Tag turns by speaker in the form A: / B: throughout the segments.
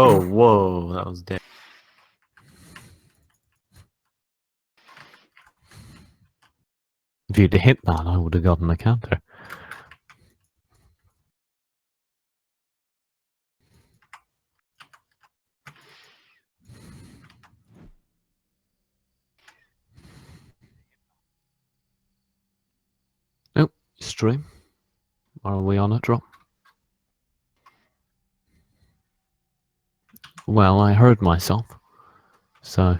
A: Oh, whoa, that was dead. If you'd hit that, I would have gotten the counter. Oh, stream. Are we on it, Drop? Well, I heard myself, so...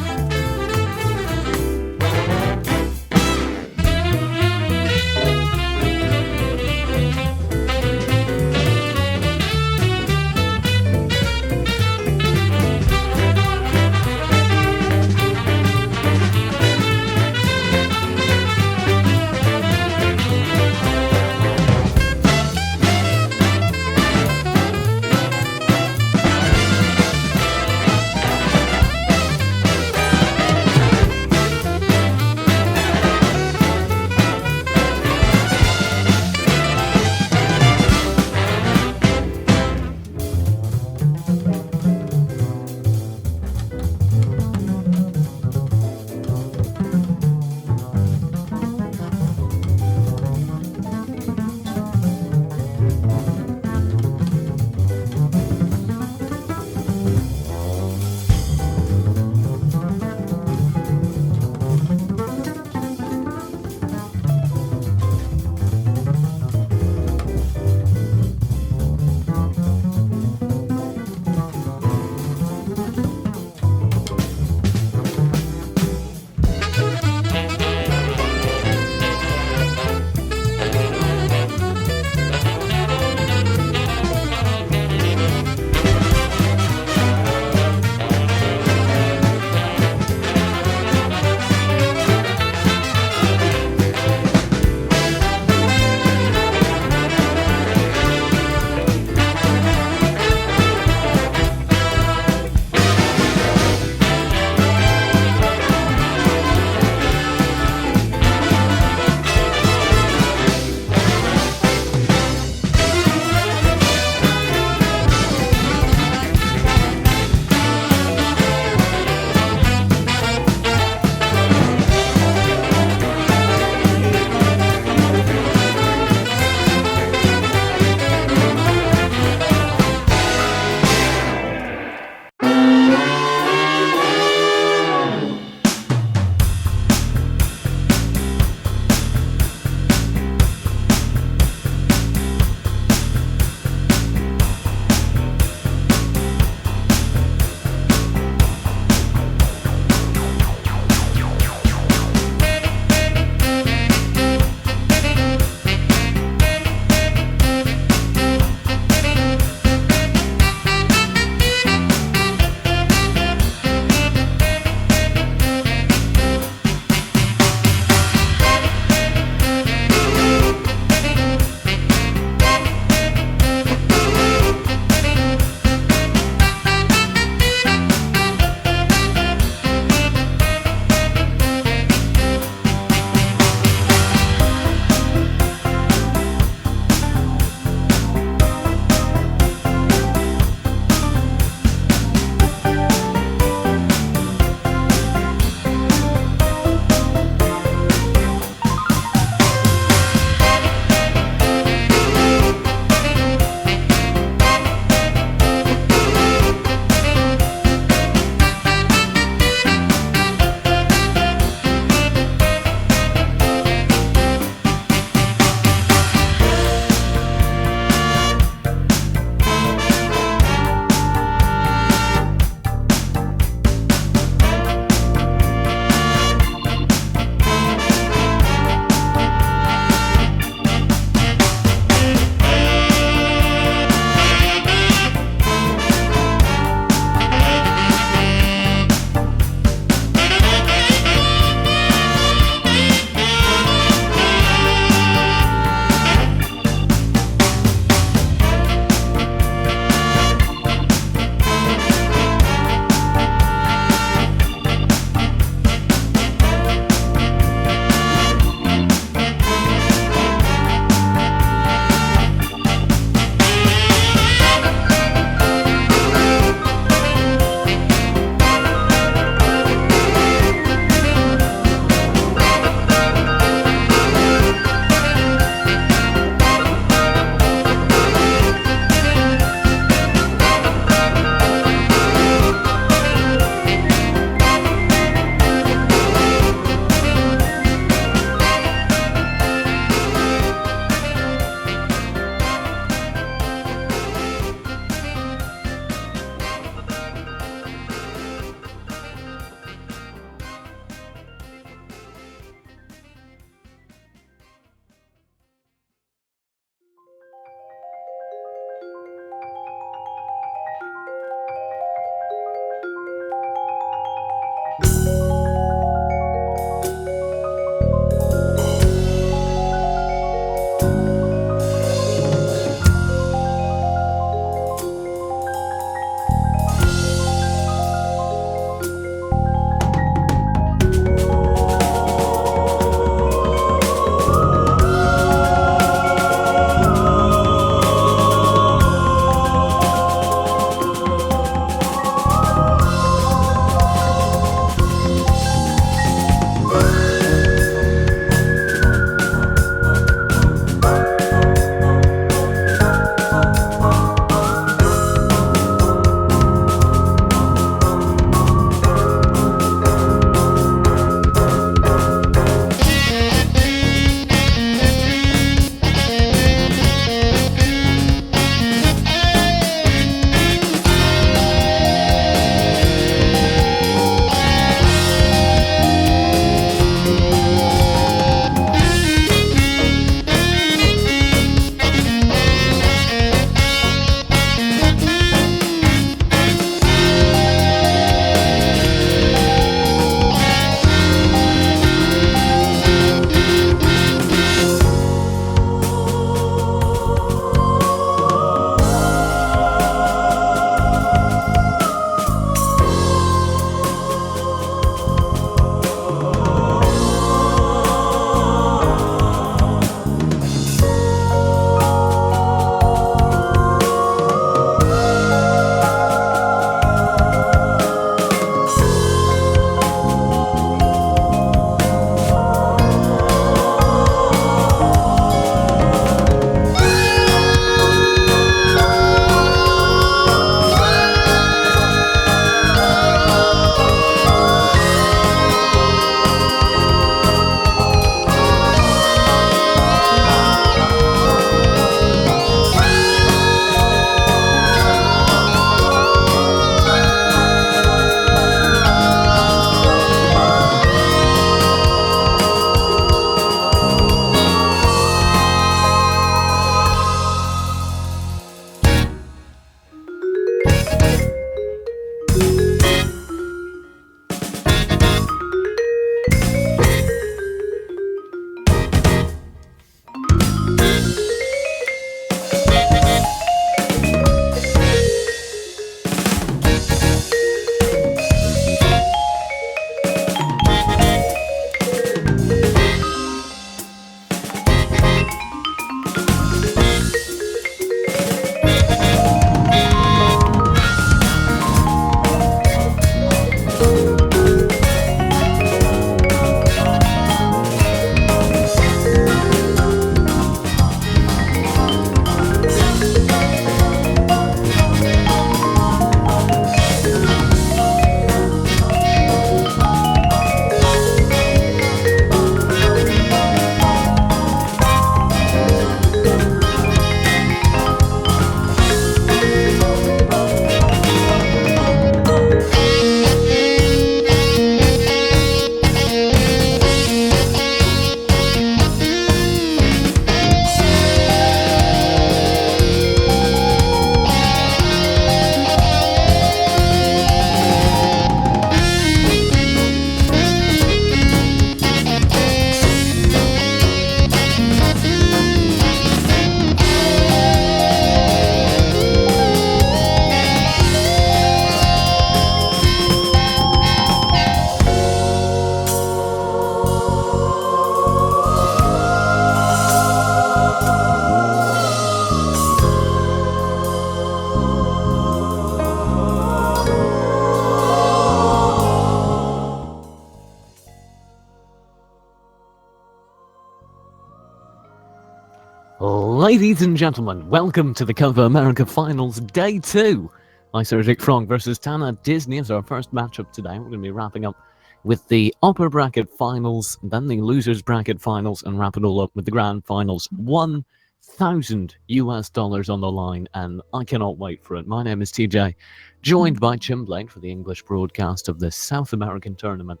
A: Ladies and gentlemen, welcome to the Copa America Finals, Day 2. Lysergic Frog versus Tana Disney is our first matchup today. We're going to be wrapping up with the upper bracket finals, then the losers bracket finals, and wrap it all up with the grand finals. $1,000 on the line, and I cannot wait for it. My name is TJ, joined by Chimblade for the English broadcast of the South American tournament.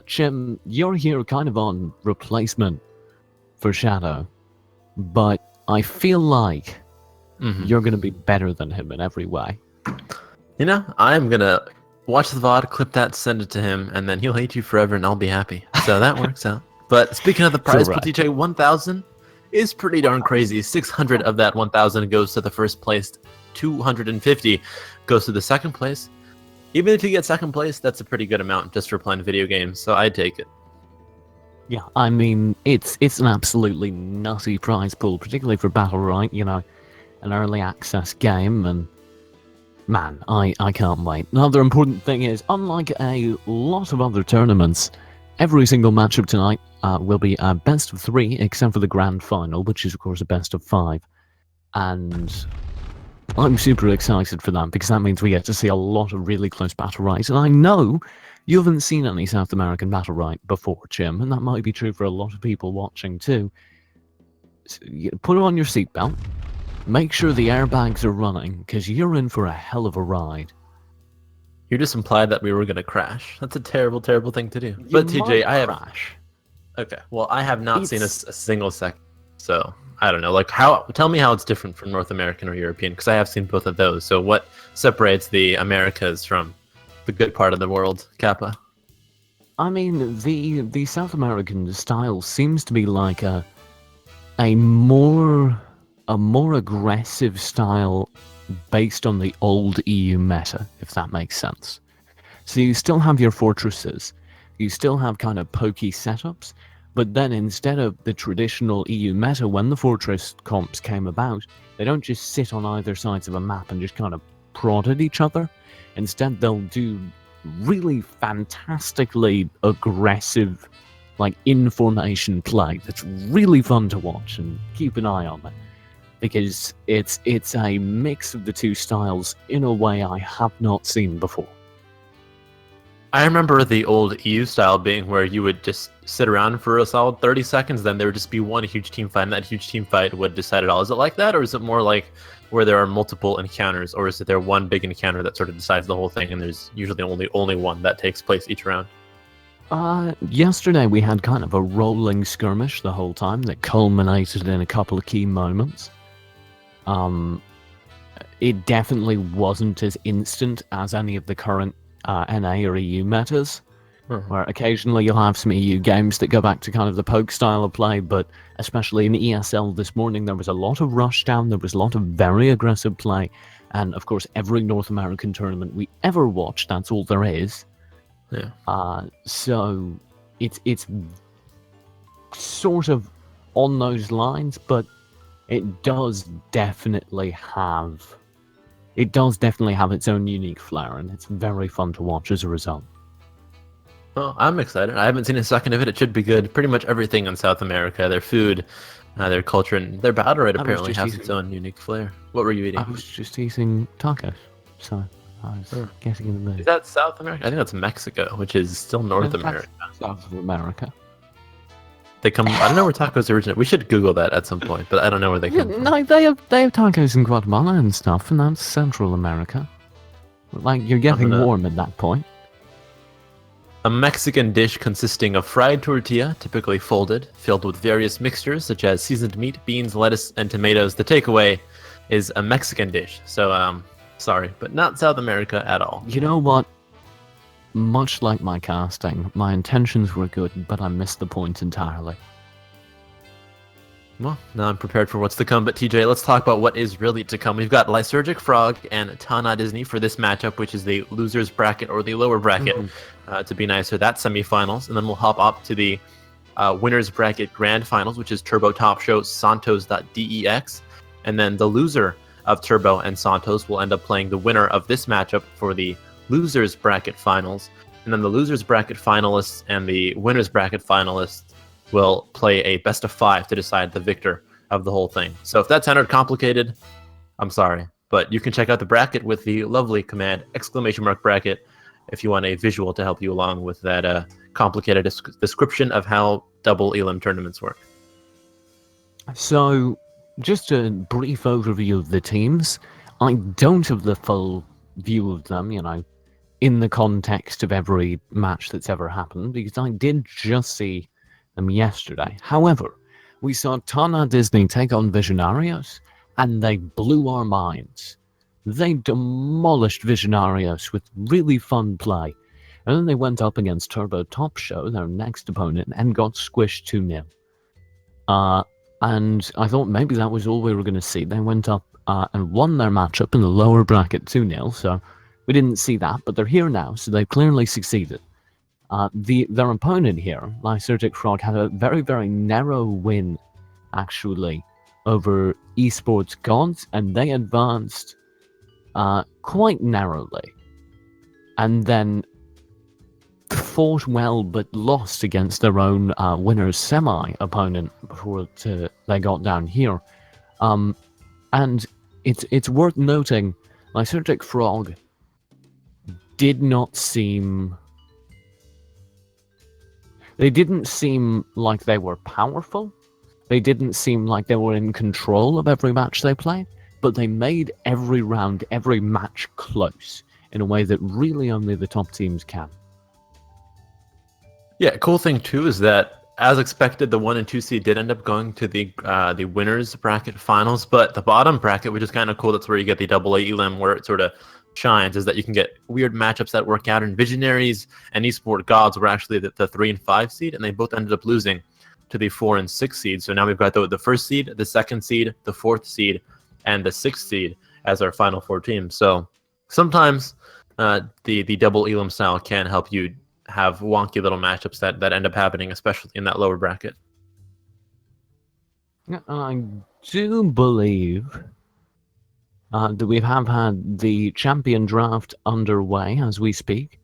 A: Chim, you're here kind of on replacement for Shadow, but I feel like you're going to be better than him in every way.
B: You know, I'm going to watch the VOD, clip that, send it to him, and then he'll hate you forever and I'll be happy. So that works out. But speaking of the prize pool, TJ, 1,000 is pretty darn crazy. 600 of that 1,000 goes to the first place. 250 goes to the second place. Even if you get second place, that's a pretty good amount just for playing video games, so I'd take it.
A: Yeah, I mean, it's an absolutely nutty prize pool, particularly for Battle Right, you know, an early access game, and man, I can't wait. Another important thing is, unlike a lot of other tournaments, every single matchup tonight will be a best of 3, except for the grand final, which is, of course, a best of 5. And I'm super excited for that, because that means we get to see a lot of really close Battle Rights. And I know you haven't seen any South American Battle Right before, Jim, and that might be true for a lot of people watching too. So put on your seatbelt, make sure the airbags are running, because you're in for a hell of a ride.
B: You just implied that we were going to crash. That's a terrible, terrible thing to do. But TJ, I have...
A: crash.
B: Okay, well, I have not seen a single second, so I don't know. Like, tell me how it's different from North American or European, because I have seen both of those. So what separates the Americas from the good part of the world, Kappa?
A: I mean, the South American style seems to be like a more aggressive style based on the old EU meta, if that makes sense. So you still have your fortresses, you still have kind of pokey setups, but then instead of the traditional EU meta, when the fortress comps came about, they don't just sit on either sides of a map and just kind of prod at each other. Instead, they'll do really fantastically aggressive, like, in-formation play that's really fun to watch, and keep an eye on it, because it's a mix of the two styles in a way I have not seen before.
B: I remember the old EU style being where you would just sit around for a solid 30 seconds, then there would just be one huge team fight, and that huge team fight would decide it all. Is it like that, or is it more like where there are multiple encounters, or is it there one big encounter that sort of decides the whole thing, and there's usually only one that takes place each round?
A: Yesterday we had kind of a rolling skirmish the whole time that culminated in a couple of key moments. It definitely wasn't as instant as any of the current NA or EU metas, where occasionally you'll have some EU games that go back to kind of the poke style of play, but especially in ESL this morning, there was a lot of rush down, there was a lot of very aggressive play, and of course every North American tournament we ever watched, that's all there is.
B: Yeah.
A: So it's sort of on those lines, but it does definitely have its own unique flair, and it's very fun to watch as a result.
B: Well, I'm excited. I haven't seen a second of it. It should be good. Pretty much everything in South America, their food, their culture, and their battle rate apparently has its own unique flair. What were you eating?
A: I was just eating tacos, so I was getting in the mood.
B: Is that South America? I think that's Mexico, which is still North America.
A: South America.
B: They come. I don't know where tacos originate. We should Google that at some point, but I don't know where they come from.
A: No, they have tacos in Guatemala and stuff, and that's Central America. Like, you're getting warm at that point.
B: A Mexican dish consisting of fried tortilla, typically folded, filled with various mixtures such as seasoned meat, beans, lettuce, and tomatoes. The takeaway is a Mexican dish. So, sorry, but not South America at all.
A: You know what? Much like my casting, my intentions were good, but I missed the point entirely.
B: Well, now I'm prepared for what's to come, but TJ, let's talk about what is really to come. We've got Lysergic Frog and Tana Disney for this matchup, which is the losers bracket, or the lower bracket, to be nicer. That's semifinals, and then we'll hop up to the winners bracket grand finals, which is Turbo Top Show Santos.dex, and then the loser of Turbo and Santos will end up playing the winner of this matchup for the losers bracket finals, and then the losers bracket finalists and the winners bracket finalists will play a best of 5 to decide the victor of the whole thing. So if that sounded complicated, I'm sorry, but you can check out the bracket with the lovely command !bracket if you want a visual to help you along with that complicated description of how double elim tournaments work.
A: So, just a brief overview of the teams. I don't have the full view of them, in the context of every match that's ever happened, because I did just see them yesterday. However, we saw Tana Disney take on Visionarios, and they blew our minds. They demolished Visionarios with really fun play. And then they went up against Turbo Top Show, their next opponent, and got squished 2-0. And I thought maybe that was all we were going to see. They went up and won their matchup in the lower bracket 2-0, so we didn't see that, but they're here now, so they've clearly succeeded. Their opponent here, Lysergic Frog, had a very, very narrow win, actually, over Esports Gods, and they advanced quite narrowly. And then fought well, but lost against their own winner's semi-opponent before they got down here. And it's worth noting, Lysergic Frog did not seem... They didn't seem like they were powerful. They didn't seem like they were in control of every match they played, but they made every round, every match close in a way that really only the top teams can.
B: Yeah, cool thing too is that, as expected, the 1 and 2 seed did end up going to the winners bracket finals, but the bottom bracket, which is kind of cool, that's where you get the AA elim, where it sort of shines, is that you can get weird matchups that work out. In Visionaries and Esport Gods were actually the 3 and 5 seed, and they both ended up losing to the 4 and 6 seed. So now we've got the first seed, the second seed, the fourth seed, and the sixth seed as our final 4 teams. So sometimes the double elim style can help you have wonky little matchups that end up happening, especially in that lower bracket.
A: I do believe that we have had the champion draft underway as we speak.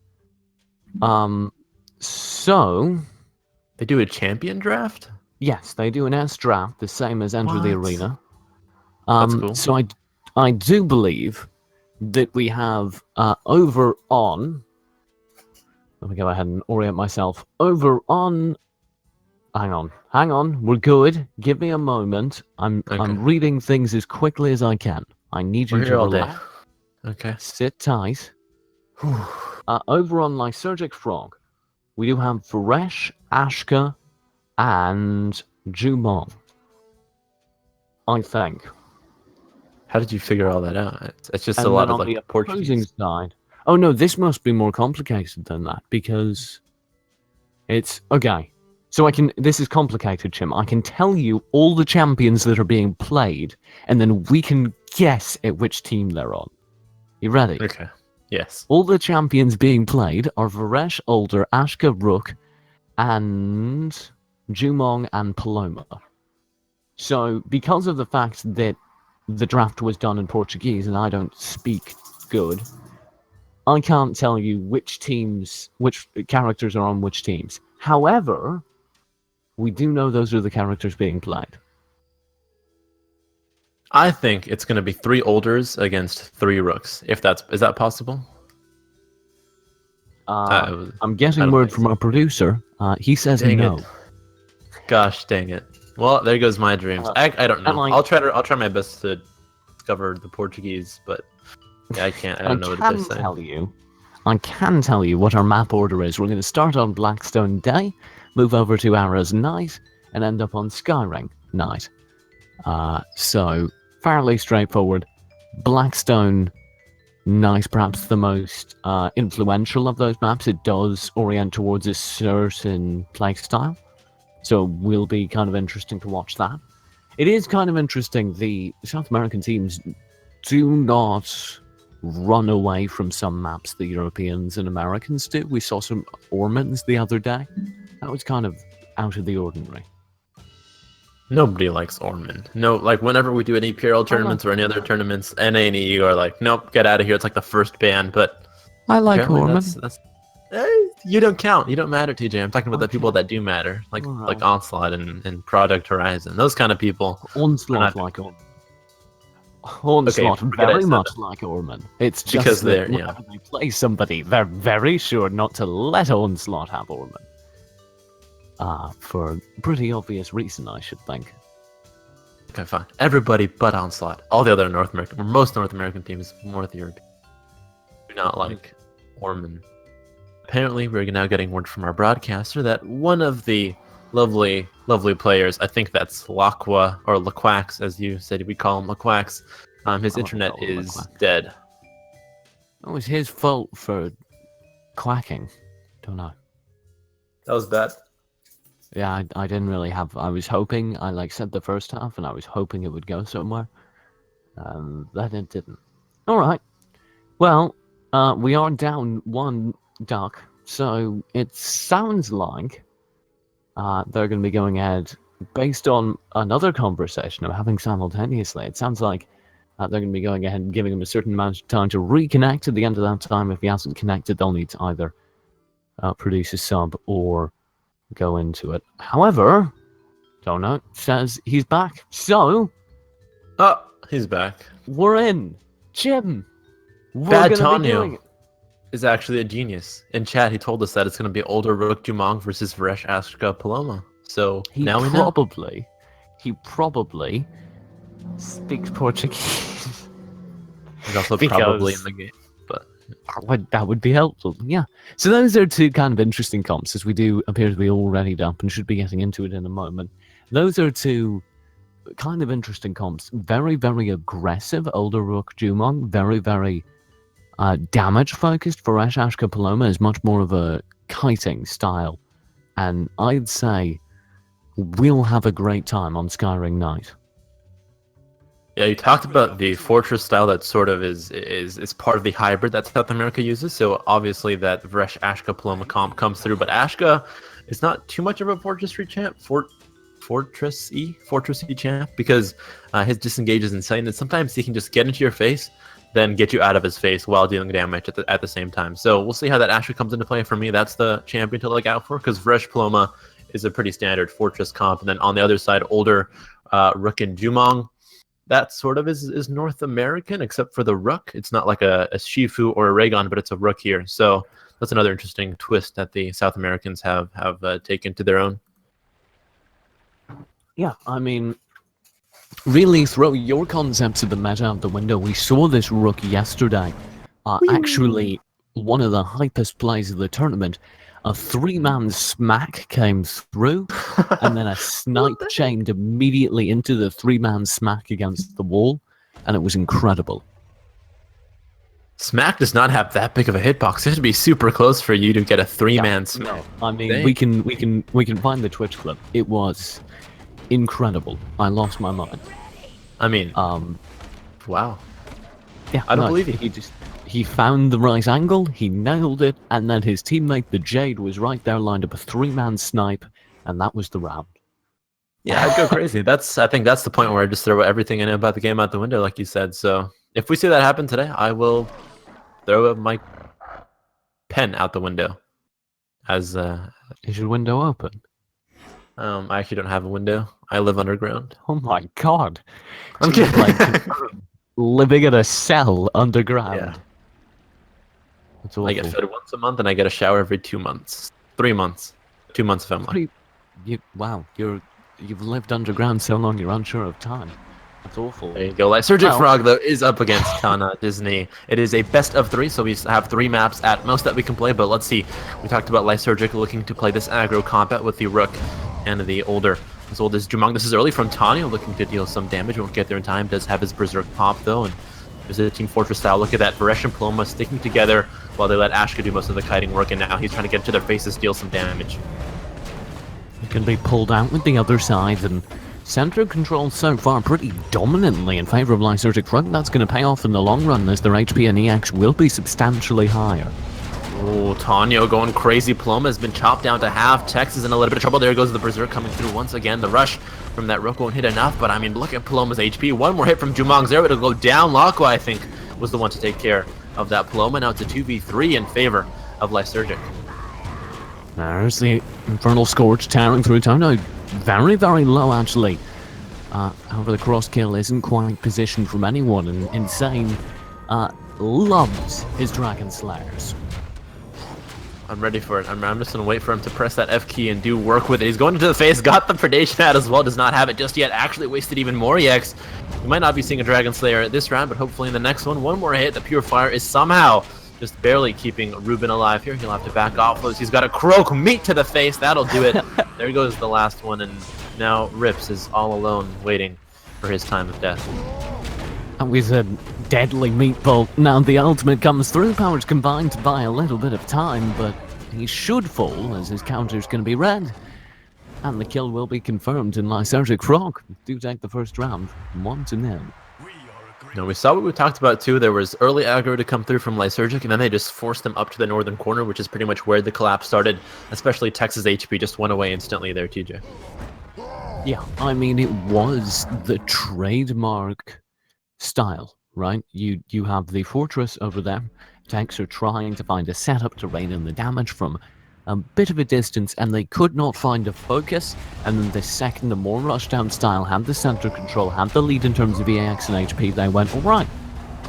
A: So
B: they do a champion draft?
A: Yes, they do an S draft, the same as Enter the Arena.
B: That's cool.
A: So I do believe that we have over on... Let me go ahead and orient myself. Over on... Hang on. We're good. Give me a moment. I'm reading things as quickly as I can. I need you to relax.
B: Okay.
A: Sit tight. Over on Lysergic Frog, we do have Varesh, Ashka, and Jumon. I think.
B: How did you figure all that out? It's just
A: and
B: a lot of
A: on the
B: Portuguese.
A: Side. Oh no, this must be more complicated than that because it's okay. So this is complicated, Jim. I can tell you all the champions that are being played, and then we can guess at which team they're on. You ready?
B: Okay. Yes.
A: All the champions being played are Varesh, Alder, Ashka, Rook, and Jumong and Paloma. So, because of the fact that the draft was done in Portuguese and I don't speak good, I can't tell you which characters are on which teams. However, we do know those are the characters being played.
B: I think it's going to be 3 Alders against 3 Rooks. Is that possible?
A: I'm getting word from our producer. He says no.
B: Gosh dang it. Well, there goes my dreams. I don't know. I'll try my best to discover the Portuguese, but yeah, I can't. I don't know what they're saying.
A: I can tell you what our map order is. We're going to start on Blackstone Day, move over to Ara's Night, and end up on Skyring Night. So, fairly straightforward. Blackstone Night, perhaps the most influential of those maps. It does orient towards a certain playstyle. So, will be kind of interesting to watch that. It is kind of interesting. The South American teams do not run away from some maps the Europeans and Americans do. We saw some Ormans the other day. That was kind of out of the ordinary.
B: Nobody likes Ormond. No, whenever we do any PRL tournaments or any other tournaments, NA and EU are like, nope, get out of here. It's like the first ban, but
A: I like Ormond.
B: It's You don't count. You don't matter, TJ. I'm talking about the
A: Okay.
B: people that do matter, like
A: Alright.
B: Onslaught and Product Horizon. Those kind of people are
A: Onslaught
B: not
A: like
B: okay.
A: Onslaught,
B: Forget I
A: very
B: said
A: much
B: that
A: like Orman. It's
B: because
A: just that
B: they're
A: whenever they play somebody, they're very sure not to let Onslaught have Orman. For pretty obvious reason, I should think.
B: okay, fine. Everybody but Onslaught. All the other North American, or most North American teams, North Europe, do not like Orman. Apparently, we're now getting word from our broadcaster that one of the lovely, lovely players, I think that's Laqua, or Laquax, as you said, we call him Laquax, his
A: I would
B: internet
A: call him
B: is
A: Laquax.
B: dead.
A: It was his fault for quacking. Don't know.
B: That was bad.
A: Yeah, I didn't really have. I was hoping. I said the first half, and I was hoping it would go somewhere. That it didn't. All right. Well, we are down one duck, so it sounds like they're going to be going ahead based on another conversation I'm having simultaneously. It sounds like they're going to be going ahead and giving him a certain amount of time to reconnect. At the end of that time, if he hasn't connected, they'll need to either produce a sub or go into it. However, Donut says he's back. So,
B: Oh, he's back.
A: we're in. Jim, we're
B: Bad
A: going to be doing
B: Tanyo
A: it.
B: is actually a genius. In chat, he told us that it's going to be older Rook Jumong versus Varesh Ashka Paloma. So now we know.
A: He probably speaks Portuguese.
B: He's also
A: Because-
B: probably in the game.
A: That would be helpful, yeah. So those are two kind of interesting comps, as we do appear to be all readied up and should be getting into it in a moment. Those are two kind of interesting comps. Very, very aggressive, older Rook Jumong. Very, very damage focused. Varesh Ashka Paloma is much more of a kiting style. And I'd say we'll have a great time on Skyring Night.
B: Yeah, you talked about the fortress style that sort of is part of the hybrid that South America uses. So obviously that Varesh Ashka Paloma comp comes through, but Ashka is not too much of a fortressy champ, fortressy champ, because his disengage is insane, and sometimes he can just get into your face, then get you out of his face while dealing damage at the same time. So we'll see how that Ashka comes into play. For me, that's the champion to look out for, because Varesh Paloma is a pretty standard fortress comp, and then on the other side, older Rook and Jumong. That sort of is North American, except for the Rook. It's not like a Shifu or a Raygon, but it's a Rook here. So that's another interesting twist that the South Americans have taken to their own.
A: Yeah, I mean, really throw your concepts of the meta out the window. We saw this Rook yesterday. Actually, one of the hypest plays of the tournament. A 3-man smack came through, and then a snipe chained immediately into the 3-man smack against the wall, and it was incredible.
B: Smack does not have that big of a hitbox. It should be super close for you to get a 3-man smack.
A: No, I mean, we can find the Twitch clip. It was incredible. I lost my mind.
B: I mean, wow.
A: Yeah,
B: I don't believe you.
A: He found the right angle, he nailed it, and then his teammate, the Jade, was right there, lined up a 3-man snipe, and that was the round.
B: Yeah, I'd go crazy. I think that's the point where I just throw everything in about the game out the window, like you said. So if we see that happen today, I will throw my pen out the window. As
A: Is your window open?
B: I actually don't have a window. I live underground.
A: Oh my god.
B: I'm
A: So you're,
B: kidding.
A: living in a cell underground.
B: Yeah.
A: That's awful.
B: I get fed once a month, and I get a shower every 2 months. 3 months. 2 months if I'm lucky.
A: Wow, you've lived underground so long you're unsure of time. That's awful.
B: There you go. Lysergic Frog, though, is up against Tana Disney. It is a best of 3, so we have 3 maps at most that we can play, but let's see. We talked about Lysergic looking to play this aggro combat with the Rook and the older, as old as Jumong. This is early from Tanya, looking to deal some damage. Won't get there in time. Does have his Berserk pop, though, and there's a Team Fortress style. Look at that. Varesh and Paloma sticking together while they let Ashka do most of the kiting work, and now he's trying to get into their faces, deal some damage.
A: It can be pulled out with the other side, and center control so far pretty dominantly in favor of Lysergic Front. That's going to pay off in the long run, as their HP and EX will be substantially higher.
B: Oh, Tanyo going crazy. Paloma has been chopped down to half. Tex is in a little bit of trouble. There goes the Berserk coming through once again. The rush from that Rook won't hit enough, but I mean, look at Paloma's HP. One more hit from Jumong's there, but it'll go down. Laqua, I think, was the one to take care of that Paloma. Now it's a 2v3 in favor of Lysergic.
A: There's the Infernal Scourge tearing through Tono. Very, very low, actually. However, the cross kill isn't quite positioned from anyone, and Insane loves his Dragon Slayers.
B: I'm ready for it. I'm just going to wait for him to press that F key and do work with it. He's going into the face, got the Predation out as well, does not have it just yet. Actually wasted even more EX. We might not be seeing a Dragon Slayer this round, but hopefully in the next one more hit. The Purifier is somehow just barely keeping Ruben alive here. He'll have to back off. He's got a Croak meat to the face. That'll do it. There goes the last one, and now Rips is all alone waiting for his time of death.
A: And with a deadly meatball, now the ultimate comes through. Powers combined to buy a little bit of time, but he should fall as his counter's going to be red. And the kill will be confirmed in Lysergic Frog. Do take the first round, 1-0.
B: No, we saw what we talked about too. There was early aggro to come through from Lysergic, and then they just forced them up to the northern corner, which is pretty much where the collapse started. Especially Texas HP just went away instantly there, TJ.
A: Yeah, I mean, it was the trademark style, right? You have the fortress over there. Tanks are trying to find a setup to rain in the damage from a bit of a distance, and they could not find a focus. And then the second the more rushdown style had the center control, had the lead in terms of EX and HP, they went, all right,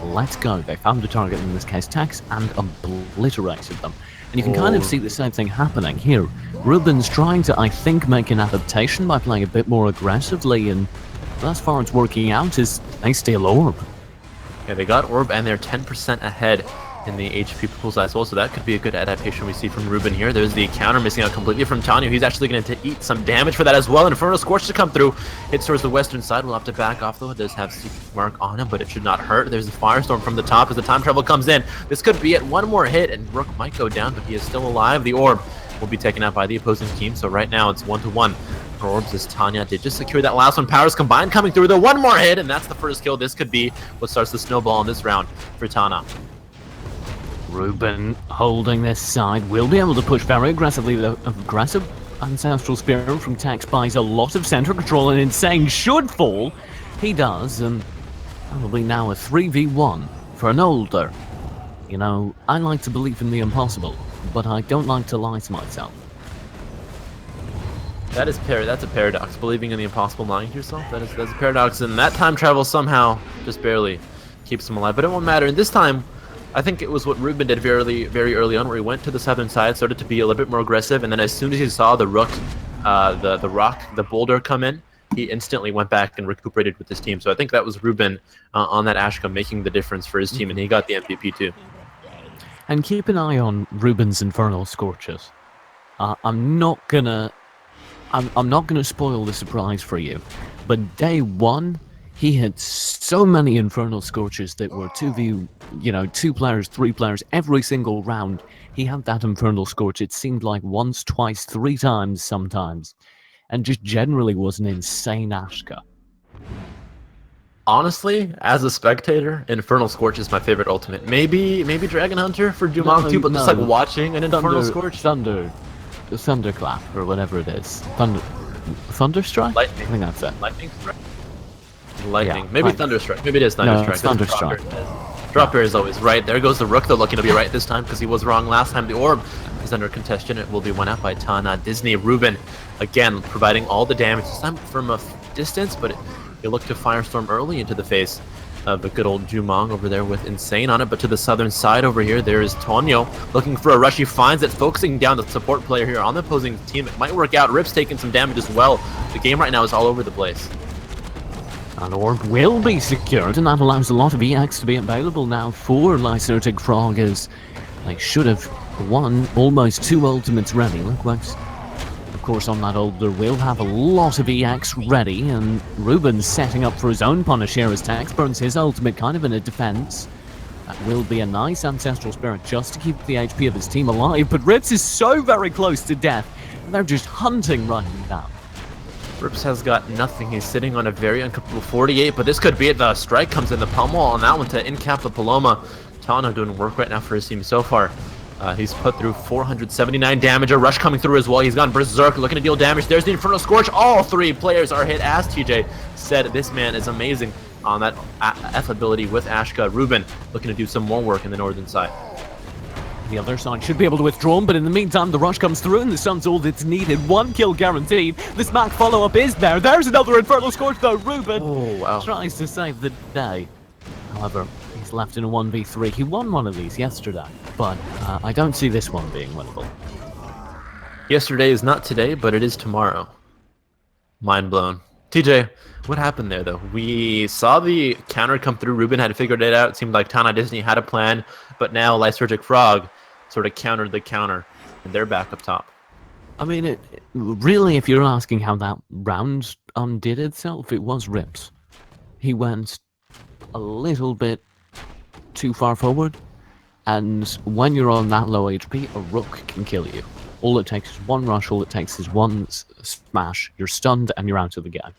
A: let's go. They found a target, in this case Tex, and obliterated them. And you can kind of see the same thing happening here. Ruben's trying to, I think, make an adaptation by playing a bit more aggressively, and thus far it's working out is they steal Orb.
B: Yeah, they got Orb, and they're 10% ahead in the HP pools as well, so that could be a good adaptation we see from Ruben here. There's the counter missing out completely from Tanya. He's actually going to eat some damage for that as well. Infernal Scorch to come through. Hits towards the western side. We'll have to back off, though. It does have Secret Mark on him, but it should not hurt. There's a Firestorm from the top as the time travel comes in. This could be it. One more hit, and Rook might go down, but he is still alive. The Orb will be taken out by the opposing team, so right now it's 1-1 for Orbs as Tanya did just secure that last one. Powers combined coming through. The one more hit, and that's the first kill. This could be what starts the snowball in this round for Tana.
A: Ruben holding this side will be able to push very aggressively. The aggressive Ancestral Spirit from Tex buys a lot of center control, and Insane should fall. He does, and probably now a 3v1 for an older. You know, I like to believe in the impossible, but I don't like to lie to myself.
B: That's a paradox. Believing in the impossible, lying to yourself. That's a paradox, and that time travel somehow just barely keeps him alive. But it won't matter. And this time, I think it was what Ruben did very early on, where he went to the southern side, started to be a little bit more aggressive, and then as soon as he saw the rook, the boulder come in, he instantly went back and recuperated with his team. So I think that was Ruben on that Ashka making the difference for his team, and he got the MVP too.
A: And keep an eye on Ruben's Infernal Scorches. I'm not gonna spoil the surprise for you, but day one, he had so many Infernal Scorches that were 2v, 2 players, 3 players, every single round. He had that Infernal Scorch, it seemed like once, twice, 3 times sometimes. And just generally was an insane Ashka.
B: Honestly, as a spectator, Infernal Scorch is my favorite ultimate. Maybe Dragon Hunter for Jumong too, but just like watching an Infernal Scorch.
A: Thunderclap, or whatever it is. Thunderstrike?
B: Lightning.
A: I think that's it.
B: Lightning Strike? Lightning.
A: Yeah,
B: Maybe Thunderstrike. Maybe it is Thunderstrike.
A: No, it's Thunderstrike.
B: Drop Bear is always right. There goes the Rook, though, looking to be right this time because he was wrong last time. The Orb is under contention. It will be won out by Tana. Disney. Ruben, again, providing all the damage. This time from a distance, but you look to Firestorm early into the face of the good old Jumong over there with Insane on it. But to the southern side over here, there is Tonyo looking for a rush. He finds it, focusing down the support player here on the opposing team. It might work out. Rip's taking some damage as well. The game right now is all over the place.
A: An Orb will be secured, and that allows a lot of EX to be available now for Lysergic Frog, as they should have won almost 2 ultimates ready. Look, of course, on that Older will have a lot of EX ready, and Ruben's setting up for his own punish here as Tex burns his ultimate kind of in a defense. That will be a nice Ancestral Spirit just to keep the HP of his team alive, but Rips is so very close to death, and they're just hunting right now.
B: Rips has got nothing. He's sitting on a very uncomfortable 48, but this could be it. The strike comes in, the pummel on that one to in-cap the Paloma. Tana doing work right now for his team so far. He's put through 479 damage. A rush coming through as well. He's gone berserk, looking to deal damage. There's the Infernal Scorch. All 3 players are hit, as TJ said. This man is amazing on that F ability with Ashka. Ruben looking to do some more work in the northern side.
A: The other side should be able to withdraw, but in the meantime, the rush comes through and the Sun's all that's needed. 1 kill guaranteed. The smack follow-up is there. There's another Infernal Scorch, though. Ruben tries to save the day. However, he's left in a 1v3. He won one of these yesterday, but I don't see this one being winnable.
B: Yesterday is not today, but it is tomorrow. Mind blown. TJ, what happened there, though? We saw the counter come through. Ruben had figured it out. It seemed like Tana Disney had a plan, but now Lysergic Frog sort of countered the counter, and they're back up top.
A: I mean, really, if you're asking how that round undid itself, it was Rips. He went a little bit too far forward, and when you're on that low HP, a Rook can kill you. All it takes is one rush, all it takes is one smash, you're stunned, and you're out of the game.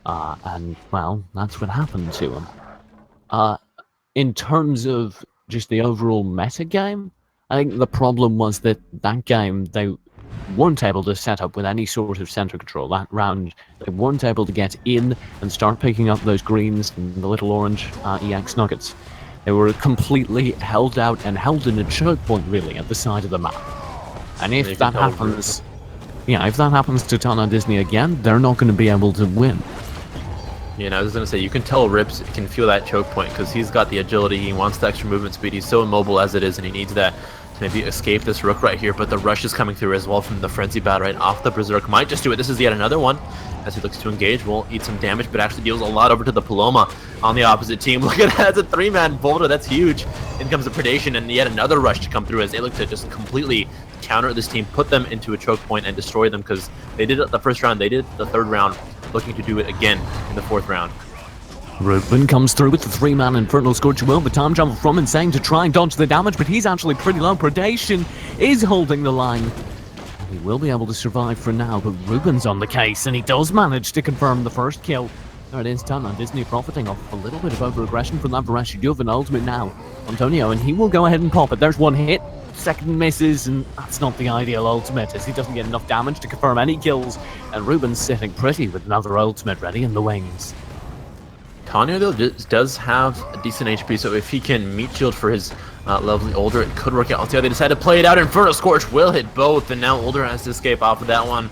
A: And, well, that's what happened to him. In terms of just the overall meta game, I think the problem was that game, they weren't able to set up with any sort of center control. That round, they weren't able to get in and start picking up those greens and the little orange EX nuggets. They were completely held out and held in a choke point, really, at the side of the map. And if that happens, if that happens to Tana Disney again, they're not going to be able to win.
B: Yeah, I was going to say, you can tell Rips can feel that choke point because he's got the agility, he wants the extra movement speed, he's so immobile as it is, and he needs that to maybe escape this Rook right here, but the rush is coming through as well from the Frenzy Bat right off the Berserk. Might just do it. This is yet another one as he looks to engage. Will eat some damage, but actually deals a lot over to the Paloma on the opposite team. Look at that, it's a 3-man boulder, that's huge. In comes the Predation, and yet another rush to come through as they look to just completely counter this team, put them into a choke point, and destroy them because they did it the first round, they did it the third round, looking to do it again in the fourth round.
A: Ruben comes through with the 3-man Infernal Scorch Will, but time travel from Insane to try and dodge the damage, but he's actually pretty low. Predation is holding the line. He will be able to survive for now, but Ruben's on the case, and he does manage to confirm the first kill. There it is, Tana Disney profiting off a little bit of over-aggression from that Varesh. You have an ultimate now, Antonio, and he will go ahead and pop it. There's one hit, second misses, and that's not the ideal ultimate, as he doesn't get enough damage to confirm any kills, and Ruben's sitting pretty with another ultimate ready in the wings.
B: Tanya, though, does have a decent HP, so if he can meat shield for his lovely Older, it could work out. Let's see how they decide to play it out. Inferno Scorch will hit both, and now Older has to escape off of that one.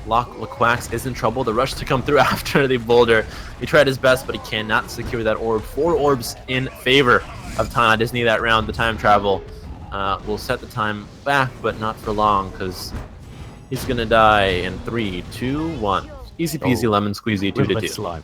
B: Laquax is in trouble. The rush to come through after the Boulder. He tried his best, but he cannot secure that orb. 4 orbs in favor of Tana Disney that round. The time travel will set the time back, but not for long, because he's going to die in 3, 2, 1. Easy peasy lemon squeezy 2-2.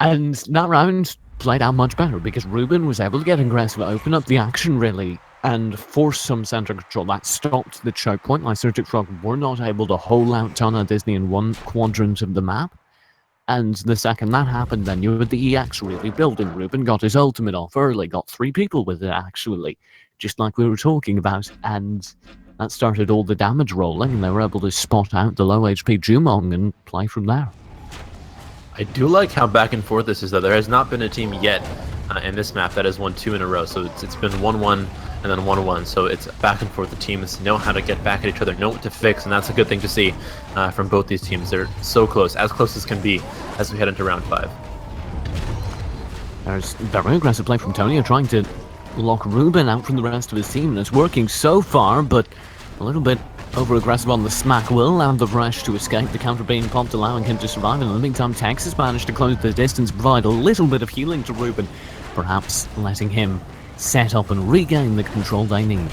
B: And
A: that round played out much better because Ruben was able to get aggressive, open up the action really, and force some center control. That stopped the choke point. Lysergic Frog were not able to hold out Tana Disney in one quadrant of the map. And the second that happened, then you had the EX really building. Ruben got his ultimate off early, got 3 people with it actually, just like we were talking about. And that started all the damage rolling, and they were able to spot out the low HP Jumong and play from there.
B: I do like how back and forth this is, though. There has not been a team yet in this map that has won 2 in a row. So it's been 1-1 and then 1-1. So it's back and forth. The teams know how to get back at each other, know what to fix, and that's a good thing to see from both these teams. They're so close as can be, as we head into round 5.
A: There's very aggressive play from Tonio, trying to lock Ruben out from the rest of his team, and it's working so far, but a little bit over-aggressive on the smack will allow the Varesh to escape, the counter being popped, allowing him to survive. In the meantime, Texas managed to close the distance, provide a little bit of healing to Ruben, perhaps letting him set up and regain the control they need.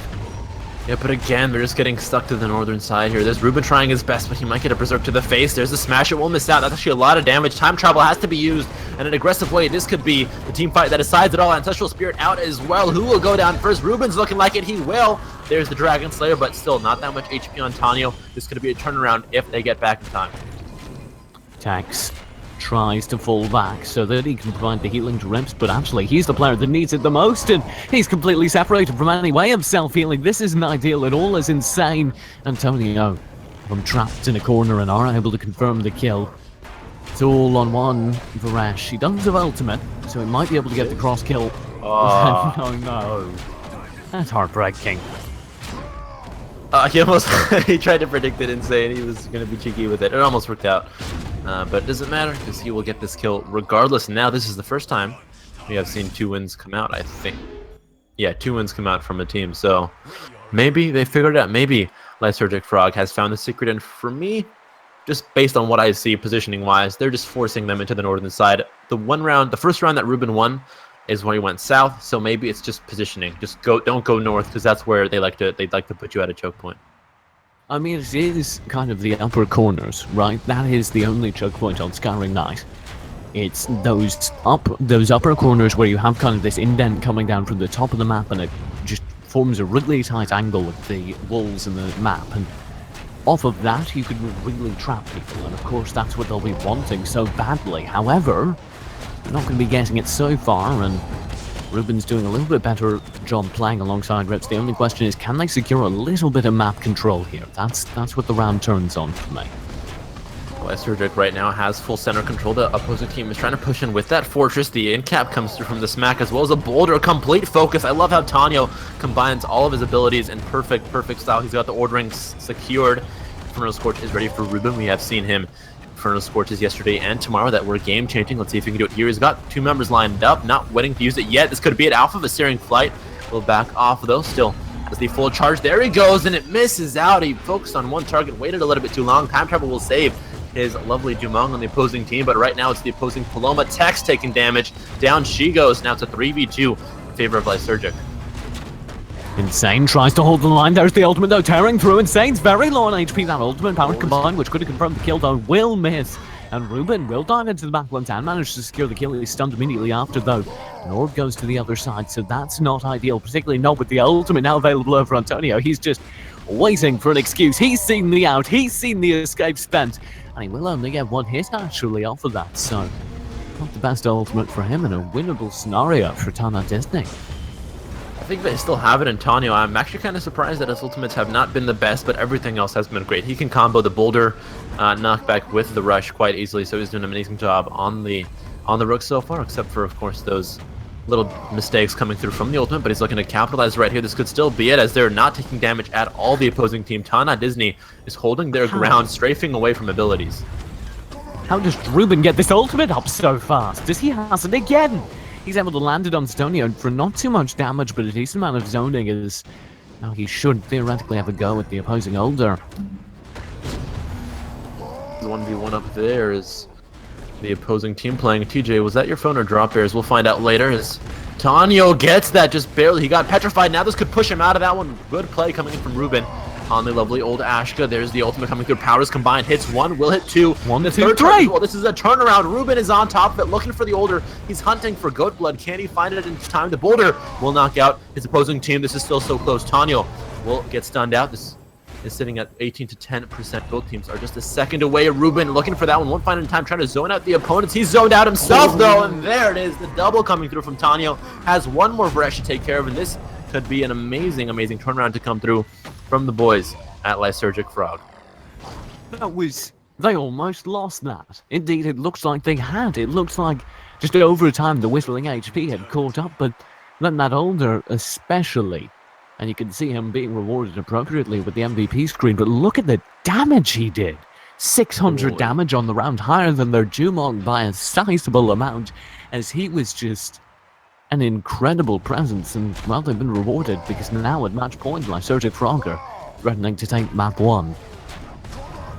B: Yeah, but again, they're just getting stuck to the northern side here. There's Ruben trying his best, but he might get a Berserk to the face. There's a smash, it will miss out. That's actually a lot of damage. Time travel has to be used in an aggressive way. This could be the team fight that decides it all. Ancestral Spirit out as well. Who will go down first? Ruben's looking like it. He will. There's the Dragon Slayer, but still not that much HP on Tanyo. This could be a turnaround if they get back in time.
A: Tax tries to fall back so that he can provide the healing to Rips, but actually he's the player that needs it the most, and he's completely separated from any way of self-healing. This isn't ideal at all, as Insane Antonio from trapped in a corner and are able to confirm the kill. It's all on one Varesh. He doesn't have ultimate, so he might be able to get the cross kill. Oh no. That's heartbreaking.
B: He tried to predict it Insane. He was going to be cheeky with it. It almost worked out. But it doesn't matter because he will get this kill regardless. Now this is the first time we have seen 2 wins come out, I think. Yeah, 2 wins come out from a team, so maybe they figured it out. Maybe Lysergic Frog has found the secret, and for me, just based on what I see positioning-wise, they're just forcing them into the northern side. The first round that Ruben won is when he went south, so maybe it's just positioning. Just don't go north, because that's where they'd like to put you at a choke point.
A: I mean, it is kind of the upper corners, right? That is the only choke point on Scouring Night. It's those upper corners where you have kind of this indent coming down from the top of the map, and it just forms a really tight angle with the walls in the map, and off of that you could really trap people, and of course that's what they'll be wanting so badly. However, they're not going to be getting it so far, and Ruben's doing a little bit better job playing alongside Rips. The only question is, can they secure a little bit of map control here? That's what the round turns on for me.
B: Lysergic right now has full center control. The opposing team is trying to push in with that fortress. The in-cap comes through from the smack as well as a boulder. Complete focus. I love how Tanyo combines all of his abilities in perfect style. He's got the ordering secured. Infernal Scorch is ready for Ruben. We have seen him Infernal Scorches yesterday and tomorrow that were game-changing. Let's see if he can do it here. He's got 2 members lined up, not waiting to use it yet. This could be an Alpha of a Searing Flight. Will back off though. Still has the full charge. There he goes, and it misses out. He focused on one target, waited a little bit too long. Time Travel will save his lovely Dumong on the opposing team, but right now it's the opposing Paloma. Tex taking damage. Down she goes. Now it's a 3v2 in favor of Lysergic.
A: Insane tries to hold the line. There's the ultimate though, tearing through. Insane's very low on HP. That ultimate power combined, which could have confirmed the kill though, will miss. And Ruben will dive into the back once and manage to secure the kill. He's stunned immediately after though. Nord goes to the other side, so that's not ideal, particularly not with the ultimate now available over Antonio. He's just waiting for an excuse. He's seen the out, he's seen the escape spent, and he will only get 1 hit actually off of that, so not the best ultimate for him in a winnable scenario for Tana Disney.
B: I think they still have it in Tanyo. I'm actually kind of surprised that his ultimates have not been the best, but everything else has been great. He can combo the boulder knockback with the rush quite easily, so he's doing an amazing job on the rook so far, except for, of course, those little mistakes coming through from the ultimate, but he's looking to capitalize right here. This could still be it, as they're not taking damage at all, the opposing team. Tana Disney is holding their ground, strafing away from abilities.
A: How does Ruben get this ultimate up so fast? Does he has it again? He's able to land it on Stonio for not too much damage, but a decent amount of zoning is... Now he should theoretically have a go at the opposing older.
B: The 1v1 up there is the opposing team playing. TJ, was that your phone or drop bears? We'll find out later. As Tanyo gets that just barely. He got petrified. Now this could push him out of that one. Good play coming in from Ruben on the lovely old Ashka. There's the ultimate coming through. Powers combined. Hits 1. Will hit 2.
A: 1,
B: the
A: 2,
B: third
A: 3.
B: Well, this is a turnaround. Ruben is on top of it, looking for the older. He's hunting for goat blood. Can he find it in time? The boulder will knock out his opposing team. This is still so close. Tanyo will get stunned out. This is sitting at 18 to 10%. Both teams are just a second away. Ruben looking for that one. Won't find it in time. Trying to zone out the opponents. He's zoned out himself, though. And there it is. The double coming through from Tanyo. Has 1 more Bresh to take care of. And this could be an amazing turnaround to come through from the boys at Lysergic Frog.
A: They almost lost that. Indeed, it looks like they had. It looks like just over time the whistling HP had caught up, but then that older especially. And you can see him being rewarded appropriately with the MVP screen, but look at the damage he did. 600 damage on the round, higher than their Jumong by a sizable amount, as he was just an incredible presence. And, well, they've been rewarded because now at match point, Lysergic Frog are threatening to take map 1.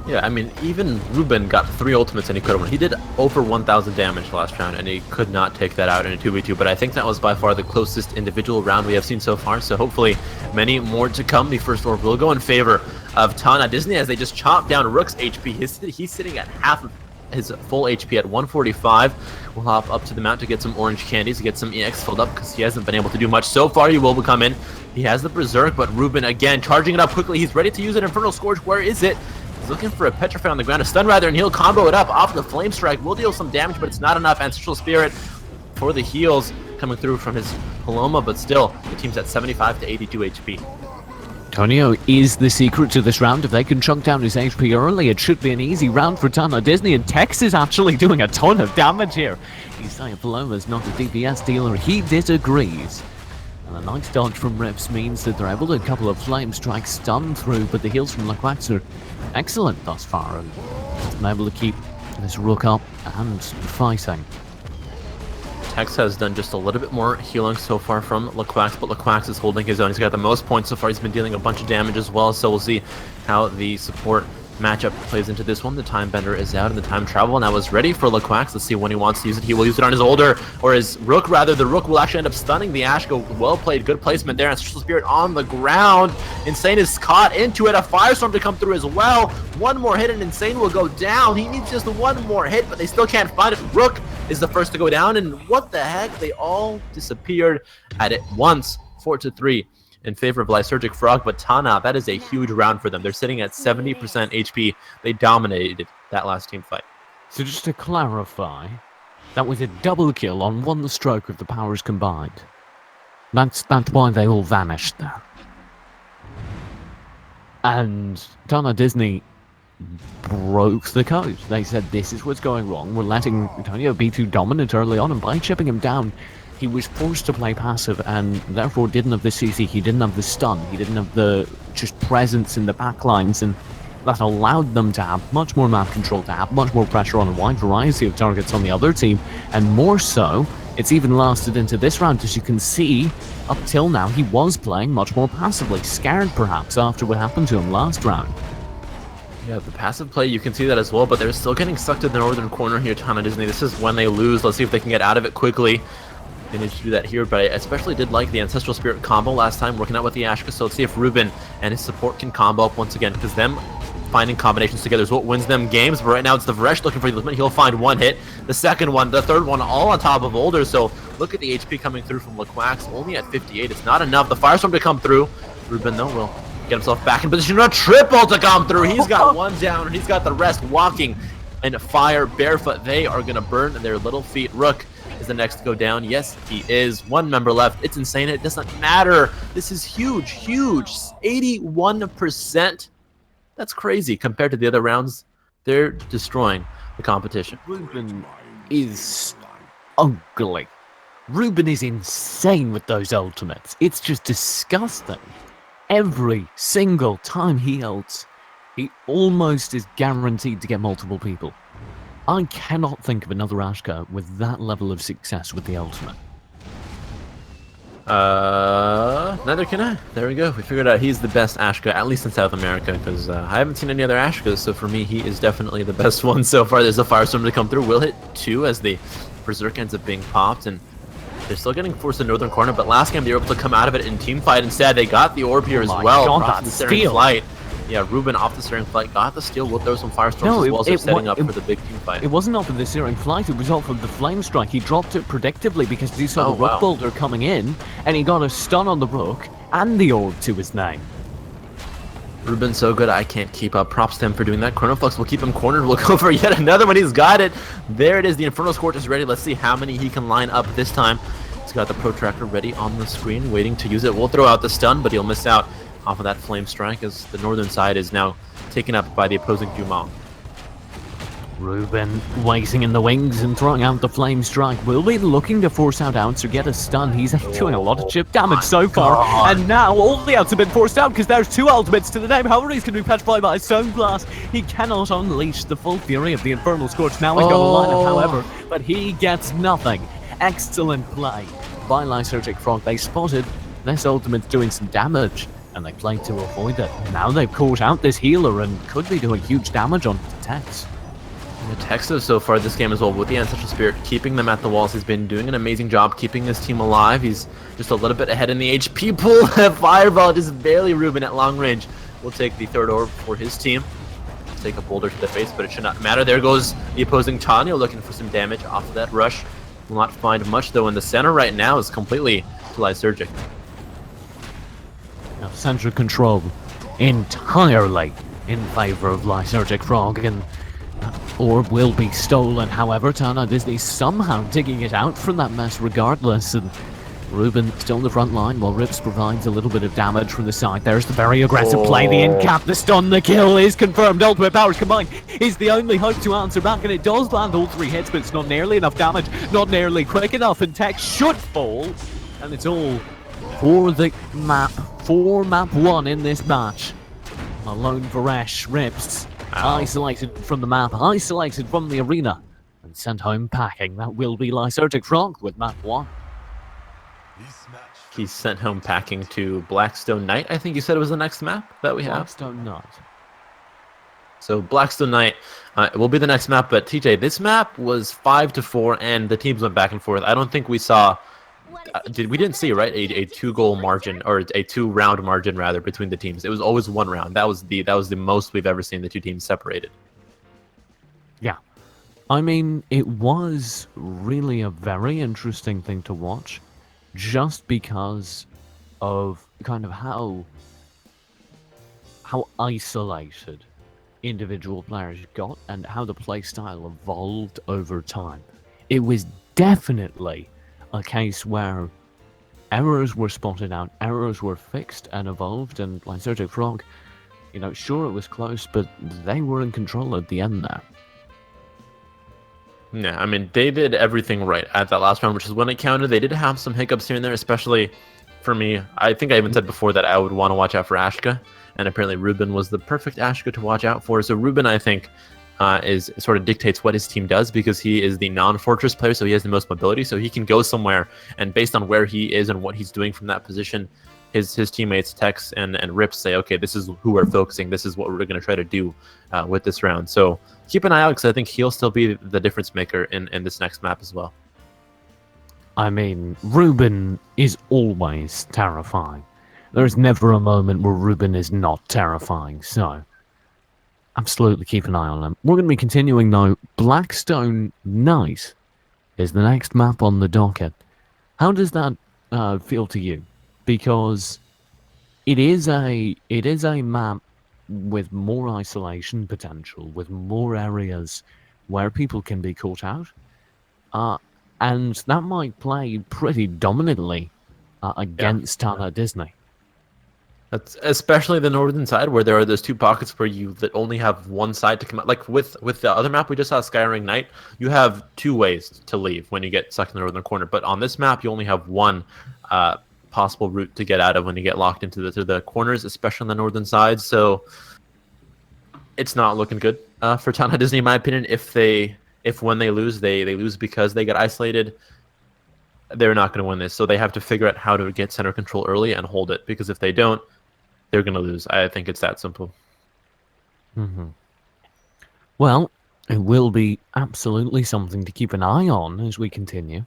B: Yeah, I mean, even Ruben got 3 ultimates and he could have won. He did over 1,000 damage last round, and he could not take that out in a 2v2, but I think that was by far the closest individual round we have seen so far, so hopefully many more to come. The first orb will go in favor of Tana Disney as they just chop down Rook's HP. He's sitting at half of his full HP at 145. We'll hop up to the mount to get some orange candies, to get some EX filled up, because he hasn't been able to do much so far. He will come in. He has the Berserk, but Ruben again charging it up quickly. He's ready to use an Infernal Scourge. Where is it? He's looking for a Petrify on the ground, a stun rather, and he'll combo it up off the Flame Strike. Will deal some damage, but it's not enough. Ancestral Spirit for the heals coming through from his Paloma, but still, the team's at 75 to 82 HP.
A: Tonio is the secret to this round. If they can chunk down his HP early, it should be an easy round for Tana Disney, and Tex is actually doing a ton of damage here. He's saying Paloma's not a DPS dealer. He disagrees. And a nice dodge from Rips means that they're able to a couple of Flame Strikes stun through, but the heals from Laquax are excellent thus far, and been able to keep this Rook up and fighting.
B: Tex has done just a little bit more healing so far from Laquax, but Laquax is holding his own. He's got the most points so far. He's been dealing a bunch of damage as well, so we'll see how the support matchup plays into this one. The Time Bender is out, and the Time Travel now is ready for Laquax. Let's see when he wants to use it. He will use it on his Older, or his Rook, rather. The Rook will actually end up stunning the Ashko. Well played, good placement there. Ancestral Spirit on the ground. Insane is caught into it. A Firestorm to come through as well. One more hit, and Insane will go down. He needs just one more hit, but they still can't find it. Rook is the first to go down, and what the heck? They all disappeared at it once. 4-3. In favor of Lysergic Frog, but Tana, that is a huge round for them. They're sitting at 70% HP. They dominated that last team fight.
A: So just to clarify, that was a double kill on one stroke of the powers combined. That's why they all vanished there. And Tana Disney broke the code. They said, this is what's going wrong. We're letting Antonio be too dominant early on, and by chipping him down, he was forced to play passive and therefore didn't have the CC, he didn't have the stun, he didn't have the just presence in the backlines, and that allowed them to have much more map control, to have much more pressure on a wide variety of targets on the other team, and more so, it's even lasted into this round. As you can see, up till now, he was playing much more passively, scared perhaps after what happened to him last round.
B: Yeah, the passive play, you can see that as well, but they're still getting stuck to the northern corner here, Tana Disney. This is when they lose. Let's see if they can get out of it quickly. They need to do that here, but I especially did like the Ancestral Spirit combo last time, working out with the Ashka, so let's see if Ruben and his support can combo up once again, because them finding combinations together is what wins them games, but right now it's the Vresh looking for the limit. He'll find one hit, the second one, the third one, all on top of Older, so look at the HP coming through from Laquax, only at 58. It's not enough. The Firestorm to come through. Ruben, though, will get himself back in position. A triple to come through. He's got one down, and he's got the rest walking in fire barefoot. They are going to burn their little feet. Rook is the next to go down. Yes, he is. One member left. It's insane. It doesn't matter. This is huge, huge. 81%. That's crazy compared to the other rounds. They're destroying the competition.
A: Ruben is ugly. Ruben is insane with those ultimates. It's just disgusting. Every single time he ults, he almost is guaranteed to get multiple people. I cannot think of another Ashka with that level of success with the ultimate.
B: Neither can I. There we go. We figured out he's the best Ashka, at least in South America, because I haven't seen any other Ashkas, so for me, he is definitely the best one so far. There's a Firestorm to come through. Will hit 2 as the Berserk ends up being popped, and they're still getting forced in northern corner, but last game they were able to come out of it in team fight instead. They got the orb here as well.
A: God,
B: the steering flight. Yeah, Ruben off the steering flight got the steal. We'll throw some Firestorms as well as they're setting up for the big team fight.
A: It wasn't off of the steering flight, it was off of the flame strike. He dropped it predictably because he saw the Rook boulder coming in, and he got a stun on the Rook and the orb to his name.
B: Ruben's so good, I can't keep up. Props to him for doing that. Chronoflux will keep him cornered. We'll go for yet another one. He's got it. There it is. The Infernal Scorch is ready. Let's see how many he can line up this time. He's got the Protractor ready on the screen, waiting to use it. We'll throw out the stun, but he'll miss out off of that flame strike as the northern side is now taken up by the opposing Jumong.
A: Ruben waiting in the wings and throwing out the flame strike. Will be looking to force out Ounce or get a stun. He's doing a lot of chip damage so far. And now all the outs have been forced out because there's 2 ultimates to the name. However, he's going to be petrified by his Stone Glass. He cannot unleash the full fury of the Infernal Scorch. Now he's got a lineup, however, but he gets nothing. Excellent play by Lysergic Frog. They spotted this ultimate doing some damage, and they played to avoid it. Now they've caught out this healer and could be doing huge damage on Tex.
B: The Texas so far this game as well with the Ancestral Spirit keeping them at the walls. He's been doing an amazing job keeping this team alive. He's just a little bit ahead in the HP pool. Fireball just barely Ruben at long range. Will take the third orb for his team. Take a boulder to the face, but it should not matter. There goes the opposing Tanya looking for some damage off of that rush. Will not find much though in the center right now is completely Lysergic.
A: Now central control entirely in favor of Lysergic Frog, and orb will be stolen. However, Tana Disney somehow digging it out from that mess regardless, and Ruben still in the front line while Rips provides a little bit of damage from the side. There's the very aggressive play, the in-cap, the stun, the kill is confirmed. Ultimate powers combined is the only hope to answer back, and it does land all 3 hits, but it's not nearly enough damage, not nearly quick enough, and Tex should fall, and it's all for the map, for map 1 in this match. Alone Varesh, Rips, isolated from the map, isolated from the arena. And and sent home packing. That will be Lysergic Frog with map 1.
B: He's sent home packing to Blackstone Knight. I think you said it was the next map that we have.
A: Blackstone Knight.
B: So Blackstone Knight will be the next map. But TJ, this map was 5-4, and the teams went back and forth. I don't think we saw. We didn't see, right, a 2-goal margin, or a 2-round margin rather, between the teams. It was always 1 round. That was the most we've ever seen the 2 teams separated.
A: Yeah. I mean, it was really a very interesting thing to watch, just because of kind of how isolated individual players got and how the playstyle evolved over time. It was definitely a case where errors were spotted out, errors were fixed and evolved, and Lysergic Frog, sure it was close, but they were in control at the end there.
B: Yeah, I mean, they did everything right at that last round, which is when it counted. They did have some hiccups here and there, especially for me. I think I even said before that I would want to watch out for Ashka, and apparently Ruben was the perfect Ashka to watch out for. So Ruben, I think, is sort of dictates what his team does, because he is the non-fortress player, so he has the most mobility, so he can go somewhere, and based on where he is and what he's doing from that position, his teammates Tex and Rips say, okay, this is who we're focusing, this is what we're going to try to do with this round. So keep an eye out, because I think he'll still be the difference maker in this next map as well.
A: I mean, Ruben is always terrifying. There's never a moment where Ruben is not terrifying, so absolutely keep an eye on him. We're going to be continuing, though. Blackstone Knight is the next map on the docket. How does that feel to you? Because it is a map with more isolation potential, with more areas where people can be caught out, and that might play pretty dominantly against Tana Disney.
B: That's especially the northern side, where there are those 2 pockets where you that only have one side to come out. Like with the other map we just saw, Skyring Knight, you have 2 ways to leave when you get stuck in the northern corner. But on this map, you only have one possible route to get out of when you get locked into the corners, especially on the northern side. So it's not looking good for Tana Disney, in my opinion. If when they lose, they lose because they get isolated, they're not going to win this. So they have to figure out how to get center control early and hold it, because if they don't, they're going to lose. I think it's that simple.
A: Mm-hmm. Well, it will be absolutely something to keep an eye on as we continue.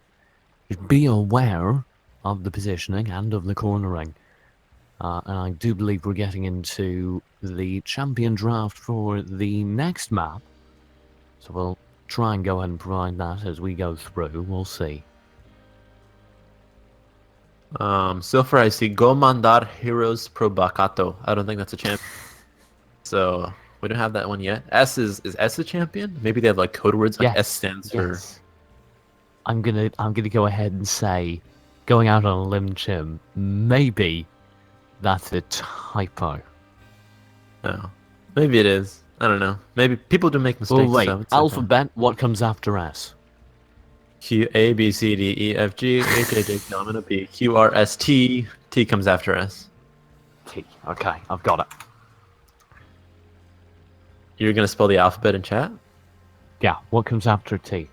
A: Just be aware of the positioning and of the cornering. And I do believe we're getting into the champion draft for the next map. So we'll try and go ahead and provide that as we go through. We'll see.
B: So far I see Go Mandar Heroes Pro Bacato. I don't think that's a champion. So we don't have that one yet. Is S a champion? Maybe they have like code words, like S stands for.
A: I'm gonna go ahead and say, going out on a limb, Chim, maybe that's a typo.
B: No. Maybe it is. I don't know. Maybe people do make mistakes.
A: Well, wait,
B: so
A: alphabet, what comes after S?
B: Q, A, B, C, D, E, F, G, H, I, J, K, L, M, N, O, P, Q, R, S, T. T comes after S.
A: T. Okay, I've got it.
B: You're going to spell the alphabet in chat?
A: Yeah, what comes after T?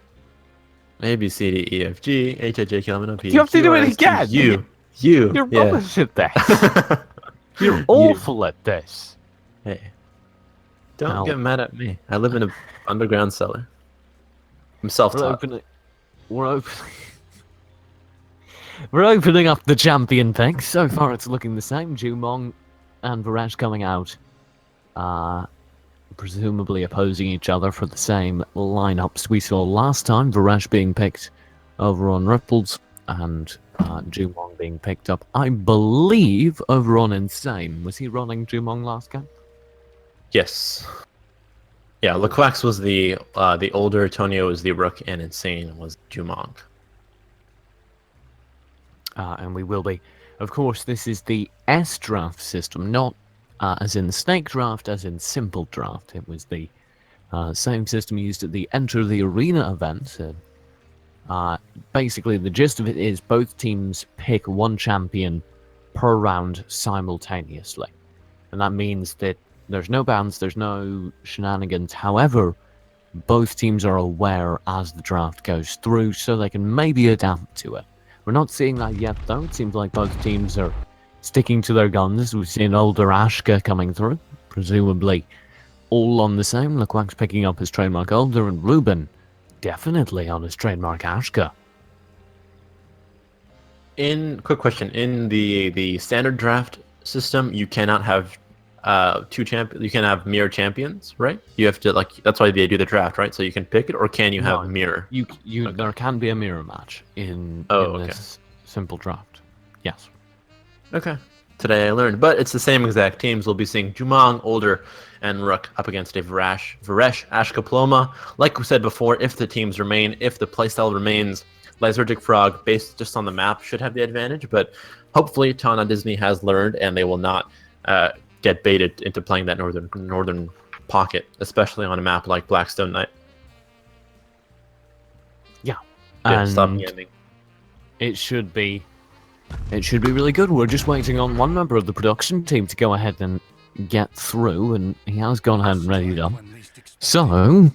B: A, B, C, D, E, F, G, H, I, J, K, L, M, N, O, P,
A: You have to
B: Q,
A: do
B: R,
A: it
B: S, T,
A: again!
B: U.
A: You're
B: Yeah.
A: rubbish at this. You're awful at this.
B: Hey. Don't get mad at me. I live in an underground cellar. I'm self-taught.
A: We're opening up the champion pick. So far, it's looking the same. Jumong and Varesh coming out, presumably opposing each other for the same lineups we saw last time. Varesh being picked over on Ripples, and Jumong being picked up, I believe, over on Insane. Was he running Jumong last game?
B: Yes. Yeah, Lequax was the older, Tonio was the Rook, and Insane was Jumong.
A: And we will be. Of course, this is the S draft system, not as in the snake draft, as in simple draft. It was the same system used at the Enter the Arena event. Basically, the gist of it is both teams pick one champion per round simultaneously. And that means that there's no bans, there's no shenanigans. However, both teams are aware as the draft goes through, so they can maybe adapt to it. We're not seeing that yet, though. It seems like both teams are sticking to their guns. We've seen older Ashka coming through, presumably all on the same. Lequac's picking up his trademark older, and Ruben definitely on his trademark Ashka.
B: Quick question, in the standard draft system, you cannot have two champions. You can have mirror champions, right? You have to that's why they do the draft, right? So you can pick it, or can you have mirror?
A: Okay. There can be a mirror match in this simple draft. Yes.
B: Okay. Today I learned, but it's the same exact teams. We'll be seeing Jumong, Older, and Rook up against a Varesh, Ashka, Paloma. Like we said before, if the teams remain, if the playstyle remains, Lysergic Frog, based just on the map, should have the advantage. But hopefully, Tana Disney has learned, and they will not get baited into playing that northern pocket, especially on a map like Blackstone Knight.
A: Yeah,
B: stop the ending.
A: It should be really good. We're just waiting on one member of the production team to go ahead and get through, and he has gone ahead and ready to. So,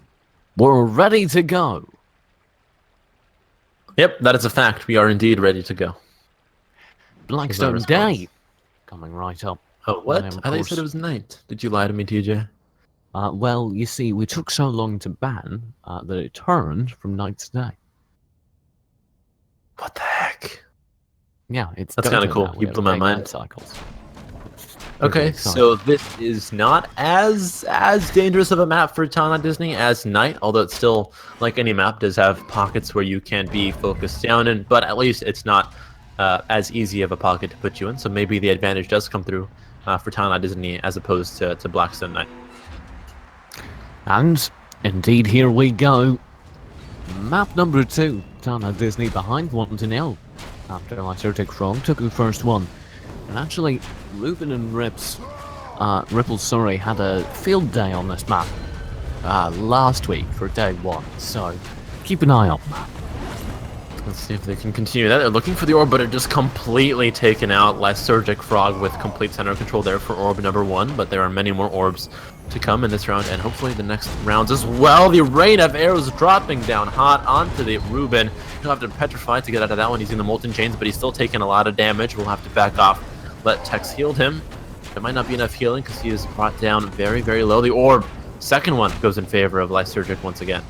A: we're ready to go.
B: Yep, that is a fact. We are indeed ready to go.
A: Blackstone Day coming right up.
B: Oh, what? I thought you said it was night. Did you lie to me, TJ?
A: Well, you see, we took so long to ban that it turned from night to day.
B: What the heck?
A: Yeah,
B: that's kind of cool. You blew my mind.
A: Cycles.
B: Okay, so this is not as dangerous of a map for Tana Disney as Night, although it's still, like any map, does have pockets where you can be focused down in, but at least it's not as easy of a pocket to put you in, so maybe the advantage does come through for Tana Disney as opposed to Blackstone Knight.
A: And indeed, here we go. Map number 2, Tana Disney behind 1-0 after Lysergic Frog took the first one. And actually, Ruben and Ripples, had a field day on this map last week for day 1, so keep an eye on that.
B: Let's see if they can continue that. They're looking for the orb, but it just completely taken out. Lysergic Frog with complete center control there for orb number 1, but there are many more orbs to come in this round, and hopefully the next rounds as well. The rain of arrows dropping down hot onto the Ruben. He'll have to petrify to get out of that one using the Molten Chains, but he's still taking a lot of damage. We'll have to back off. Let Tex heal him. There might not be enough healing because he is brought down very, very low. The orb, second one, goes in favor of Lysergic once again.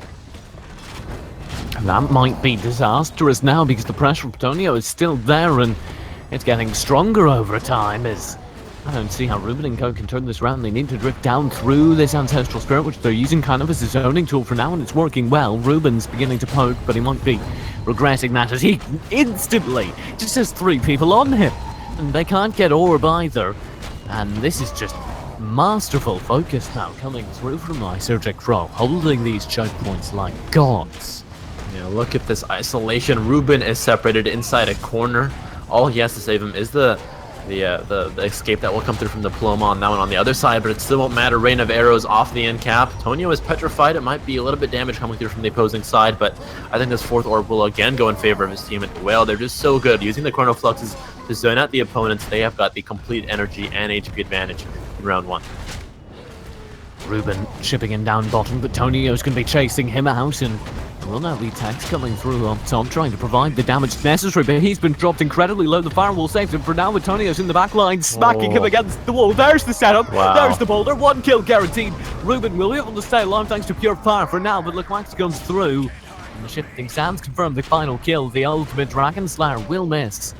A: That might be disastrous now because the pressure from Tonio is still there and it's getting stronger over time. I don't see how Ruben and Co can turn this around. They need to drift down through this Ancestral Spirit, which they're using kind of as a zoning tool for now, and it's working well. Ruben's beginning to poke, but he might be regretting that as he instantly just has 3 people on him. And they can't get orb either. And this is just masterful focus now coming through from Lysergic Frog, holding these choke points like gods.
B: Yeah, look at this isolation. Ruben is separated inside a corner. All he has to save him is the escape that will come through from the Paloma on that one on the other side, but it still won't matter. Rain of arrows off the end cap. Tonio is petrified. It might be a little bit damage coming through from the opposing side, but I think this 4th orb will again go in favor of his team at the whale. They're just so good. Using the Chrono Fluxes to zone out the opponents, they have got the complete energy and HP advantage in round 1.
A: Ruben shipping in down bottom, but Tonio's going to be chasing him out, and will now be Tex coming through on top, trying to provide the damage necessary, but he's been dropped incredibly low. The firewall saved him for now, with Tonio's in the back line, smacking him against the wall. There's the setup, there's the boulder, 1 kill guaranteed. Ruben will be able to stay alive thanks to pure fire for now, but Lequax comes through, and the shifting sands confirm the final kill. The ultimate Dragon Slayer will miss.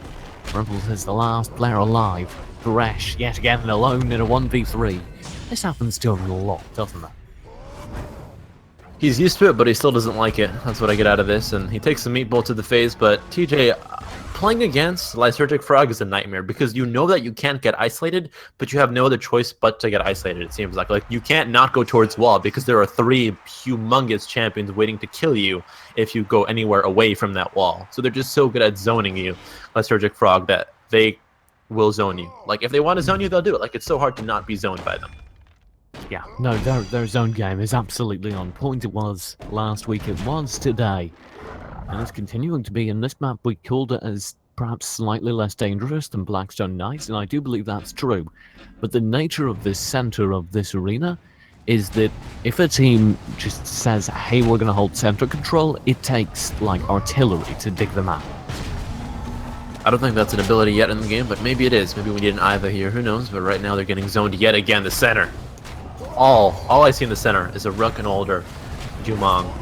A: Ripples is the last player alive. Varesh, yet again alone in a 1v3. This happens to him a lot, doesn't it?
B: He's used to it, but he still doesn't like it. That's what I get out of this, and he takes the meatball to the face, but TJ, playing against Lysergic Frog is a nightmare, because you know that you can't get isolated, but you have no other choice but to get isolated, it seems like. Like, you can't not go towards wall, because there are 3 humongous champions waiting to kill you if you go anywhere away from that wall. So they're just so good at zoning you, Lysergic Frog, that they will zone you. Like, if they want to zone you, they'll do it. Like, it's so hard to not be zoned by them.
A: Yeah, no, their zone game is absolutely on point. It was last week, it was today. And it's continuing to be. In this map, we called it as perhaps slightly less dangerous than Blackstone Knights, and I do believe that's true. But the nature of this center of this arena is that if a team just says, hey, we're going to hold center control, it takes, like, artillery to dig them out.
B: I don't think that's an ability yet in the game, but maybe it is. Maybe we need an Iva here, who knows? But right now they're getting zoned yet again, the center. All I see in the center is a Rook and older Jumong.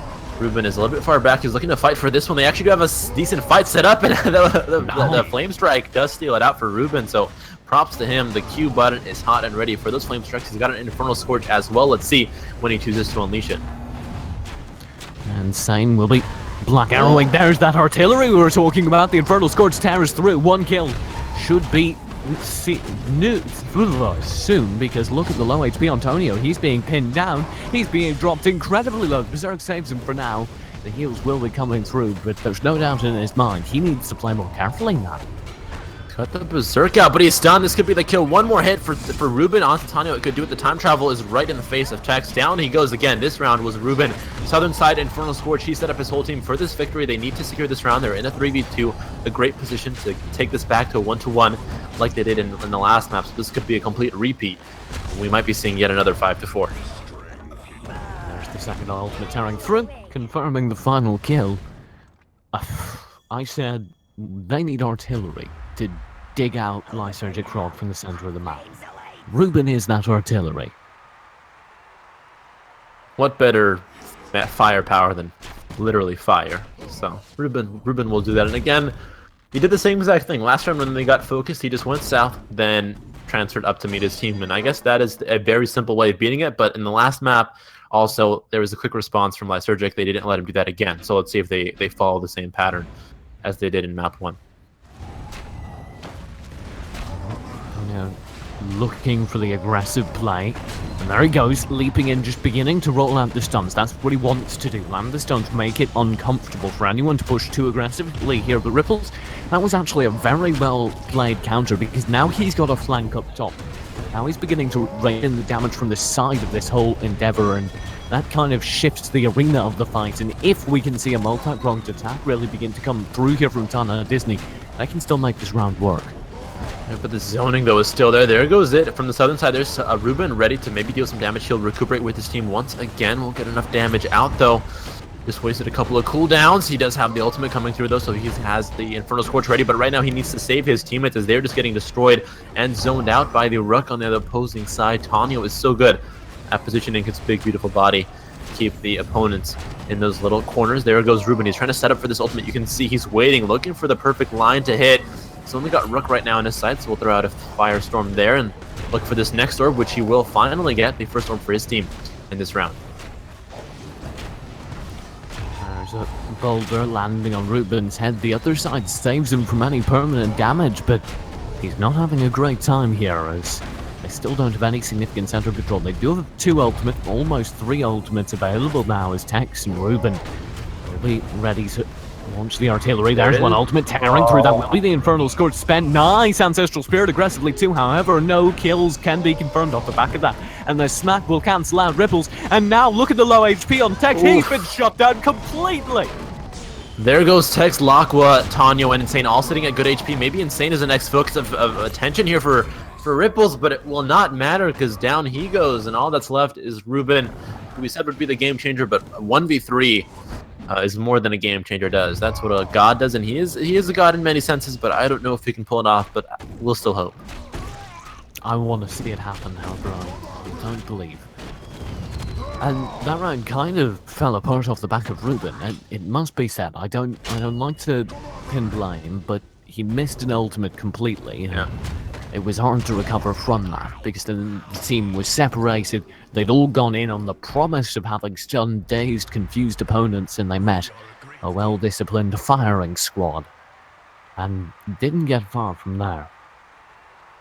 B: Ruben is a little bit far back. He's looking to fight for this one. They actually do have a decent fight set up, and the Flame Strike does steal it out for Ruben, so props to him. The Q button is hot and ready for those Flame Strikes. He's got an Infernal Scourge as well. Let's see when he chooses to unleash it.
A: And Sane will be Black Arrowing. There's that artillery we were talking about. The Infernal Scourge tears through. 1 kill should be soon, because look at the low HP Antonio. He's being pinned down. He's being dropped incredibly low. Berserk saves him for now. The heals will be coming through, but there's no doubt in his mind he needs to play more carefully now.
B: Cut the Berserk out, but he's stunned. This could be the kill. One more hit for Ruben. Antonio, it could do it. The time travel is right in the face of Tex. Down he goes again. This round was Ruben. Southern side, Infernal Scourge. He set up his whole team for this victory. They need to secure this round. They're in a 3v2. A great position to take this back to a 1-1 like they did in the last map. So this could be a complete repeat. We might be seeing yet another 5-4.
A: There's the second ultimate tearing through, confirming the final kill. I said they need artillery to dig out Lysergic Frog from the center of the map. Ruben is that artillery.
B: What better firepower than literally fire? So Ruben will do that. And again, he did the same exact thing. Last time when they got focused, he just went south, then transferred up to meet his team. And I guess that is a very simple way of beating it. But in the last map, also, there was a quick response from Lysergic. They didn't let him do that again. So let's see if they follow the same pattern as they did in map 1.
A: Looking for the aggressive play, and there he goes, leaping in, just beginning to roll out the stuns. That's what he wants to do. Land the stuns, make it uncomfortable for anyone to push too aggressively here. But Ripples, that was actually a very well played counter, because now he's got a flank up top. Now he's beginning to rain in the damage from the side of this whole endeavor, and that kind of shifts the arena of the fight. And if we can see a multi-pronged attack really begin to come through here from Tana Disney, that can still make this round work.
B: Yeah, but the zoning, though, is still there. There goes it. From the southern side, there's Ruben ready to maybe deal some damage. He'll recuperate with his team once again. Won't get enough damage out, though. Just wasted a couple of cooldowns. He does have the ultimate coming through, though, so he has the Infernal Scorch ready. But right now, he needs to save his teammates as they're just getting destroyed and zoned out by the Rook on the other opposing side. Tanyo is so good at positioning his big, beautiful body to keep the opponents in those little corners. There goes Ruben. He's trying to set up for this ultimate. You can see he's waiting, looking for the perfect line to hit. He's only got Rook right now in his sight, so we'll throw out a Firestorm there and look for this next orb, which he will finally get, the first orb for his team in this round.
A: There's a boulder landing on Ruben's head. The other side saves him from any permanent damage, but he's not having a great time here, as they still don't have any significant center control. They do have 2 ultimates, almost 3 ultimates available now, as Tex and Ruben will be ready to launch the artillery. There's one ultimate tearing through. That will be the Infernal Scourge spent. Nice Ancestral Spirit aggressively too. However, no kills can be confirmed off the back of that. And the smack will cancel out Ripples. And now look at the low HP on Tex. He's been shut down completely.
B: There goes Tex, Lakwa, Tanyo, and Insane all sitting at good HP. Maybe Insane is the next focus of attention here for Ripples, but it will not matter because down he goes. And all that's left is Ruben, who we said would be the game changer, but 1v3 is more than a game changer does. That's what a god does, and he is a god in many senses, but I don't know if he can pull it off, but we'll still hope.
A: I want to see it happen, however, I don't believe. And that round kind of fell apart off the back of Ruben, and it must be said, I don't like to pin blame, but he missed an ultimate completely.
B: Yeah.
A: It was hard to recover from that, because the team was separated. They'd all gone in on the promise of having stunned, dazed, confused opponents, and they met a well-disciplined firing squad, and didn't get far from there.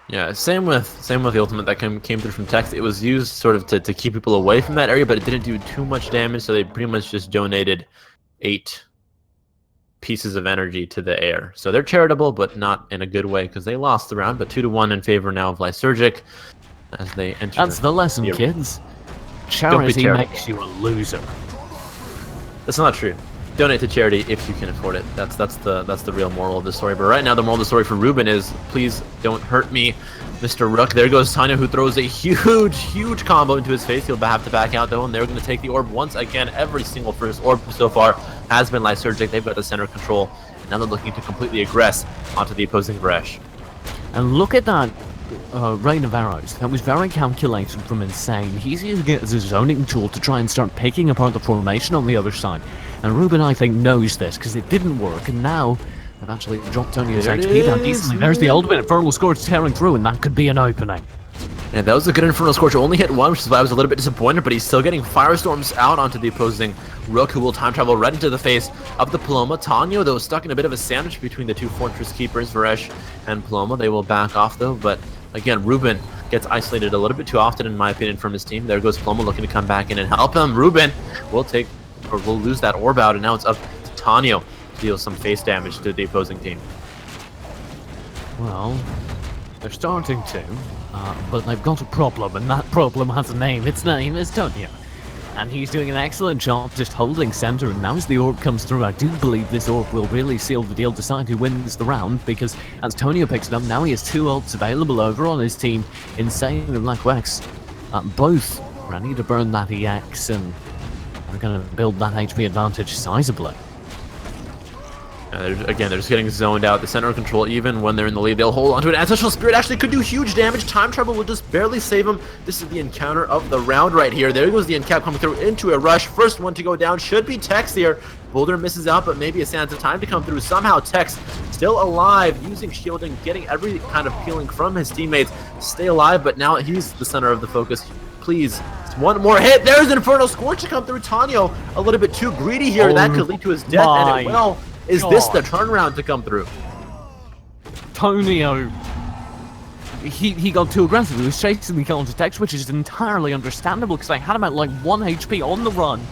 B: Yeah, same with the ultimate that came through from Tex. It was used sort of to keep people away from that area, but it didn't do too much damage, so they pretty much just donated 8 pieces of energy to the air. So they're charitable, but not in a good way, because they lost the round, but 2-1 in favor now of Lysergic as they enter.
A: That's the lesson, kids. Charity makes you a loser.
B: That's not true. Donate to charity if you can afford it. That's the real moral of the story. But right now, the moral of the story for Ruben is, please don't hurt me, Mr. Rook. There goes Tanya, who throws a huge combo into his face. He'll have to back out, though, and they're going to take the orb once again. Every single first orb so far has been Lysergic. They've got the center control, and now they're looking to completely aggress onto the opposing Varesh.
A: And look at that rain of arrows. That was very calculated from Insane. He's using it as a zoning tool to try and start picking apart the formation on the other side. And Ruben, I think, knows this, because it didn't work, and now they've actually dropped Tonya's HP down decently. There's the ultimate Infernal Scourge tearing through, and that could be an opening.
B: And that was a good Infernal Scourge. Only hit one, which is why I was a little bit disappointed, but he's still getting Firestorms out onto the opposing Rook, who will time travel right into the face of the Paloma. Tanya, though, stuck in a bit of a sandwich between the two Fortress Keepers, Varesh and Paloma. They will back off, though, but again, Ruben gets isolated a little bit too often, in my opinion, from his team. There goes Paloma looking to come back in and help him. Ruben will lose that orb out, and now it's up to Tanya to deal some face damage to the opposing team.
A: Well, they're starting to, but they've got a problem, and that problem has a name. Its name is Tanya. And he's doing an excellent job just holding center, and now as the orb comes through, I do believe this orb will really seal the deal, decide who wins the round, because as Tonio picks it up, now he has two ults available over on his team, Insane and Black Wex, both ready to burn that EX, and they're going to build that HP advantage sizably.
B: Again, they're just getting zoned out. The center of control, even when they're in the lead, they'll hold onto it. Ancestral Spirit actually could do huge damage. Time Travel will just barely save him. This is the encounter of the round right here. There goes the Encap coming through into a rush. First one to go down should be Tex here. Boulder misses out, but maybe a Sands of time to come through. Somehow Tex still alive, using shielding, getting every kind of healing from his teammates. Stay alive, but now he's the center of the focus. Please, one more hit. There's an Infernal Scorch to come through. Tanyo a little bit too greedy here. That could lead to his death, and it will. Is this the turnaround to come through?
A: Tonio, he got too aggressive. He was chasing the kill onto Tex, which is entirely understandable, because I had him at like 1 HP on the run,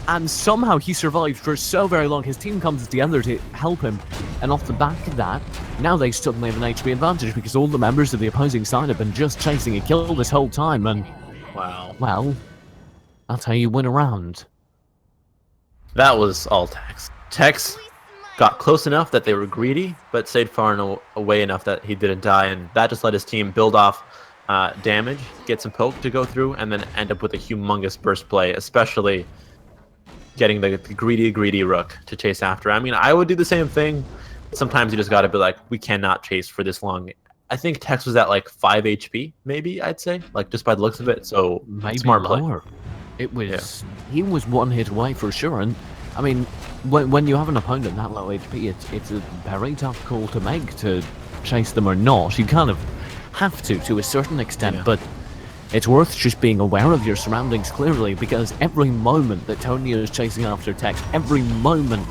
A: and somehow he survived for so very long. His team comes together to help him, and off the back of that, now they suddenly have an HP advantage, because all the members of the opposing side have been just chasing a kill this whole time, and
B: wow.
A: Well, that's how you win a round.
B: That was all Tex. Tex got close enough that they were greedy, but stayed far away enough that he didn't die, and that just let his team build off damage, get some poke to go through, and then end up with a humongous burst play, especially getting the greedy Rook to chase after. I mean, I would do the same thing. Sometimes you just gotta be like, we cannot chase for this long. I think Tex was at like 5 HP, maybe, I'd say, like just by the looks of it, so
A: maybe
B: smart
A: lower.
B: Play.
A: It was, he was 1 hit away for sure, and I mean, when you have an opponent that low HP, it's a very tough call to make, to chase them or not. You kind of have to a certain extent, but it's worth just being aware of your surroundings clearly, because every moment that Tony is chasing after Tex, every moment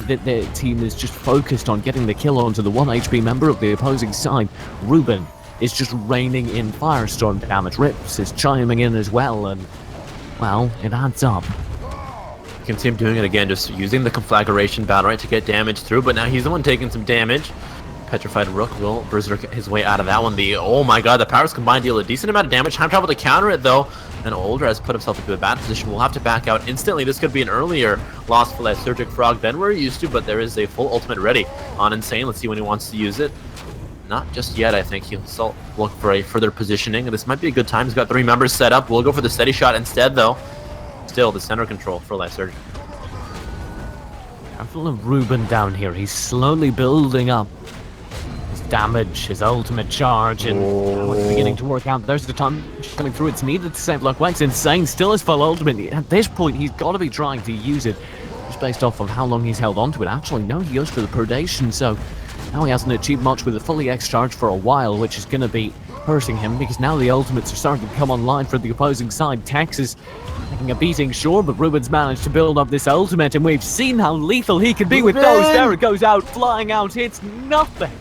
A: that their team is just focused on getting the kill onto the 1 HP member of the opposing side, Ruben is just raining in Firestorm damage. Rips is chiming in as well, and, well, it adds up.
B: You can see him doing it again, just using the Conflagration Battle Right to get damage through, but now he's the one taking some damage. Petrified Rook will berserk his way out of that one. Oh my god, the powers combined deal a decent amount of damage. Time travel to counter it though, and Older has put himself into a bad position. We'll have to back out instantly. This could be an earlier loss for Lysergic Frog than we're used to, but there is a full ultimate ready on Insane. Let's see when he wants to use it. Not just yet, I think. He'll still look for a further positioning, and this might be a good time. He's got 3 members set up. We'll go for the steady shot instead though. Still the center control for Lysergic.
A: Careful of Ruben down here. He's slowly building up his damage, his ultimate charge, and now it's beginning to work out. There's the time coming through. It's needed to save Black Wex. Insane still has full ultimate. At this point, he's got to be trying to use it, just based off of how long he's held onto it. Actually, no, he goes for the Predation, so now he hasn't achieved much with a fully X charge for a while, which is going to be hurting him, because now the ultimates are starting to come online for the opposing side. Tex is taking a beating, sure, but Ruben's managed to build up this ultimate, and we've seen how lethal he can be with those. There it goes out, flying out, hits nothing.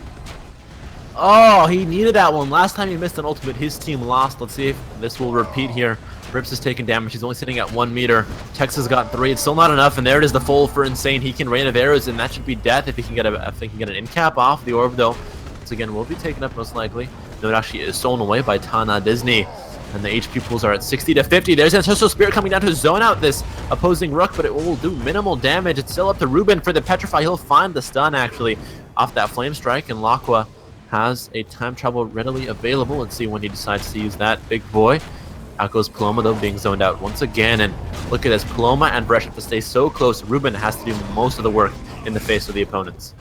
B: Oh, he needed that one. Last time he missed an ultimate, his team lost. Let's see if this will repeat here. Rips is taking damage. He's only sitting at 1 meter. Tex has got 3. It's still not enough, and there it is, the full for Insane. He can rain of arrows, and that should be death if he can get an in cap off the orb, though. Once again, will be taken up most likely. No, it actually is stolen away by Tana Disney. And the HP pools are at 60 to 50. There's Ancestral Spirit coming down to zone out this opposing Rook, but it will do minimal damage. It's still up to Ruben for the Petrify. He'll find the stun, actually, off that Flame Strike, and Laqua has a time travel readily available. Let's see when he decides to use that big boy. Out goes Paloma, though, being zoned out once again. And look at this. Paloma and Bresh have to stay so close. Ruben has to do most of the work in the face of the opponents.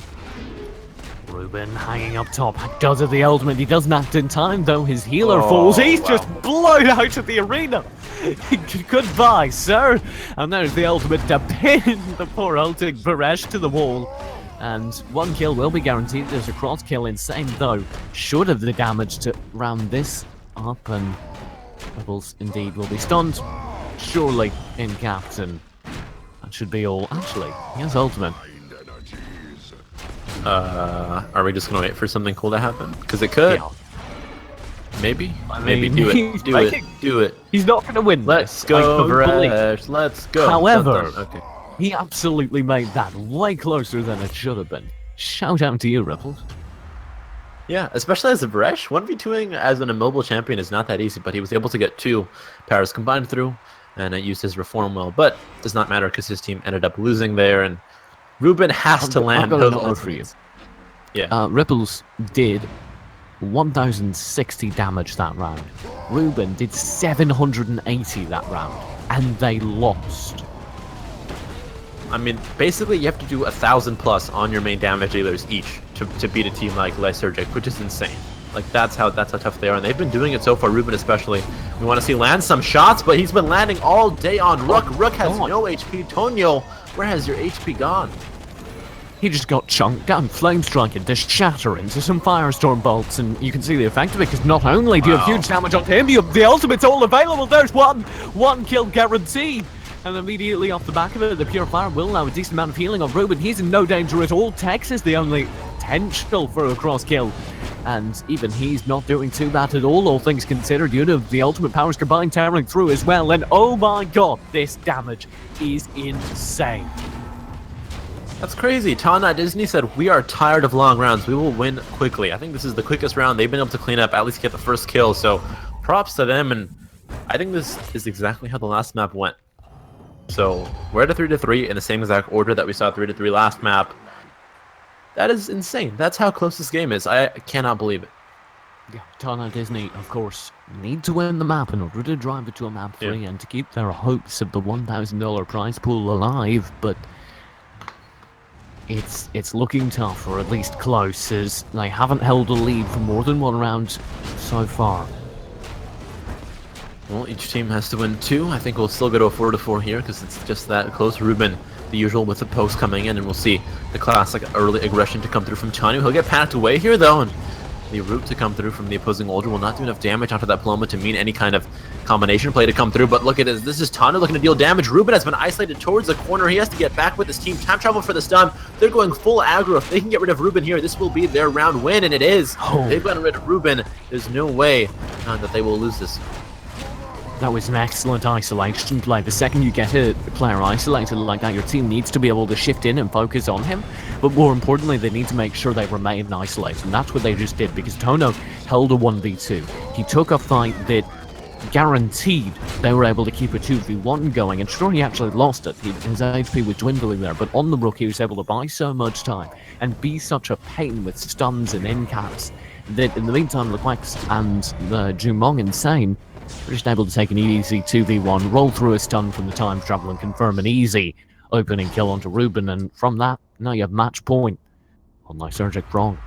A: Ruben hanging up top, does have the ultimate. He doesn't act in time, though. His healer falls. He's just blown out of the arena. Goodbye, sir. And there's the ultimate to pin the poor ulting Baresh to the wall. And one kill will be guaranteed. There's a cross kill. Insane, though. Should have the damage to round this up, and Rebels indeed will be stunned. Surely in Captain. That should be all. Actually, he has ultimate.
B: Are we just gonna wait for something cool to happen? Because it could.
A: Yeah.
B: Maybe.
A: I
B: Maybe
A: mean,
B: do it. Do it. Do it.
A: He's not going to win.
B: Let's
A: this.
B: go, Bresh. Let's go.
A: However,
B: okay.
A: he absolutely made that way closer than it should have been. Shout out to you, Ripples.
B: Yeah, especially as a Bresh. 1v2ing as an immobile champion is not that easy, but he was able to get 2 powers combined through, and it used his reform well. But it does not matter because his team ended up losing there, and Ruben has to land those
A: ultimates for you.
B: Yeah.
A: Ripples did 1,060 damage that round. Ruben did 780 that round, and they lost.
B: I mean, basically, you have to do 1,000 plus on your main damage dealers each to beat a team like Lysergic, which is insane. Like, that's how tough they are, and they've been doing it so far, Ruben especially. We want to see land some shots, but he's been landing all day on Rook. Rook has no HP. Tonyo, where has your HP gone?
A: He just got chunked down, flame striking to shatter into some firestorm bolts, and you can see the effect of it, because not only do you have huge damage on him, you have the ultimate's all available. There's one kill guaranteed. And immediately off the back of it, the Purifier will allow a decent amount of healing on Ruben. He's in no danger at all. Tex is the only potential for a cross kill. And even he's not doing too bad at all things considered. You'd have the ultimate powers combined tearing through as well. And oh my god, this damage is insane.
B: That's crazy. Tana Disney said, we are tired of long rounds. We will win quickly. I think this is the quickest round they've been able to clean up, at least get the first kill. So props to them. And I think this is exactly how the last map went. So we're at a 3-3 in the same exact order that we saw 3-3 last map. That is insane. That's how close this game is. I cannot believe it.
A: Yeah, Tana Disney, of course, need to win the map in order to drive it to a map 3 and to keep their hopes of the $1,000 prize pool alive, but it's looking tough, or at least close, as they haven't held a lead for more than one round so far.
B: Well, each team has to win 2. I think we'll still go to a 4-4 here because it's just that close. Ruben, the usual, with the post coming in, and we'll see the classic early aggression to come through from Tanu. He'll get panicked away here, though, and the root to come through from the opposing Older will not do enough damage onto that Paloma to mean any kind of combination play to come through. But look at this. This is Tanu looking to deal damage. Ruben has been isolated towards the corner. He has to get back with his team. Time travel for the stun. They're going full aggro. If they can get rid of Ruben here, this will be their round win, and it is. They've gotten rid of Ruben. There's no way that they will lose this.
A: That was an excellent isolation play. The second you get a player isolated like that, your team needs to be able to shift in and focus on him. But more importantly, they need to make sure they remain isolated. And that's what they just did, because Tono held a 1v2. He took a fight that guaranteed they were able to keep a 2v1 going. And sure, he actually lost it. His HP was dwindling there. But on the Rook, he was able to buy so much time and be such a pain with stuns and in-caps that in the meantime, Lequex and the Jumong Insane were just able to take an easy 2v1, roll through a stun from the time travel, and confirm an easy opening kill onto Ruben. And from that, now you have match point on Lysergic Frog.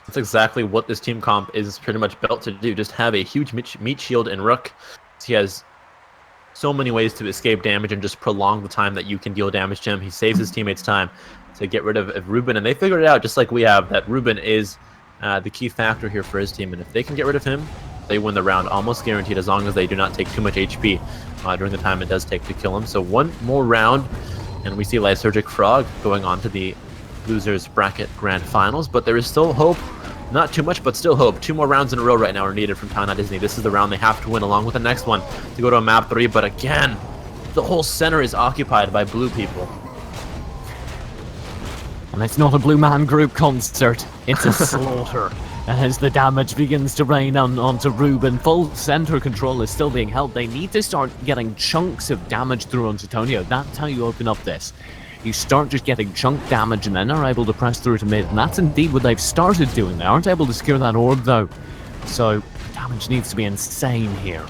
B: That's exactly what this team comp is pretty much built to do. Just have a huge meat shield in Rook. He has so many ways to escape damage and just prolong the time that you can deal damage to him. He saves his teammates time to get rid of Ruben, and they figured it out just like we have, that Ruben is the key factor here for his team. And if they can get rid of him, they win the round, almost guaranteed, as long as they do not take too much HP during the time it does take to kill him. So one more round, and we see Lysergic Frog going on to the losers bracket grand finals. But there is still hope. Not too much, but still hope. 2 more rounds in a row right now are needed from Tana Disney. This is the round they have to win, along with the next one, to go to a map 3. But again, the whole center is occupied by blue people.
A: And it's not a Blue Man Group concert, it's a slaughter. As the damage begins to rain onto Ruben, full center control is still being held. They need to start getting chunks of damage through onto Tonio. That's how you open up this. You start just getting chunk damage and then are able to press through to mid. And that's indeed what they've started doing. They aren't able to secure that orb though. So damage needs to be insane here.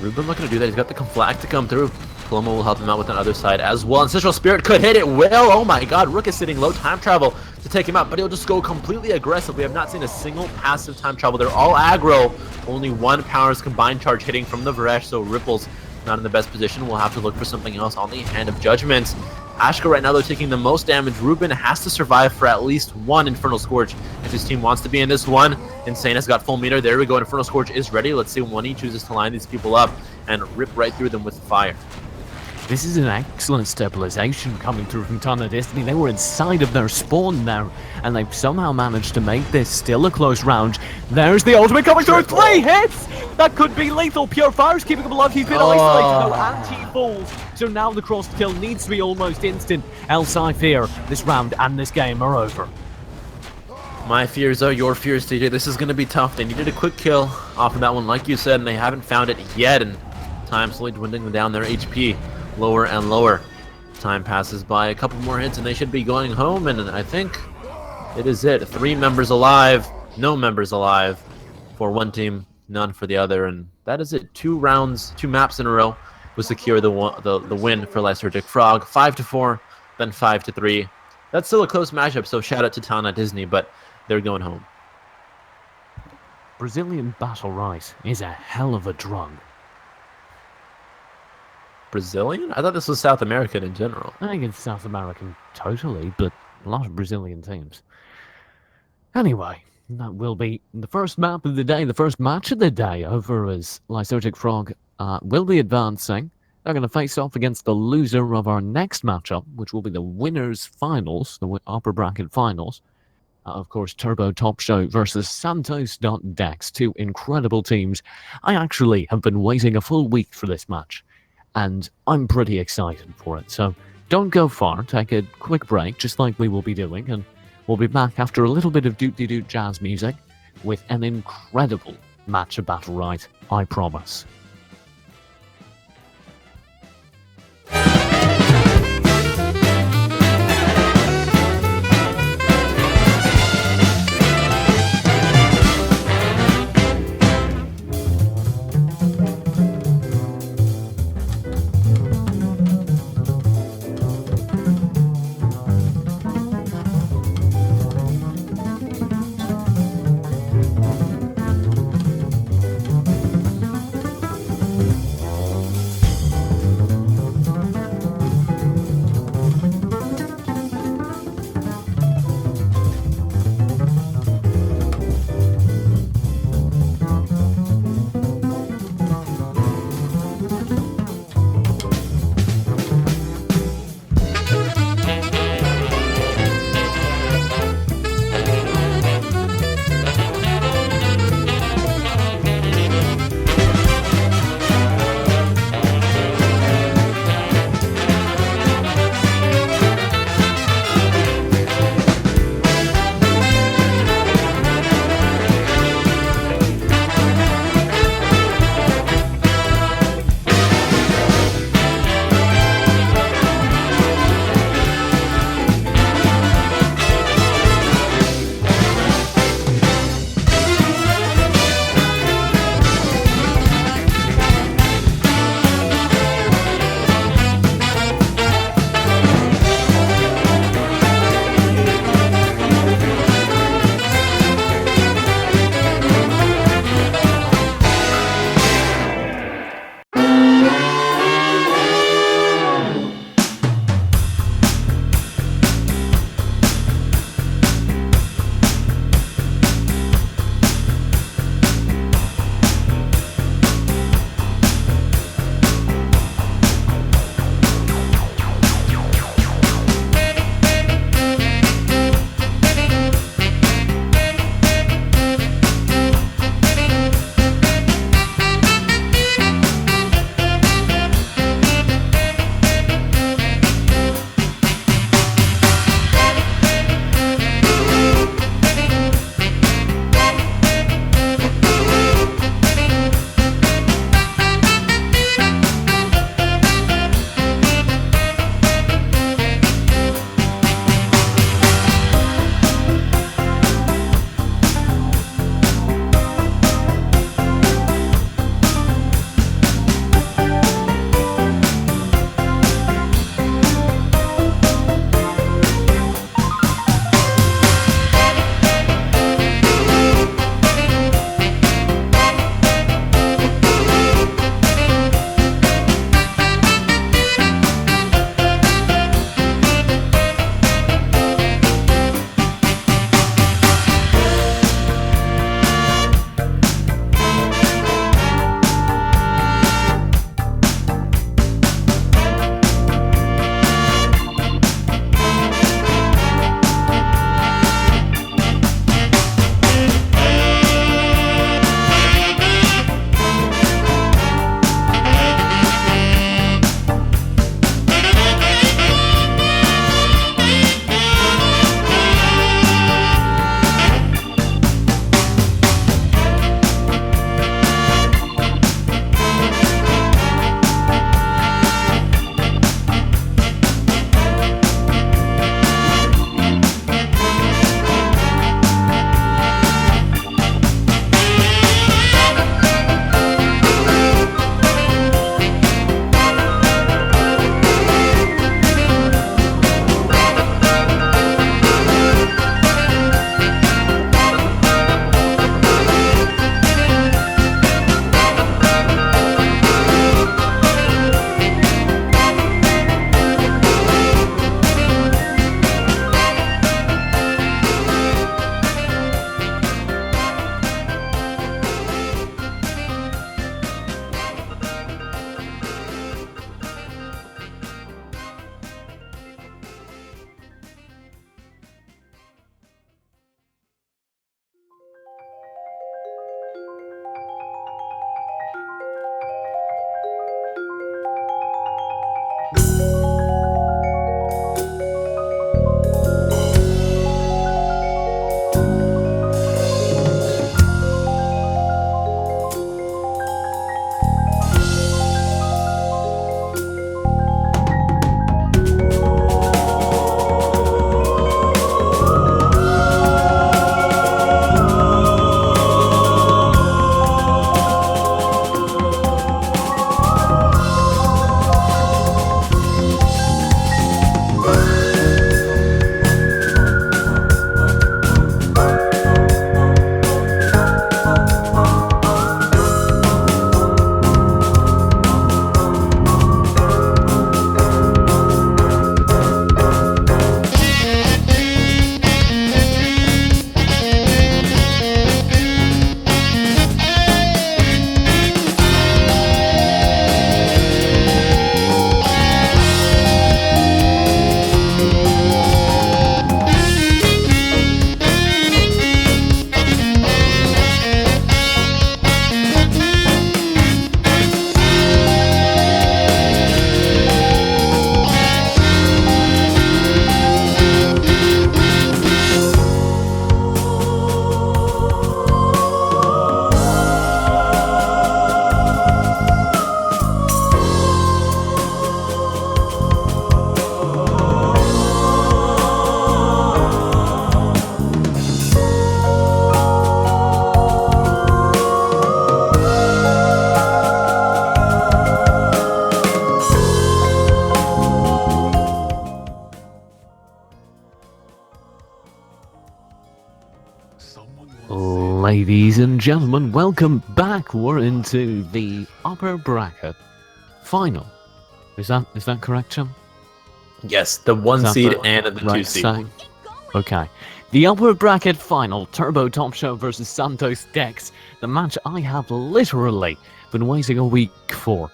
B: Ruben looking to do that. He's got the Conflag to come through. Paloma will help him out with another side as well. Ancestral Spirit could hit it well. Oh my god, Rook is sitting low. Time travel to take him out, but he'll just go completely aggressive. We have not seen a single passive time travel. They're all aggro. Only one Power's combined charge hitting from the Varesh, so Ripple's not in the best position. We'll have to look for something else on the Hand of Judgment. Ashka right now, they're taking the most damage. Ruben has to survive for at least one Infernal Scourge if his team wants to be in this one. Insane has got full meter. There we go. Infernal Scourge is ready. Let's see when he chooses to line these people up and rip right through them with fire.
A: This is an excellent stabilization coming through from Tana Destiny. They were inside of their spawn there, and they've somehow managed to make this still a close round. There's the ultimate coming through. 3 hits! That could be lethal. Pure Fire's keeping him alive. He's been isolated though, and he falls. So now the cross kill needs to be almost instant. Else I fear this round and this game are over.
B: My fears are your fears, TJ. This is going to be tough. They needed a quick kill off of that one, like you said, and they haven't found it yet. And time slowly dwindling down their HP. Lower and lower. Time passes by, a couple more hits and they should be going home, and I think it is it. 3 members alive, no members alive for one team, none for the other, and that is it. 2 rounds, 2 maps in a row will secure the win for Lysergic Frog. 5-4, then 5-3. That's still a close matchup, so shout out to Tana Disney, but they're going home.
A: Brazilian Battle Right is a hell of a drug.
B: Brazilian? I thought this was South American in general.
A: I think it's South American totally, but a lot of Brazilian teams. Anyway, that will be the first map of the day, the first match of the day over as Lysergic Frog will be advancing. They're going to face off against the loser of our next matchup, which will be the winners' finals, the upper bracket finals. Of course, Turbo Top Show versus Santos.Dex, 2 incredible teams. I actually have been waiting a full week for this match, and I'm pretty excited for it. So don't go far, take a quick break, just like we will be doing, and we'll be back after a little bit of doot-de-doot jazz music with an incredible match of Battle Right, I promise. Ladies and gentlemen, welcome back. We're into the upper bracket final. Is that correct, Tim?
B: Yes, the 1 seed and the 2 seed.
A: Okay. The upper bracket final, Turbo Top Show versus Santos Dex. The match I have literally been waiting a week for.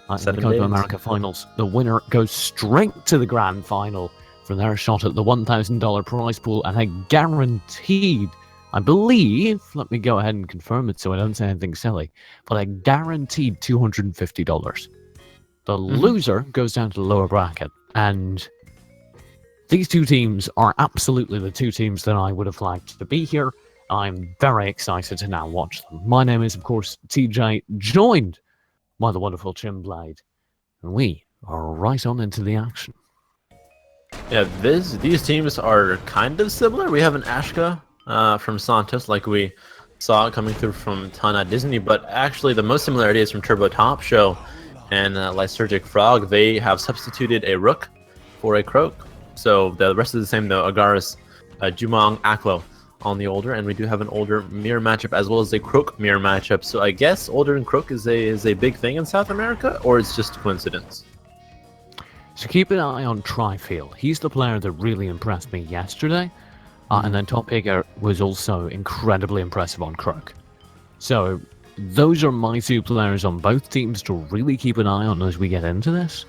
A: In the Copa America finals, the winner goes straight to the grand final for their shot at the $1,000 prize pool and a guaranteed, I believe, let me go ahead and confirm it so I don't say anything silly, but a guaranteed $250. The loser goes down to the lower bracket, and these two teams are absolutely the two teams that I would have liked to be here. I'm very excited to now watch them. My name is, of course, TJ, joined by the wonderful Jim Blade, and we are right on into the action.
B: Yeah, these teams are kind of similar. We have an Ashka from Santos, like we saw coming through from Tana Disney, but actually the most similarity is from Turbo Top Show and Lysergic Frog. They have substituted a Rook for a Croak. So the rest is the same though. Agaris, Jumong, Aklo on the older, and we do have an older mirror matchup as well as a Croak mirror matchup. So I guess older and Croak is a big thing in South America, or it's just a coincidence.
A: So keep an eye on Trifield. He's the player that really impressed me yesterday. And then Top Hicker was also incredibly impressive on Croak. So those are my two players on both teams to really keep an eye on as we get into this,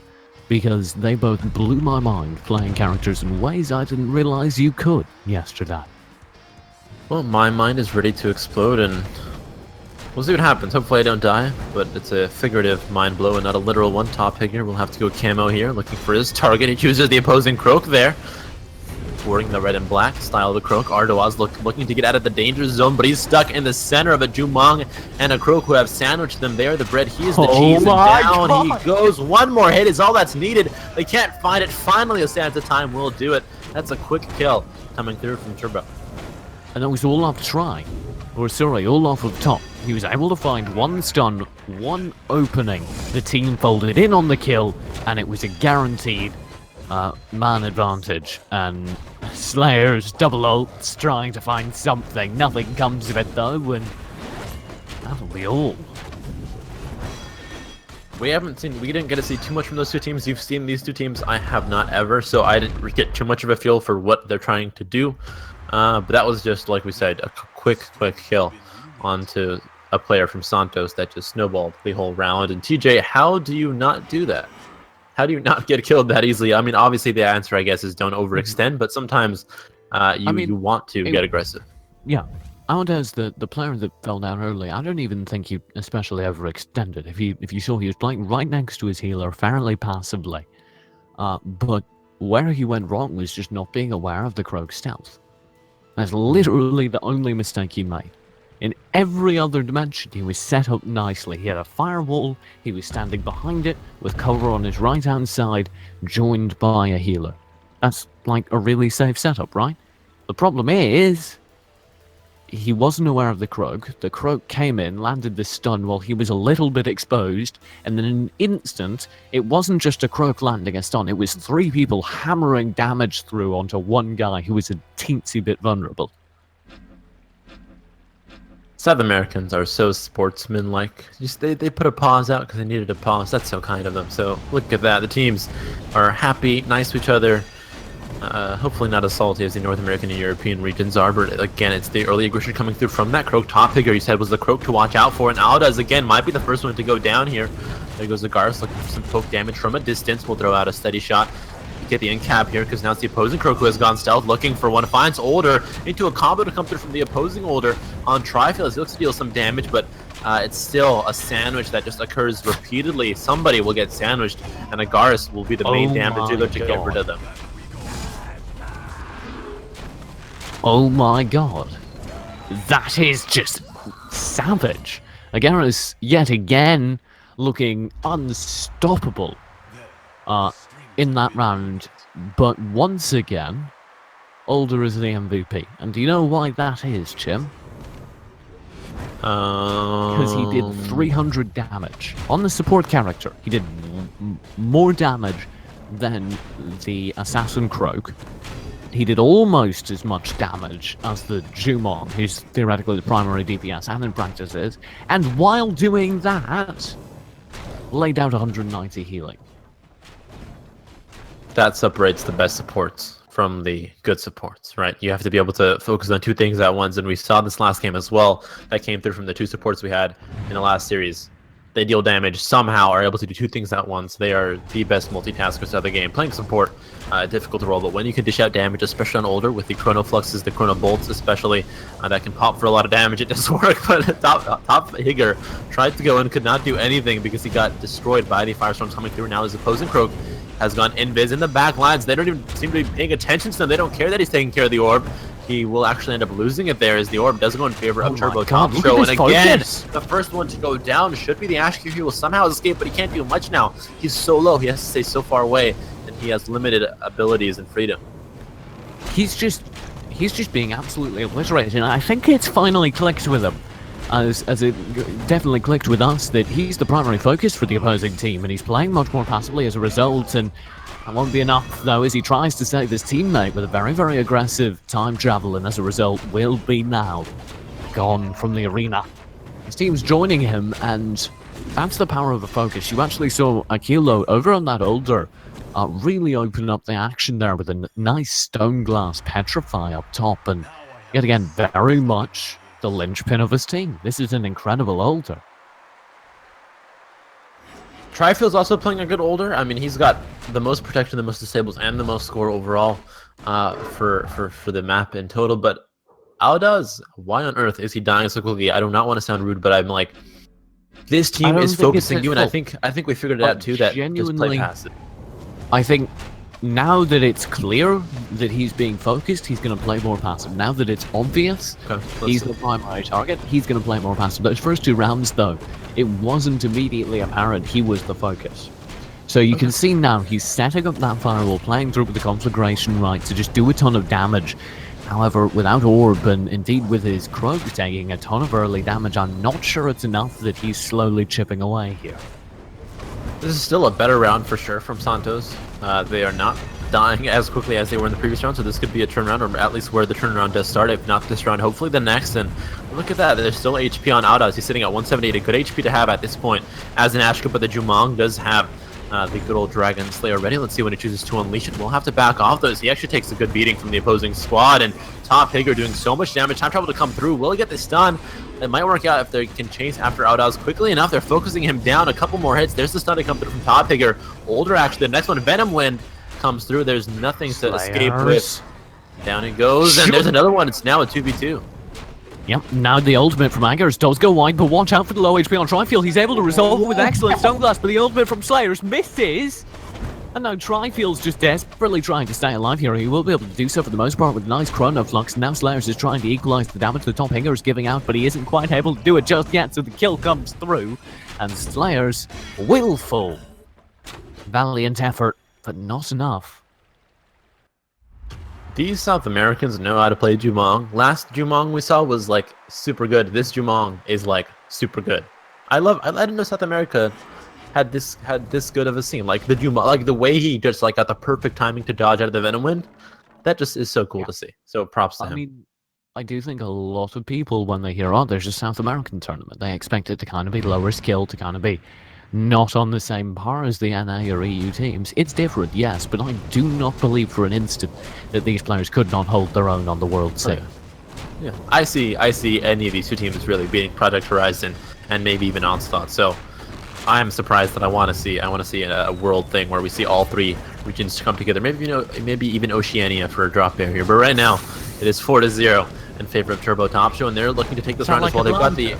A: because they both blew my mind playing characters in ways I didn't realize you could yesterday.
B: Well, my mind is ready to explode, and we'll see what happens. Hopefully I don't die, but it's a figurative mind blow and not a literal one. Top Hicker will have to go camo here, looking for his target. He chooses the opposing Croak there, wearing the red and black style of the Croak. Ardoaz looking to get out of the danger zone, but he's stuck in the center of a Jumong and a Croak who have sandwiched them there. The bread, he is the cheese, and down God. He goes. One more hit is all that's needed. They can't find it. Finally, a Santa time will do it. That's a quick kill coming through from Turbo.
A: And that was Olaf try. Or sorry, Olaf up top. He was able to find one stun, one opening. The team folded in on the kill, and it was a guaranteed man advantage. And Slayers, double ults, trying to find something. Nothing comes of it though, and that'll be all.
B: We didn't get to see too much from those two teams. You've seen these two teams. I have not ever, so I didn't get too much of a feel for what they're trying to do. But that was just, like we said, a quick kill onto a player from Santos that just snowballed the whole round. And TJ, how do you not do that? How do you not get killed that easily? I mean, obviously the answer, I guess, is don't overextend, but sometimes you want to get aggressive.
A: Yeah. Aldes, the player that fell down early, I don't even think he especially overextended. If you saw, he was playing right next to his healer fairly passively. But where he went wrong was just not being aware of the Croak stealth. That's literally the only mistake he made. In every other dimension, he was set up nicely. He had a firewall, he was standing behind it, with cover on his right-hand side, joined by a healer. That's like a really safe setup, right? The problem is, he wasn't aware of the Croak. The Croak came in, landed the stun while he was a little bit exposed, and then in an instant, it wasn't just a Croak landing a stun, it was three people hammering damage through onto one guy who was a teensy bit vulnerable.
B: South Americans are so sportsman-like. Just they put a pause out because they needed a pause. That's so kind of them. So look at that. The teams are happy, nice to each other. Hopefully not as salty as the North American and European regions are, but again, it's the early aggression coming through from that Croak. Top Hicker, you said, was the Croak to watch out for, and Aldaz, again, might be the first one to go down here. There goes the Garth looking for some poke damage from a distance. We'll throw out a steady shot. Get the in-cap here, because now it's the opposing Croak who has gone stealth, looking for one. Finds Older into a combo to come through from the opposing Older on Trifield. He looks to deal some damage, but it's still a sandwich that just occurs repeatedly. Somebody will get sandwiched, and Agaris will be the main damage dealer to get rid of them.
A: Oh my god. That is just savage. Agaris, yet again, looking unstoppable in that round. But once again, Older is the MVP. And do you know why that is, Chim? Because he did 300 damage. On the support character, he did more damage than the Assassin Croak. he did almost as much damage as the Jumong, who's theoretically the primary DPS and in practice is, and while doing that, laid out 190 healing.
B: That separates the best supports from the good supports, right? You have to be able to focus on two things at once, and we saw this last game as well. That came through from the two supports we had in the last series. They deal damage, somehow are able to do two things at once. They are the best multitaskers of the game. Playing support, difficult to roll, but when you can dish out damage, especially on older, with the Chrono Fluxes, the Chrono Bolts especially, that can pop for a lot of damage, it does work, but top Higger tried to go in, could not do anything because he got destroyed by the Firestorms coming through. Now his opposing Croak has gone invis in the back lines. They don't even seem to be paying attention to them. They don't care that he's taking care of the orb. He will actually end up losing it there as the orb does go in favor of Turbo Top Show. And again, the first one to go down should be the Ash Q. He will somehow escape, but he can't do much now. He's so low. He has to stay so far away, and he has limited abilities and freedom.
A: He's just being absolutely obliterated, and I think it's finally clicked with him. As it definitely clicked with us that he's the primary focus for the opposing team, and he's playing much more passively as a result, and that won't be enough, though, as he tries to save his teammate with a very, very aggressive time travel, and as a result will be now gone from the arena. His team's joining him, and that's the power of the focus. You actually saw Akilo over on that older really open up the action there with a nice stone glass petrify up top, and yet again, very much the linchpin of his team. This is an incredible older.
B: Trifield's also playing a good older. I mean, he's got the most protection, the most disables, and the most score overall for the map in total. But Audaz, why on earth is he dying so quickly? I do not want to sound rude, but I'm like, this team is focusing you, and I think we figured it out too. That just play passive.
A: I think now that it's clear that he's being focused, he's going to play more passive. Now that it's obvious he's the primary target, he's going to play more passive. Those first 2 rounds, though, it wasn't immediately apparent he was the focus. So you can see now he's setting up that firewall, playing through with the conflagration right to just do a ton of damage. However, without Orb, and indeed with his Croak taking a ton of early damage, I'm not sure it's enough that he's slowly chipping away here.
B: This is still a better round for sure from Santos. They are not dying as quickly as they were in the previous round, so this could be a turnaround, or at least where the turnaround does start. If not this round, hopefully the next. And look at that, there's still HP on Audaz. He's sitting at 178, a good HP to have at this point as an Ashka, but the Jumong does have the good old Dragon Slayer ready. Let's see when he chooses to unleash it. We'll have to back off those. He actually takes a good beating from the opposing squad, and Top Higger doing so much damage. Time travel to come through. Will he get this stun? It might work out if they can chase after Audaz quickly enough. They're focusing him down. A couple more hits. There's the stun to come through from Top Higger. Older actually. The next one, Venom Wind, comes through. There's nothing to escape with. Down it goes, and there's another one. It's now a 2v2.
A: Yep, now the ultimate from Angers does go wide, but watch out for the low HP on Trifield. He's able to resolve it with excellent Stone Glass, but the ultimate from Slayers misses. And now Trifield's just desperately trying to stay alive here. He will be able to do so for the most part with a nice Chrono Flux. Now Slayers is trying to equalize the damage the Top Hinger is giving out, but he isn't quite able to do it just yet, so the kill comes through. And Slayers will fall. Valiant effort, but not enough.
B: These South Americans know how to play Jumong. Last Jumong we saw was like super good. This Jumong is like super good. I didn't know South America had this good of a scene. Like the Jumong, like the way he just like got the perfect timing to dodge out of the Venom Wind. That just is so cool to see. So props to him.
A: I mean, I do think a lot of people, when they hear, oh, there's a South American tournament, they expect it to kind of be lower skill, to kind of be not on the same par as the NA or EU teams. It's different, yes, but I do not believe for an instant that these players could not hold their own on the world scene.
B: Yeah, I see any of these two teams really beating Project Horizon and maybe even Onslaught. So I'm surprised that I want to see a world thing where we see all 3 regions come together. Maybe maybe even Oceania for a drop there here. But right now it is 4-0 in favor of Turbo Top Show, and they're looking to take this round as well. They've got the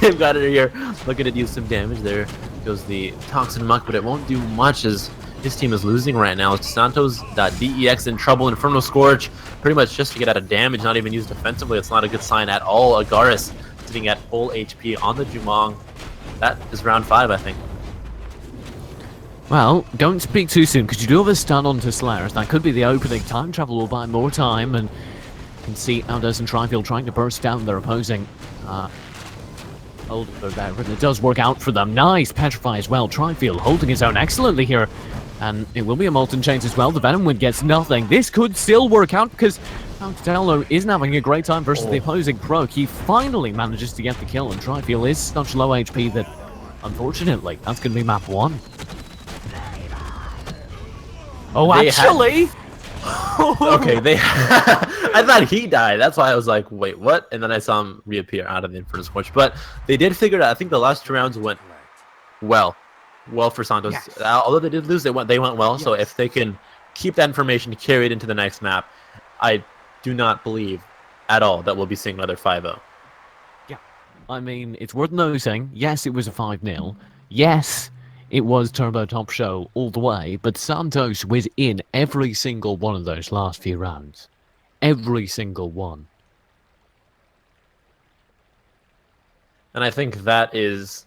B: they've got it here, looking to do some damage. There goes the Toxin Muck, but it won't do much as his team is losing right now. Santos.dex in trouble. Inferno Scourge, pretty much just to get out of damage, not even used defensively. It's not a good sign at all. Agaris sitting at full HP on the Jumong. That is round 5, I think.
A: Well, don't speak too soon, because you do have a stun onto Slayers. That could be the opening. Time travel will buy more time, and you can see Aldous and Trifield trying to burst down their opposing holder there, and it does work out for them. Nice Petrify as well. Trifield holding his own excellently here And it will be a Molten Chains as well. The Venom Wind gets nothing. This could still work out because Delno isn't having a great time versus the opposing Croak. He finally manages to get the kill, and Trifiel is such low HP that, unfortunately, that's going to be map 1. Oh, actually...
B: Okay, I thought he died. That's why I was like, wait, what? And then I saw him reappear out of the Infernal Scorch. But they did figure it out. I think the last 2 rounds went well for Santos.
A: Yes.
B: Although they did lose, they went well. Yes. So if they can keep that information carried into the next map, I do not believe at all that we'll be seeing another 5-0.
A: Yeah, I mean, it's worth noting, yes, it was a 5-0. Yes, it was Turbo Top Show all the way, but Santos was in every single one of those last few rounds. Every single one.
B: And I think that is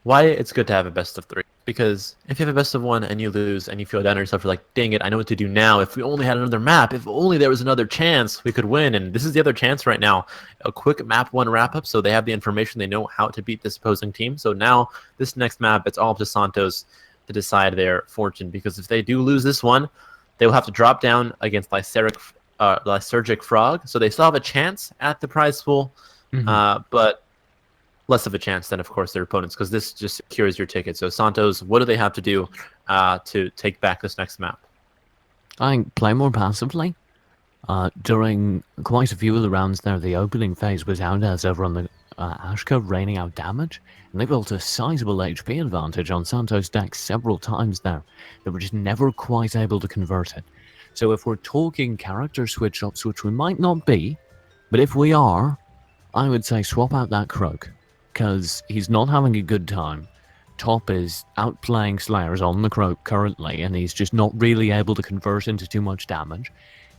B: why it's good to have a best of 3. Because if you have a best of 1 and you lose and you feel down on yourself, you're like, dang it, I know what to do now. If we only had another map, if only there was another chance, we could win. And this is the other chance right now. A quick map 1 wrap-up, so they have the information. They know how to beat this opposing team. So now, this next map, it's all up to Santos to decide their fortune. Because if they do lose this one, they will have to drop down against Lysergic Frog. So they still have a chance at the prize pool, but less of a chance than, of course, their opponents, because this just secures your ticket. So Santos, what do they have to do to take back this next map?
A: I think play more passively. During quite a few of the rounds there, the opening phase was Outaz over on the Ashka, raining out damage, and they built a sizable HP advantage on Santos' deck several times there. They were just never quite able to convert it. So if we're talking character switch-ups, which we might not be, but if we are, I would say swap out that Croak, because he's not having a good time. Top is outplaying Slayers on the Croak currently, and he's just not really able to convert into too much damage.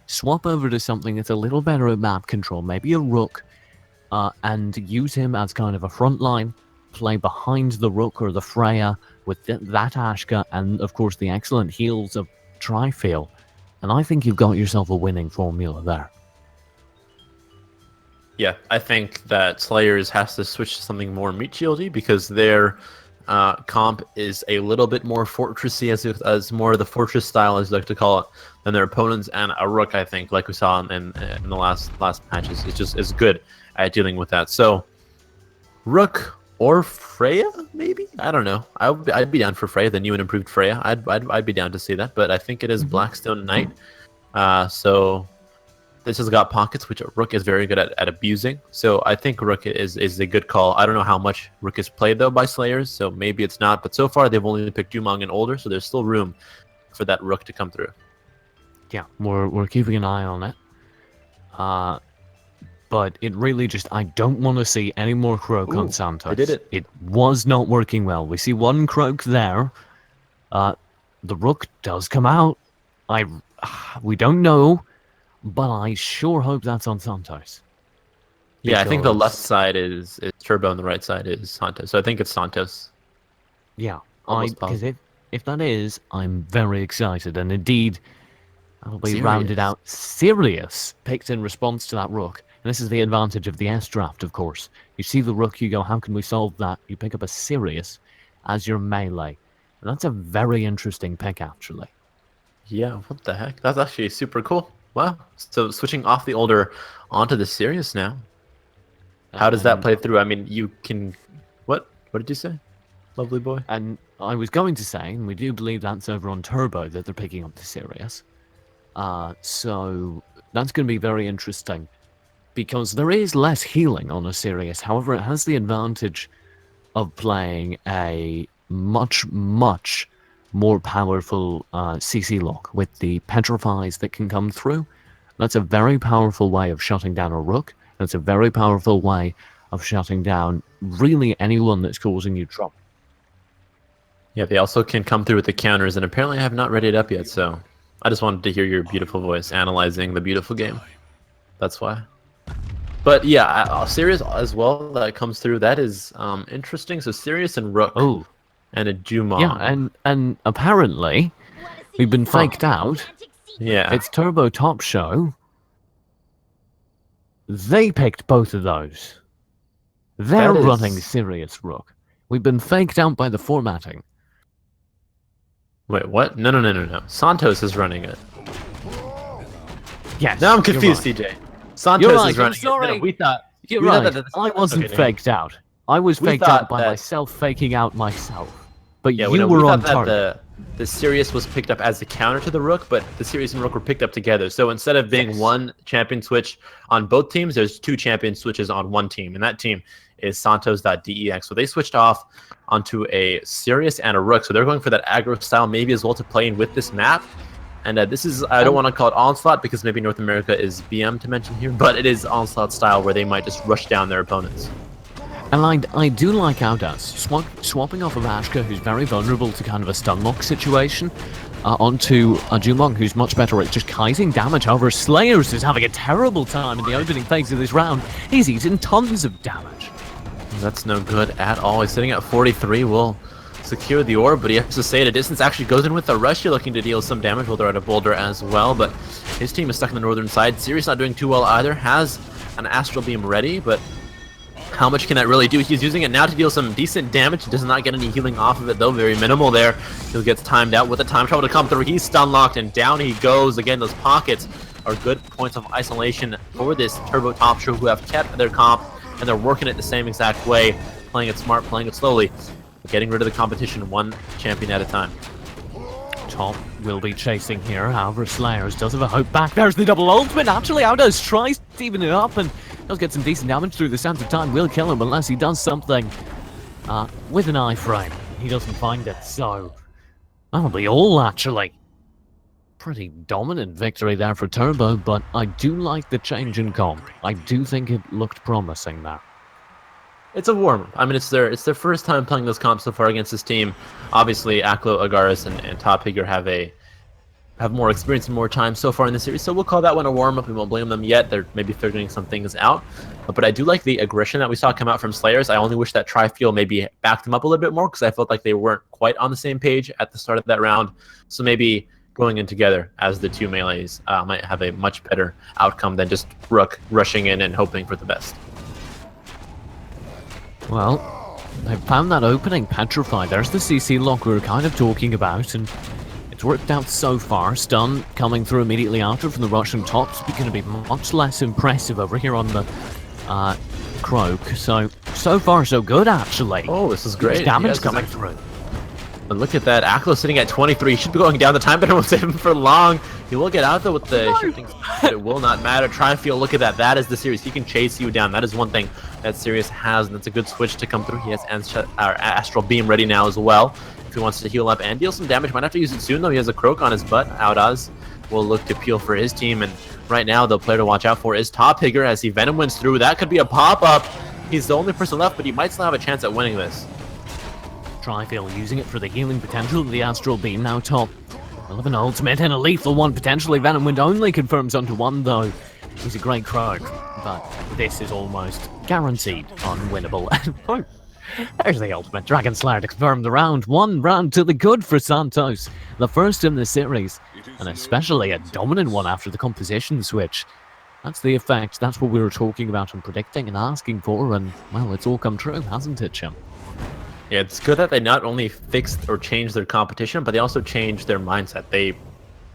A: Swap over to something that's a little better at map control, maybe a Rook, and use him as kind of a front line, play behind the Rook or the Freya with that Ashka, and of course the excellent heals of Trifiel. And I think you've got yourself a winning formula there.
B: Yeah, I think that Slayers has to switch to something more meat shieldy, because their comp is a little bit more fortressy, as more of the fortress style, as you like to call it, than their opponents. And a Rook, I think, like we saw in the last matches, is good at dealing with that. So Rook or Freya, maybe? I don't know. I'd be down for Freya, the new and improved Freya. I'd be down to see that. But I think it is Blackstone Knight. So this has got pockets, which Rook is very good at abusing. So I think Rook is a good call. I don't know how much Rook is played, though, by Slayers, so maybe it's not. But so far, they've only picked Jumong and Older, so there's still room for that Rook to come through.
A: Yeah, we're keeping an eye on it. But it really just, I don't want to see any more Croak on Santos.
B: I did it.
A: It was not working well. We see one Croak there. The Rook does come out. We don't know. But I sure hope that's on Santos.
B: Yeah, I think the left side is Turbo and the right side is Santos. So I think it's Santos.
A: Yeah, because if that is, I'm very excited. And indeed, that'll be rounded out. Sirius picked in response to that Rook. And this is the advantage of the S draft, of course. You see the Rook, you go, how can we solve that? You pick up a Sirius as your melee. And that's a very interesting pick, actually.
B: Yeah, what the heck? That's actually super cool. Wow. So switching off the Older onto the Sirius now. How does that play through? I mean, you can... What did you say? Lovely boy.
A: And I was going to say, and we do believe that's over on Turbo, that they're picking up the Sirius. So that's going to be very interesting. Because there is less healing on a Sirius. However, it has the advantage of playing a much, much more powerful CC lock with the petrifies that can come through. That's a very powerful way of shutting down a Rook. That's a very powerful way of shutting down really anyone that's causing you trouble.
B: Yeah, they also can come through with the counters, and apparently I have not read it up yet, so I just wanted to hear your beautiful voice analyzing the beautiful game. That's why. But yeah, Sirius as well that comes through, that is interesting. So Sirius and Rook.
A: Oh.
B: And a Jumong.
A: Yeah, and apparently we've been faked out.
B: Yeah.
A: It's Turbo Top Show. They picked both of those. They're running Sirius Rook. We've been faked out by the formatting.
B: Wait, what? No. Santos is running it.
A: Yes.
B: Now I'm confused,
A: Right.
B: TJ. Santos
A: You're right.
B: is
A: I'm
B: running it. No,
A: sorry.
B: we thought
A: You're
B: we thought
A: right.
B: that.
A: I wasn't
B: Okay,
A: faked out. I was
B: we
A: faked out
B: thought
A: by
B: that.
A: myself faking out myself. But
B: Yeah,
A: you
B: we
A: were on
B: thought that
A: target.
B: the Sirius was picked up as the counter to the Rook, but the Sirius and Rook were picked up together. So instead of being
A: Yes.
B: one champion switch on both teams, there's two champion switches on one team, and that team is Santos.dex. So they switched off onto a Sirius and a Rook. So they're going for that aggro style maybe as well to play in with this map. And this is, I don't want to call it Onslaught because maybe North America is BM to mention here, but it is Onslaught style where they might just rush down their opponents.
A: And I do like Audas swapping off of Ashka, who's very vulnerable to kind of a stun lock situation, onto a Jumong, who's much better at just kiting damage. However, Slayers is having a terrible time in the opening phase of this round. He's eaten tons of damage.
B: That's no good at all. He's sitting at 43. Will secure the orb, but he has to stay at a distance. Actually goes in with the Russia looking to deal some damage while they're at a boulder as well, but his team is stuck in the northern side. Sirius not doing too well either. Has an Astral Beam ready, but how much can that really do? He's using it now to deal some decent damage. He does not get any healing off of it, though. Very minimal there. He gets timed out with the time travel to come through. He's stun locked, and down he goes. Again, those pockets are good points of isolation for this Turbo Top Show, who have kept their comp, and they're working it the same exact way, playing it smart, playing it slowly, getting rid of the competition one champion at a time.
A: Top will be chasing here, however, Slayers does have a hope back. There's the double ultimate. Actually, Audas tries to even it up and does get some decent damage through the sands of time. Will kill him unless he does something with an iframe. He doesn't find it, so that'll be all, actually. Pretty dominant victory there for Turbo, but I do like the change in comp. I do think it looked promising there.
B: It's a warm-up. I mean, it's their first time playing this comp so far against this team. Obviously, Aklo, Agaris, and Top Figure have more experience and more time so far in the series, so we'll call that one a warm-up. We won't blame them yet. They're maybe figuring some things out. But I do like the aggression that we saw come out from Slayers. I only wish that Tri-Fuel maybe backed them up a little bit more because I felt like they weren't quite on the same page at the start of that round. So maybe going in together as the two melees might have a much better outcome than just Rook rushing in and hoping for the best.
A: Well, they've found that opening petrified. There's the CC lock we were kind of talking about, and it's worked out so far. Stun coming through immediately after from the Russian tops, but going to be much less impressive over here on the Croak. So far so good, actually.
B: Oh, this is great.
A: Damage coming through.
B: But look at that. Aklo sitting at 23. He should be going down. The time better won't save him for long. He will get out, though, with the shifting speed, but it will not matter. Try and feel. Look at that. That is the Sirius. He can chase you down. That is one thing that Sirius has, and that's a good switch to come through. He has Astral Beam ready now as well. If he wants to heal up and deal some damage, might have to use it soon, though. He has a Croak on his butt. Audas will look to peel for his team, and right now the player to watch out for is Top Higger as he Venom wins through. That could be a pop-up. He's the only person left, but he might still have a chance at winning this.
A: Tri-Fuel using it for the healing potential of the Astral Beam. Now Top will have an ultimate and a lethal one potentially. Venom Wind only confirms onto one, though. He's a great Croak, but this is almost guaranteed unwinnable. Oh, there's the ultimate Dragon Slayer to confirm the round. One round to the good for Santos, the first in the series, and especially a dominant one after the composition switch. That's the effect. That's what we were talking about and predicting and asking for, and well, it's all come true, hasn't it, Chim?
B: Yeah, it's good that they not only fixed or changed their competition, but they also changed their mindset. They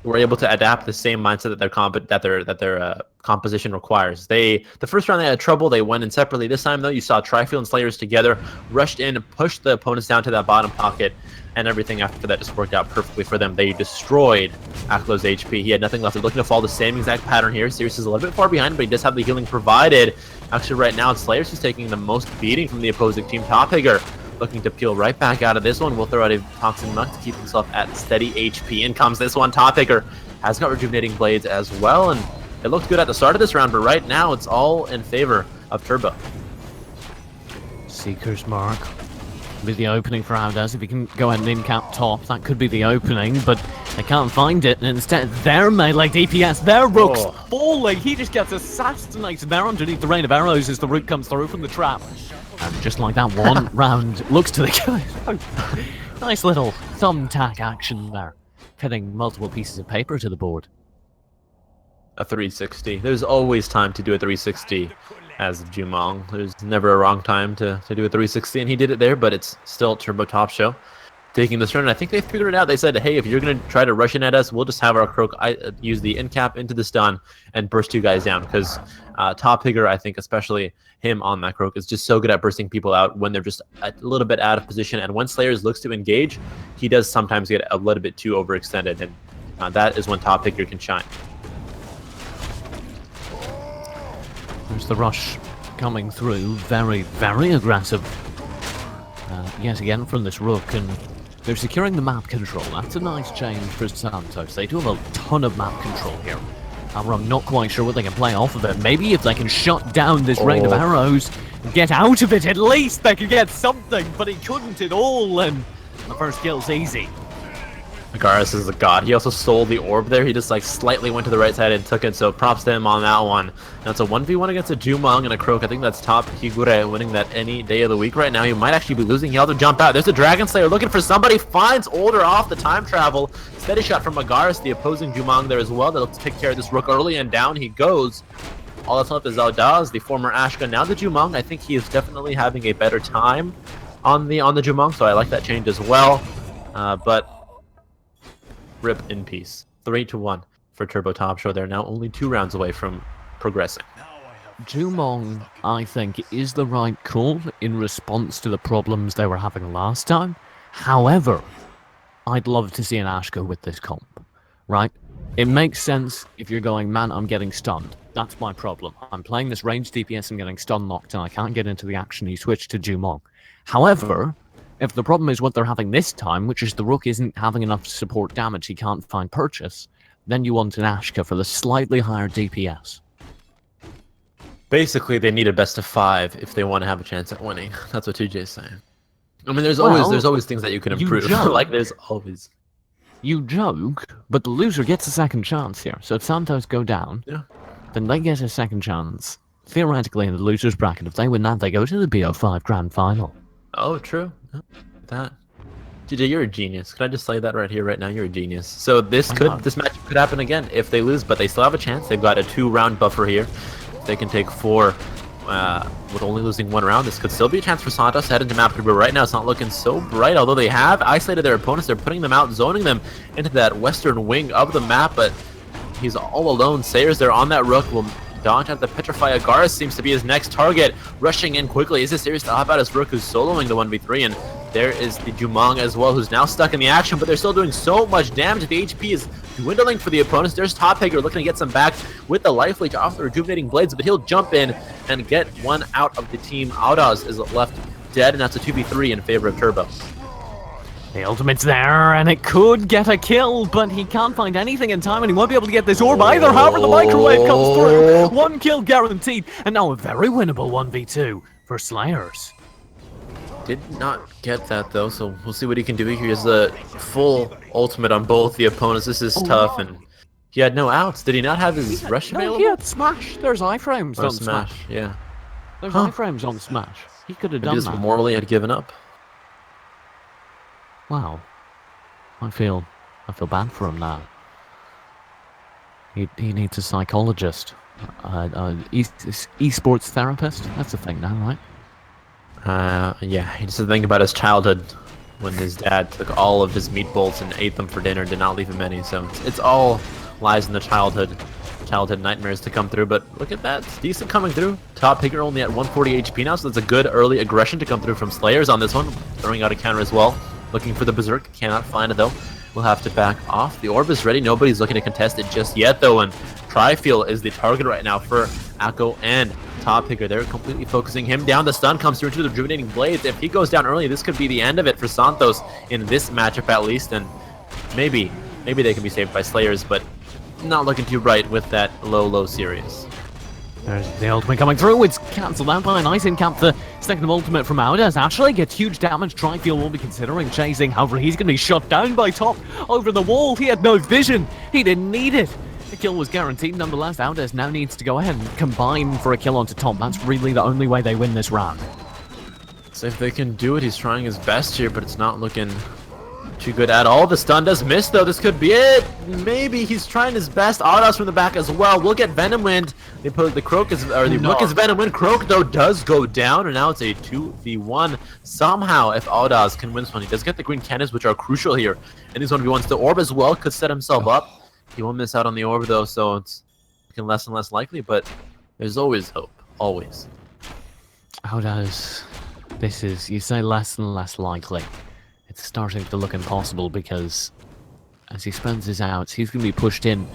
B: were able to adapt the same mindset that their composition requires. The first round they had trouble. They went in separately. This time though, you saw Tri-Fuel and Slayers together, rushed in, pushed the opponents down to that bottom pocket, and everything after that just worked out perfectly for them. They destroyed Aklo's HP. He had nothing left. They're looking to follow the same exact pattern here. Sirius is a little bit far behind, but he does have the healing provided. Actually, right now, Slayers is taking the most beating from the opposing team. Top Higger looking to peel right back out of this one. Will throw out a Toxin Muck to keep himself at steady HP. In comes this one. Top Higger has got Rejuvenating Blades as well, and it looked good at the start of this round, but right now it's all in favor of Turbo.
A: Seeker's Mark be the opening for Audas. If he can go ahead and in-cap Top, that could be the opening, but they can't find it, and instead their melee DPS, their Rook's falling. He just gets assassinated there underneath the rain of arrows as the Rook comes through from the trap. And just like that, one round looks to the nice little thumbtack action there, pitting multiple pieces of paper to the board.
B: A 360. There's always time to do a 360 as Jumong. There's never a wrong time to do a 360, and he did it there, but it's still Turbo Top Show. taking this turn. And I think they figured it out. They said, hey, if you're going to try to rush in at us, we'll just have our Croak use the in cap into the stun and burst you guys down. Because Top Higger, I think especially him on that Croak, is just so good at bursting people out when they're just a little bit out of position. And when Slayers looks to engage, he does sometimes get a little bit too overextended. And that is when Top Higger can shine.
A: There's the rush coming through. Very, very aggressive. Yet again from this Rook, and they're securing the map control. That's a nice change for Santos. They do have a ton of map control here. However, I'm not quite sure what they can play off of it. Maybe if they can shut down this rain of arrows and get out of it, at least they could get something, but he couldn't at all, and the first kill's easy.
B: Agaris is a god. He also stole the orb there. He just like slightly went to the right side and took it, so props to him on that one. Now it's a 1v1 against a Jumong and a Croak. I think that's Top Higure winning that any day of the week right now. He might actually be losing. He'll have to jump out. There's a Dragon Slayer looking for somebody. Finds Older off the time travel. Steady shot from Agaris, the opposing Jumong there as well. They'll take care of this Rook early, and down he goes. All that's left is Aldaz, the former Ashka. Now the Jumong. I think he is definitely having a better time on the Jumong, so I like that change as well. But rip in peace. 3-1 for Turbo Top Show. They're now only 2 rounds away from progressing.
A: Jumong, I think, is the right call in response to the problems they were having last time. However, I'd love to see an Ashka with this comp, right? It makes sense if you're going, man, I'm getting stunned. That's my problem. I'm playing this ranged DPS and getting stun locked, and I can't get into the action. You switch to Jumong. However, if the problem is what they're having this time, which is the Rook isn't having enough support damage, he can't find purchase, then you want an Ashka for the slightly higher DPS.
B: Basically, they need a best of 5 if they want to have a chance at winning. That's what TJ's saying. I mean, there's always things that you can improve. Like there's always.
A: You joke, but the loser gets a second chance here. So if Santos go down, then they get a second chance. Theoretically, in the loser's bracket, if they win that, they go to the BO5 Grand Final.
B: Oh, true. That. TJ, you're a genius. Can I just say that right here, right now? You're a genius. So this match could happen again if they lose, but they still have a chance. They've got a 2-round buffer here. If they can take 4 with only losing 1 round, this could still be a chance for Santos to head into map 3, but right now it's not looking so bright. Although they have isolated their opponents, they're putting them out, zoning them into that western wing of the map, but he's all alone. Sayers there on that Rook will dodge out the Petrify. Agaris seems to be his next target, rushing in quickly. Is it serious to hop out his Rook, who's soloing the 1v3, and there is the Jumong as well, who's now stuck in the action, but they're still doing so much damage. The HP is dwindling for the opponents. There's Top Higger looking to get some back with the Life Leech off the Rejuvenating Blades, but he'll jump in and get one out of the team. Aldaz is left dead, and that's a 2v3 in favor of Turbo.
A: The ultimate's there, and it could get a kill, but he can't find anything in time, and he won't be able to get this orb either. However, the microwave comes through. 1 kill guaranteed, and now a very winnable 1v2 for Slayers.
B: Did not get that though, so we'll see what he can do. He has a full ultimate on both the opponents. This is tough, and he had no outs. Did he not have his rush available?
A: He had Smash. There's iframes on Smash.
B: Yeah.
A: There's iframes on Smash. He could have done that.
B: He just morally had given up.
A: Wow. I feel bad for him now. He needs a psychologist. Esports therapist? That's the thing now, right?
B: Yeah, he just had to think about his childhood when his dad took all of his meatballs and ate them for dinner, did not leave him any. So it's all lies in the childhood nightmares to come through. But look at that, it's decent coming through. Top Higger only at 140 HP now, so that's a good early aggression to come through from Slayers on this one. Throwing out a counter as well, looking for the Berserk, cannot find it though. We'll have to back off. The orb is ready, nobody's looking to contest it just yet though, and Tri-Fuel is the target right now for Akko and Top Higger. They're completely focusing him down. The stun comes through into the Rejuvenating Blades. If he goes down early, this could be the end of it for Santos in this matchup at least, and maybe they can be saved by Slayers, but not looking too bright with that low series.
A: There's the ultimate coming through. It's cancelled out by a nice in-camp. The second ultimate from Aldaz actually gets huge damage. Tri-Fuel will be considering chasing. However, he's going to be shot down by Top over the wall. He had no vision. He didn't need it. The kill was guaranteed. Nonetheless, Aldaz now needs to go ahead and combine for a kill onto Top. That's really the only way they win this round.
B: So if they can do it, he's trying his best here, but it's not looking too good at all. The stun does miss, though. This could be it. Maybe he's trying his best. Audas from the back as well. We'll get Venom Wind. They put the Croak is, or the Rook is Venom Wind. Croak, though, does go down, and now it's a 2v1. Somehow, if Audas can win this one, he does get the green cannons, which are crucial here. And these 1v1s. The orb as well could set himself up. He won't miss out on the orb, though, so it's looking less and less likely, but there's always hope. Always.
A: Audas, this is, you say less and less likely. It's starting to look impossible because as he spends his outs, he's going to be pushed in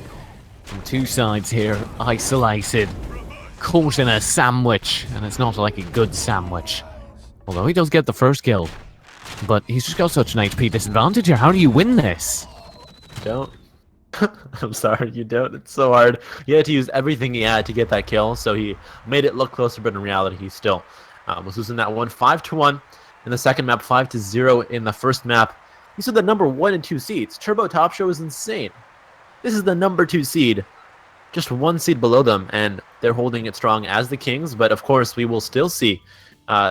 A: from two sides here, isolated, caught in a sandwich, and it's not like a good sandwich. Although he does get the first kill, but he's just got such an HP disadvantage here. How do you win this?
B: Don't. I'm sorry, you don't. It's so hard. He had to use everything he had to get that kill, so he made it look closer, but in reality, he still was losing that one. 5-1 in the second map, 5-0 in the first map. These are the number 1 and 2 seeds. Turbo Top Show is insane. This is the number 2 seed, just 1 seed below them, and they're holding it strong as the Kings. But of course, we will still see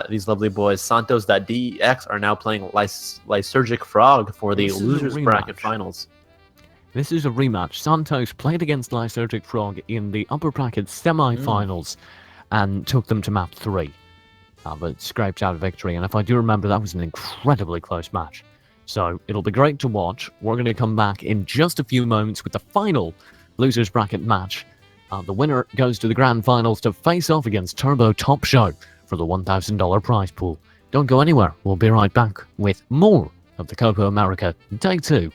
B: these lovely boys. Santos.dex are now playing Lysergic Frog for the losers bracket finals.
A: This is a rematch. Santos played against Lysergic Frog in the upper bracket semi-finals and took them to map 3. But scraped out a victory, and if I do remember, that was an incredibly close match. So it'll be great to watch. We're going to come back in just a few moments with the final losers bracket match. The winner goes to the grand finals to face off against Turbo Top Show for the $1,000 prize pool. Don't go anywhere. We'll be right back with more of the Copa America Day 2.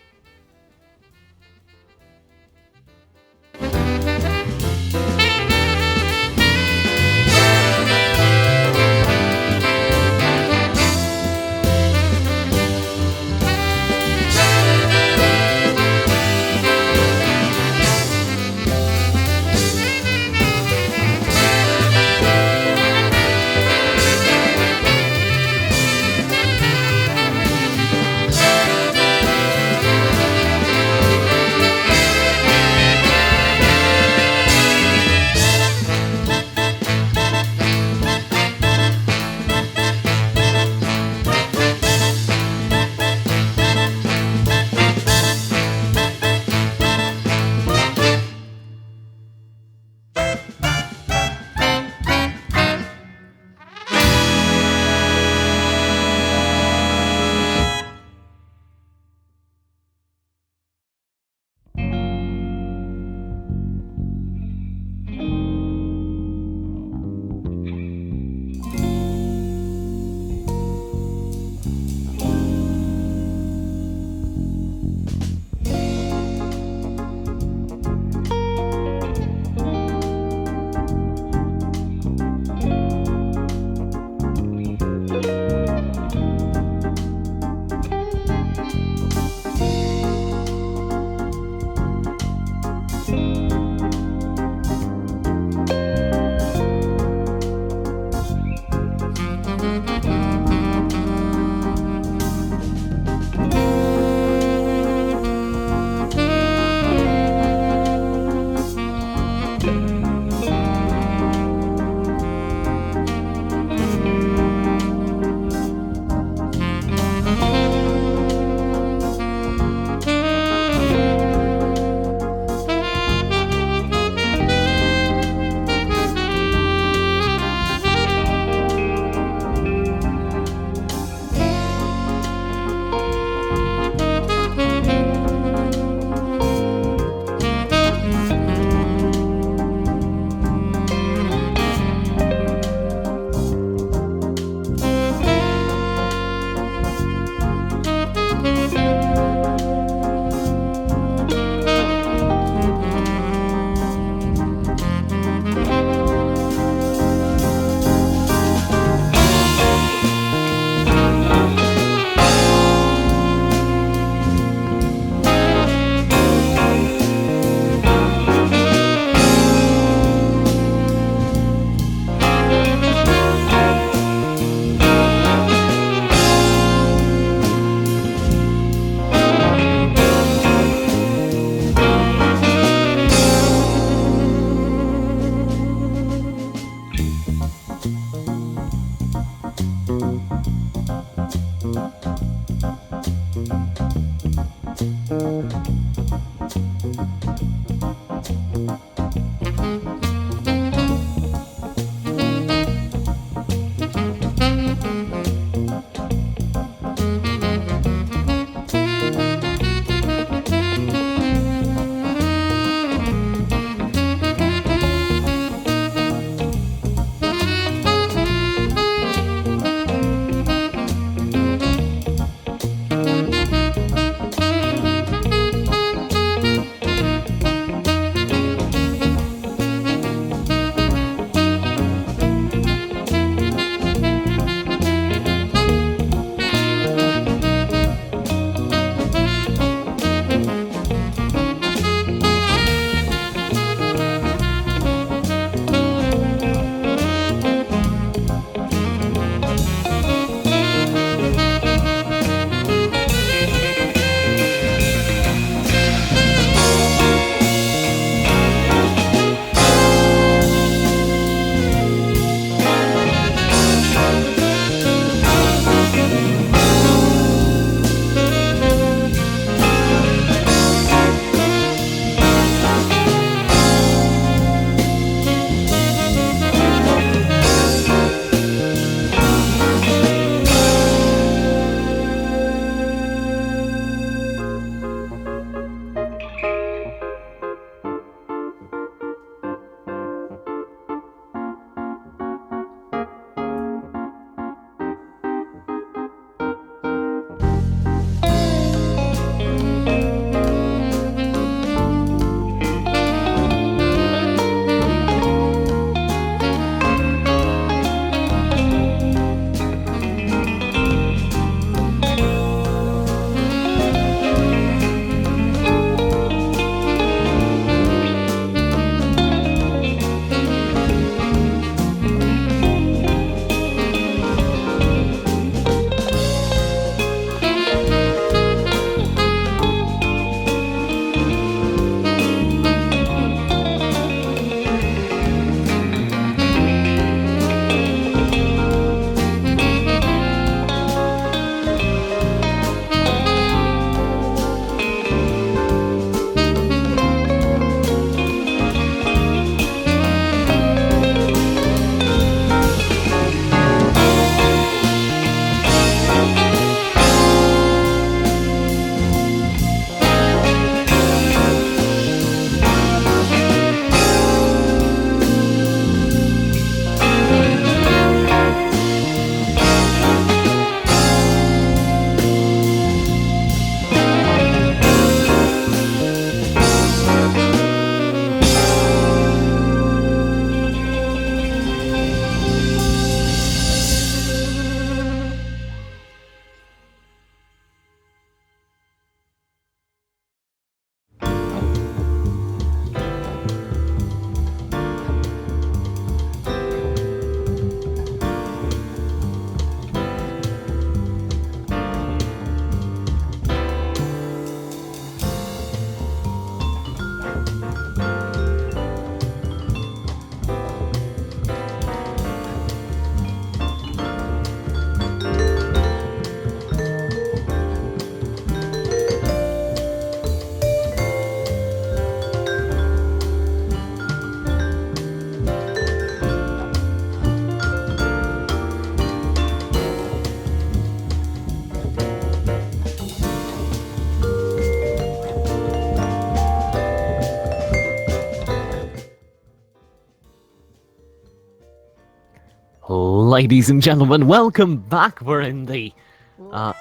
A: ladies and gentlemen, welcome back. We're in the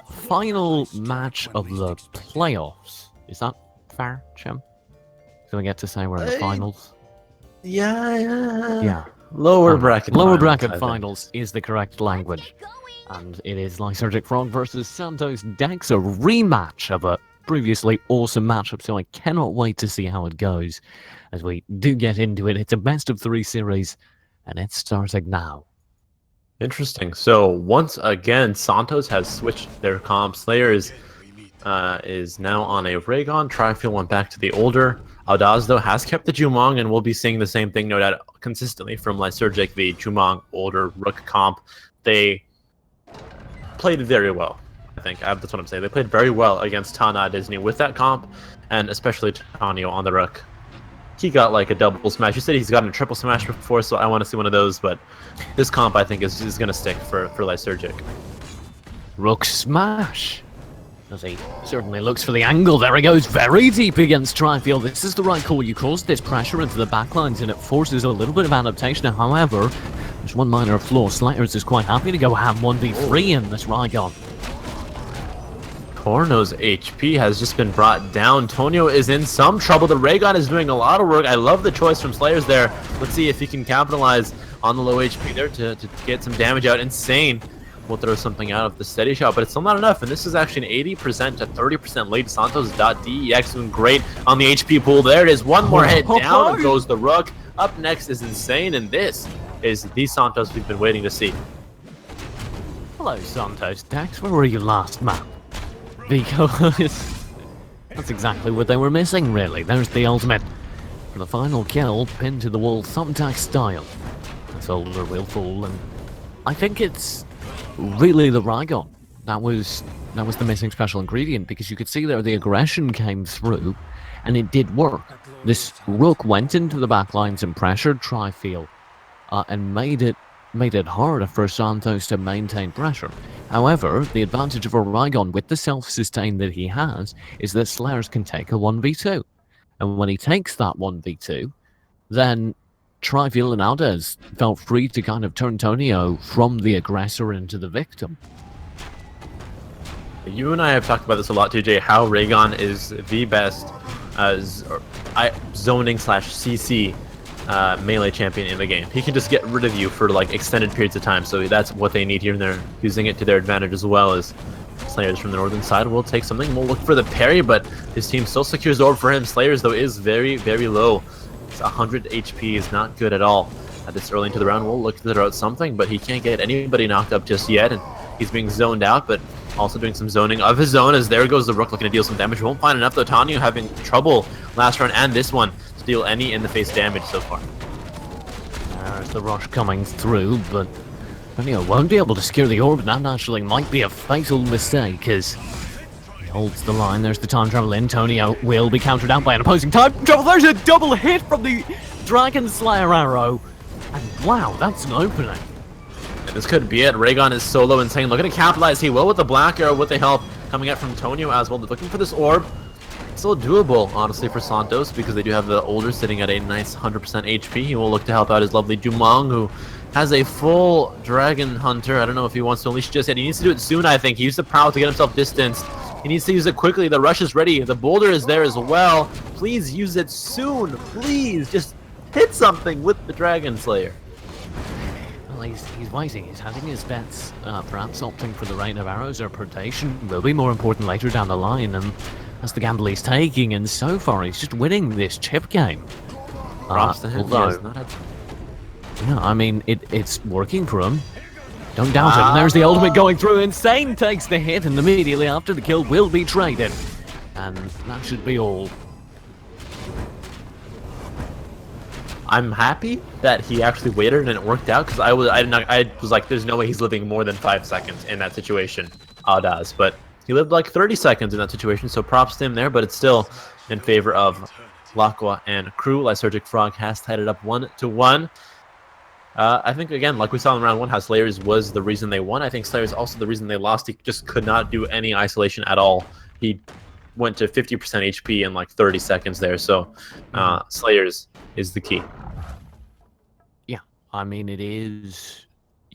A: final match of the playoffs. Is that fair, Jim? Do I get to say we're in the finals?
B: Yeah. Lower bracket.
A: Lower
B: finals,
A: bracket finals is the correct language. And it is Lysergic Frog versus Santos Dex, a rematch of a previously awesome matchup, so I cannot wait to see how it goes as we do get into it. It's a best of 3 series, and it's starting now.
B: Interesting. So once again, Santos has switched their comp. Slayers is now on a Raygon. Trifield went back to the older. Audaz, though, has kept the Jumong, and we'll be seeing the same thing, no doubt, consistently from Lysergic, the Jumong older Rook comp. They played very well, I think. That's what I'm saying. They played very well against Tana Disney with that comp, and especially Tanyo on the Rook. He got like a double smash. You said he's gotten a triple smash before, so I want to see one of those, but this comp, I think, is going to stick for Lysergic.
A: Rook smash. As he certainly looks for the angle. There he goes, very deep against Trifield. This is the right call. You cause this pressure into the backlines, and it forces a little bit of adaptation. However, there's one minor flaw. Slayers is quite happy to go ham 1v3 in this Raygon.
B: Corno's HP has just been brought down. Tonio is in some trouble. The Raygon is doing a lot of work. I love the choice from Slayers there. Let's see if he can capitalize on the low HP there to get some damage out. Insane. We'll throw something out of the steady shot, but it's still not enough. And this is actually an 80% to 30% lead. Santos.dex doing great on the HP pool. There it is. One more hit down goes the Rook. Up next is Insane, and this is the Santos we've been waiting to see.
A: Hello, Santos Dex. Where were you last map? Because that's exactly what they were missing, really. There's the ultimate for the final kill, pinned to the wall, thumbtack style. The soldier will fall, and I think it's really the Raygon. That was the missing special ingredient, because you could see there the aggression came through, and it did work. This Rook went into the backlines and pressured Trifield, and made it harder for Santos to maintain pressure. However, the advantage of a Raygon with the self-sustain that he has is that Slayers can take a 1v2. And when he takes that 1v2, then Trifield and Aldez felt free to kind of turn Tonio from the aggressor into the victim.
B: You and I have talked about this a lot, TJ, how Raygon is the best zoning / CC melee champion in the game. He can just get rid of you for like extended periods of time, so that's what they need here, and they're using it to their advantage as well. As Slayers from the northern side will take something. We'll look for the parry, but his team still secures the orb for him. Slayers, though, is very, very low. It's 100 HP is not good at all at this early into the round. We'll look to throw out something, but he can't get anybody knocked up just yet, and he's being zoned out, but also doing some zoning of his own, as there goes the Rook looking to deal some damage. Won't find enough, though. Tanyo having trouble last round and this one to deal any in-the-face damage so far.
A: There's the rush coming through, but Tanyo won't be able to secure the orb, and that actually might be a fatal mistake, as he holds the line. There's the time travel in. Tonio will be countered out by an opposing time travel. There's a double hit from the Dragon Slayer arrow, and wow, that's an opening.
B: And this could be it. Raygon is solo. Insane looking to capitalize. He will with the black arrow with the help coming out from Tonio as well. They're looking for this orb. Still doable, honestly, for Santos, because they do have the older sitting at a nice 100% HP. He will look to help out his lovely Jumong, who has a full Dragon Hunter. I don't know if he wants to unleash just yet. He needs to do it soon, I think. He used the Prowl to get himself distanced. He needs to use it quickly. The rush is ready. The boulder is there as well. Please use it soon. Please, just hit something with the Dragon Slayer.
A: Well, he's waiting. He's having his bets. Perhaps opting for the rain of arrows or predation will be more important later down the line, and that's the gamble he's taking, and so far he's just winning this chip game.
B: Props to him.
A: Although, yeah, I mean, it's working for him. Don't doubt it. And there's the ultimate going through. Insane takes the hit, and immediately after the kill will be traded. And that should be all.
B: I'm happy that he actually waited and it worked out, because I was like, there's no way he's living more than 5 seconds in that situation. Audaz, but he lived like 30 seconds in that situation, so props to him there, but it's still in favor of Laqua and crew. Lysergic Frog has tied it up 1-1. I think, again, like we saw in round 1, how Slayers was the reason they won. I think Slayers also the reason they lost. He just could not do any isolation at all. He went to 50% HP in like 30 seconds there, so Slayers is the key.
A: Yeah, I mean, it is.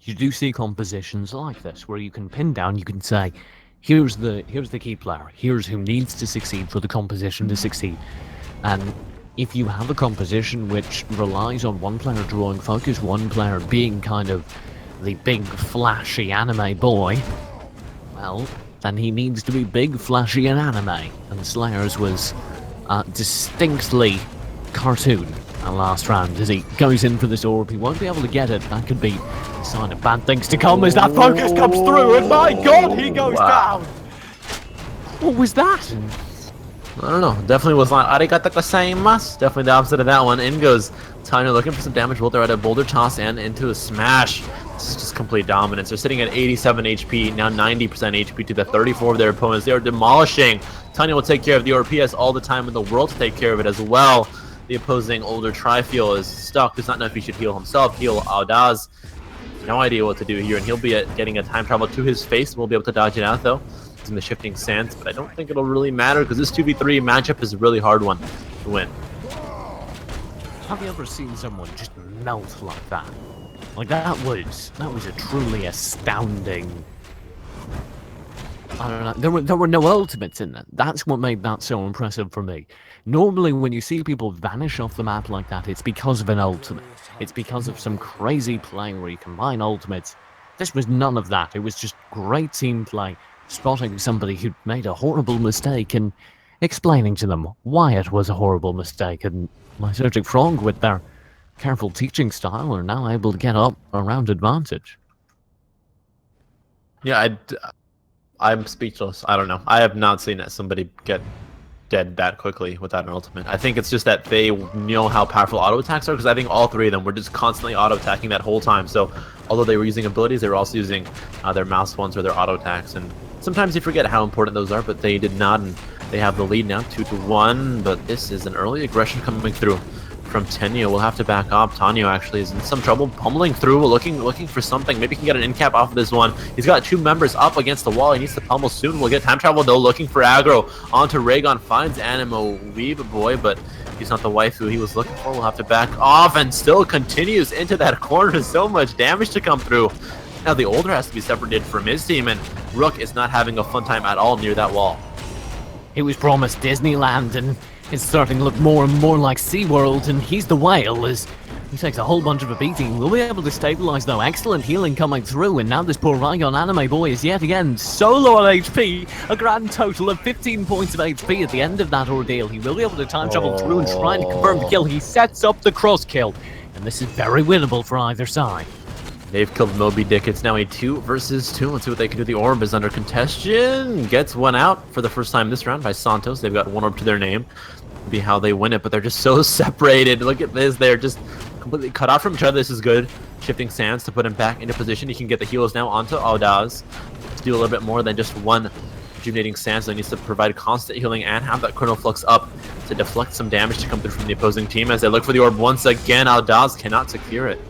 A: you do see compositions like this where you can pin down, you can say, here's the key player, here's who needs to succeed for the composition to succeed. And if you have a composition which relies on one player drawing focus, one player being kind of the big flashy anime boy, well, then he needs to be big, flashy, and anime. And Slayers was distinctly cartoon last round as he goes in for this orb. He won't be able to get it. That could be a sign of bad things to come as that focus comes through, and my god, he goes down! What was that?
B: I don't know. Definitely was not arigato gozaimasu. Definitely the opposite of that one. In goes Tanya looking for some damage. Both are at a boulder toss and into a smash. This is just complete dominance. They're sitting at 87 HP, now 90% HP to the 34 of their opponents. They are demolishing. Tanya will take care of the ORPS all the time in the world to take care of it as well. The opposing older Trifiel is stuck. Does not know if he should heal himself. Heal Audaz. No idea what to do here, and he'll be getting a time travel to his face. We'll be able to dodge it out though. In the shifting sands, but I don't think it'll really matter because this 2v3 matchup is a really hard one to win.
A: Have you ever seen someone just melt like that? Like that was a truly astounding. I don't know. There were no ultimates in it. That's what made that so impressive for me. Normally, when you see people vanish off the map like that, it's because of an ultimate. It's because of some crazy play where you combine ultimates. This was none of that. It was just great team play. Spotting somebody who'd made a horrible mistake and explaining to them why it was a horrible mistake, and Lysergic Frog, with their careful teaching style, are now able to get up around advantage.
B: Yeah, I'm speechless. I don't know. I have not seen somebody get dead that quickly without an ultimate. I think it's just that they know how powerful auto attacks are, because I think all three of them were just constantly auto attacking that whole time. So although they were using abilities, they were also using their mouse ones or their auto attacks, and sometimes you forget how important those are, but they did not, and they have the lead now, 2-1, but this is an early aggression coming through from Tenyo. We'll have to back up. Tanyo actually is in some trouble, pummeling through, looking for something. Maybe he can get an in cap off of this one. He's got two members up against the wall. He needs to pummel soon. We'll get time travel though, looking for aggro onto Raygon. Finds Animo Weeb Boy, but he's not the waifu he was looking for. We'll have to back off, and still continues into that corner. So much damage to come through. Now the older has to be separated from his team, and Rook is not having a fun time at all near that wall.
A: He was promised Disneyland, and it's starting to look more and more like SeaWorld, and he's the whale as he takes a whole bunch of a beating. We'll be able to stabilize though. Excellent healing coming through, and now this poor Raygon anime boy is yet again solo on HP. A grand total of 15 points of HP at the end of that ordeal. He will be able to time travel through and try and confirm the kill. He sets up the cross kill, and this is very winnable for either side.
B: They've killed Moby Dick. It's now a 2 versus 2. Let's see what they can do. The orb is under contention. Gets one out for the first time this round by Santos. They've got one orb to their name. Be how they win it, but they're just so separated. Look at this. They're just completely cut off from each other. This is good. Shifting sands to put him back into position. He can get the heals now onto Audaz to do a little bit more than just one rejuvenating sand. So he needs to provide constant healing and have that Chrono Flux up to deflect some damage to come through from the opposing team. As they look for the orb once again, Audaz cannot secure it.